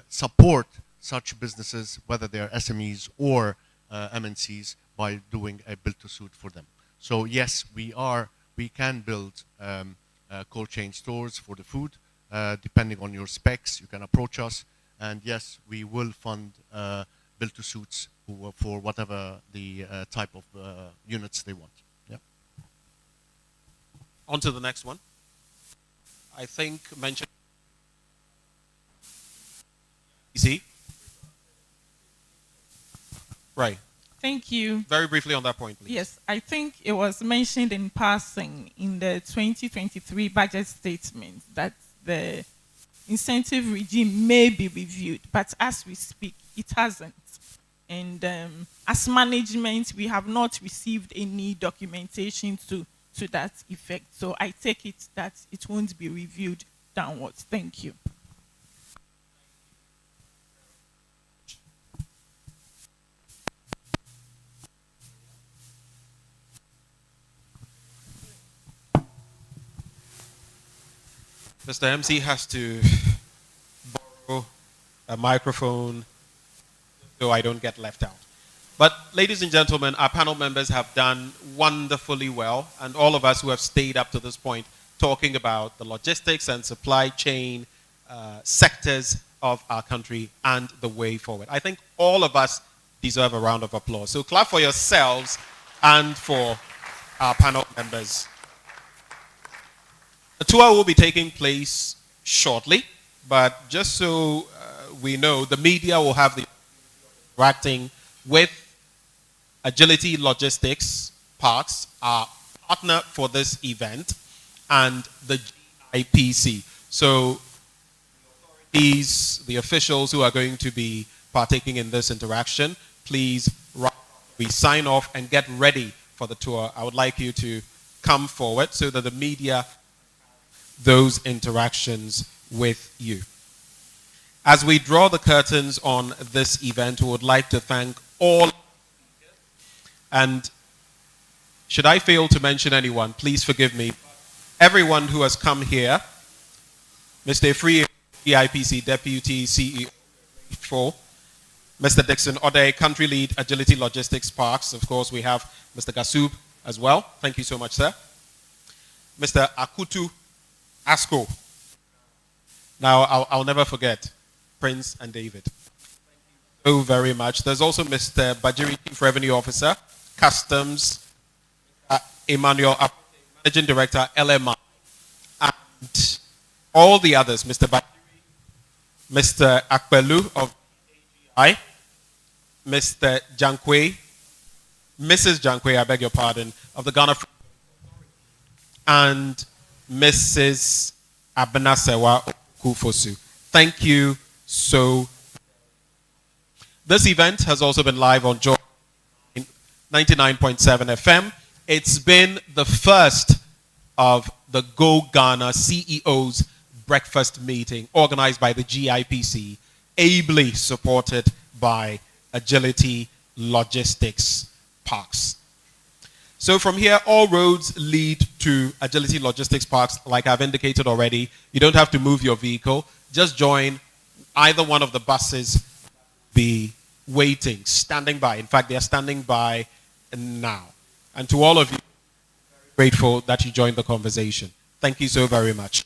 support such businesses, whether they are SMEs or MNCs, by doing a build-to-suit for them. So yes, we can build cold chain stores for the food, depending on your specs. You can approach us. And yes, we will fund build-to-suits for whatever the type of units they want. Yeah. On to the next one. I think mentioned. GIPC. Right. Thank you. Very briefly on that point, please. Yes, I think it was mentioned in passing in the 2023 budget statement that the incentive regime may be reviewed, but as we speak, it hasn't. And as management, we have not received any documentation to that effect. So I take it that it won't be reviewed downwards. Thank you. Mr. MC has to borrow a microphone so I don't get left out. But ladies and gentlemen, our panel members have done wonderfully well, and all of us who have stayed up to this point talking about the logistics and supply chain sectors of our country and the way forward. I think all of us deserve a round of applause. So clap for yourselves and for our panel members. The tour will be taking place shortly, but just so we know, the media will have the interacting with Agility Logistics Parks, our partner for this event, and the GIPC. So the officials who are going to be partaking in this interaction, please, we sign off and get ready for the tour. I would like you to come forward so that the media those interactions with you. As we draw the curtains on this event, we would like to thank all, and should I fail to mention anyone, please forgive me, everyone who has come here, Mr. Efri, GIPC Deputy CEO, Mr. Dixon Ode, Country Lead, Agility Logistics Parks. Of course, we have Mr. Gasub as well. Thank you so much, sir. Mr. Akutu Asko. Now, I'll never forget Prince and David. Thank you so very much. There's also Mr. Bajiri, Chief Revenue Officer, Customs, Emmanuel, Managing Director, LMI, and all the others, Mr. Bajiri, Mr. Akpelu of AGI, Mr. Jankwe, Mrs. Jankwe, I beg your pardon, of the Ghana Free and Mrs. Abenasewa Kufosu. Thank you so. This event has also been live on Joy 99.7 FM. It's been the first of the Go Ghana CEOs breakfast meeting organized by the GIPC, ably supported by Agility Logistics Parks. So from here, all roads lead to Agility Logistics Parks, like I've indicated already. You don't have to move your vehicle. Just join either one of the buses, be waiting, standing by. In fact, they are standing by now. And to all of you, very grateful that you joined the conversation. Thank you so very much.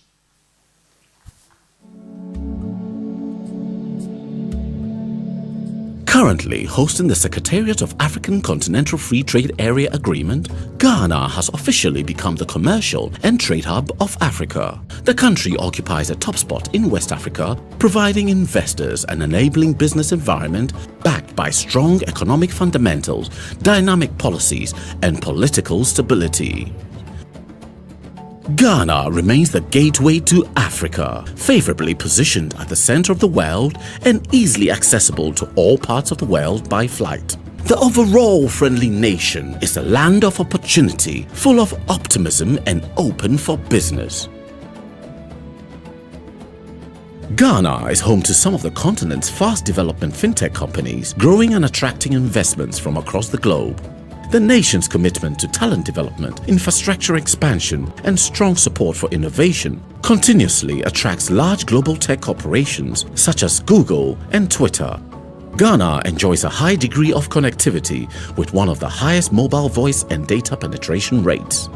Currently hosting the Secretariat of African Continental Free Trade Area Agreement, Ghana has officially become the commercial and trade hub of Africa. The country occupies a top spot in West Africa, providing investors an enabling business environment backed by strong economic fundamentals, dynamic policies, and political stability. Ghana remains the gateway to Africa, favorably positioned at the center of the world and easily accessible to all parts of the world by flight. The overall friendly nation is a land of opportunity, full of optimism and open for business. Ghana is home to some of the continent's fast developing fintech companies, growing and attracting investments from across the globe. The nation's commitment to talent development, infrastructure expansion, and strong support for innovation continuously attracts large global tech corporations such as Google and Twitter. Ghana enjoys a high degree of connectivity with one of the highest mobile voice and data penetration rates.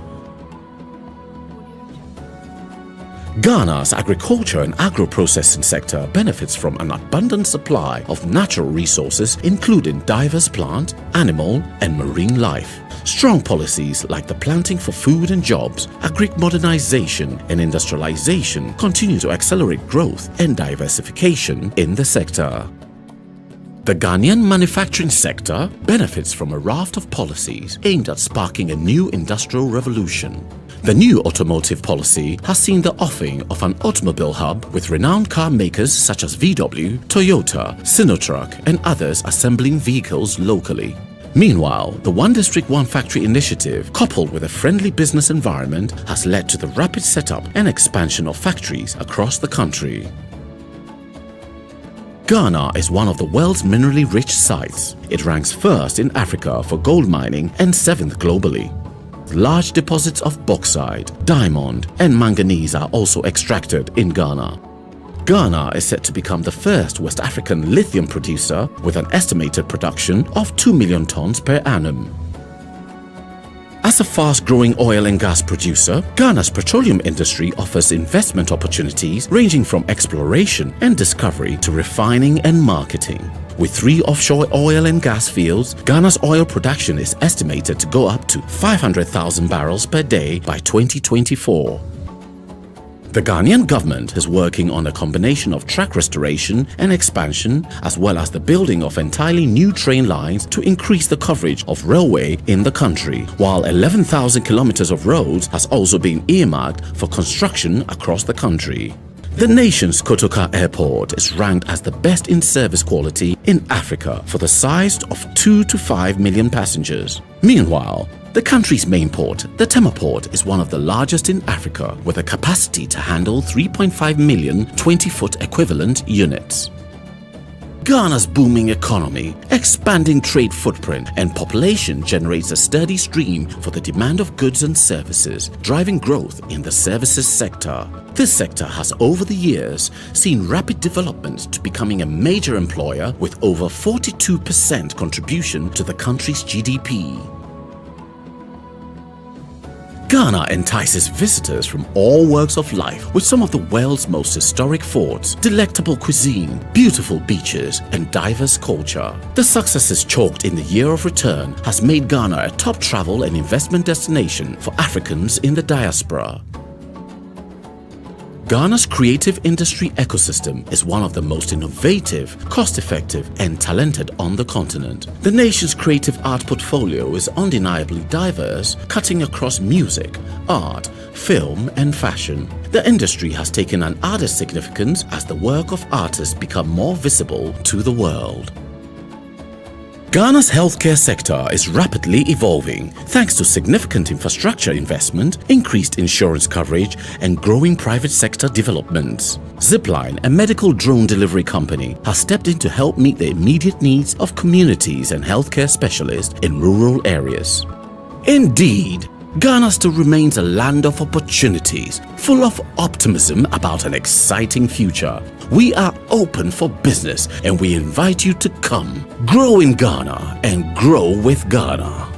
Ghana's agriculture and agro-processing sector benefits from an abundant supply of natural resources including diverse plant, animal and marine life. Strong policies like the Planting for Food and Jobs, agric modernization and industrialization continue to accelerate growth and diversification in the sector. The Ghanaian manufacturing sector benefits from a raft of policies aimed at sparking a new industrial revolution. The new automotive policy has seen the offering of an automobile hub with renowned car makers such as VW, Toyota, Sinotruk, and others assembling vehicles locally. Meanwhile, the One District, One Factory initiative, coupled with a friendly business environment, has led to the rapid setup and expansion of factories across the country. Ghana is one of the world's minerally rich sites. It ranks first in Africa for gold mining and 7th globally. with large deposits of bauxite, diamond, and manganese are also extracted in Ghana. Ghana is set to become the first West African lithium producer with an estimated production of 2 million tons per annum. As a fast-growing oil and gas producer, Ghana's petroleum industry offers investment opportunities ranging from exploration and discovery to refining and marketing. With 3 offshore oil and gas fields, Ghana's oil production is estimated to go up to 500,000 barrels per day by 2024. The Ghanaian government is working on a combination of track restoration and expansion, as well as the building of entirely new train lines to increase the coverage of railway in the country, while 11,000 kilometers of roads has also been earmarked for construction across the country. The nation's Kotoka Airport is ranked as the best in service quality in Africa for the size of 2 to 5 million passengers. Meanwhile, the country's main port, the Tema Port, is one of the largest in Africa with a capacity to handle 3.5 million 20-foot equivalent units. Ghana's booming economy, expanding trade footprint, and population generates a steady stream for the demand of goods and services, driving growth in the services sector. This sector has over the years seen rapid development to becoming a major employer with over 42% contribution to the country's GDP. Ghana entices visitors from all walks of life with some of the world's most historic forts, delectable cuisine, beautiful beaches, and diverse culture. The successes chalked in the year of return has made Ghana a top travel and investment destination for Africans in the diaspora. Ghana's creative industry ecosystem is one of the most innovative, cost-effective, and talented on the continent. The nation's creative art portfolio is undeniably diverse, cutting across music, art, film, and fashion. The industry has taken an added significance as the work of artists become more visible to the world. Ghana's healthcare sector is rapidly evolving thanks to significant infrastructure investment, increased insurance coverage, and growing private sector developments. Zipline, a medical drone delivery company, has stepped in to help meet the immediate needs of communities and healthcare specialists in rural areas. Indeed, Ghana still remains a land of opportunities, full of optimism about an exciting future. We are open for business and we invite you to come, grow in Ghana and grow with Ghana.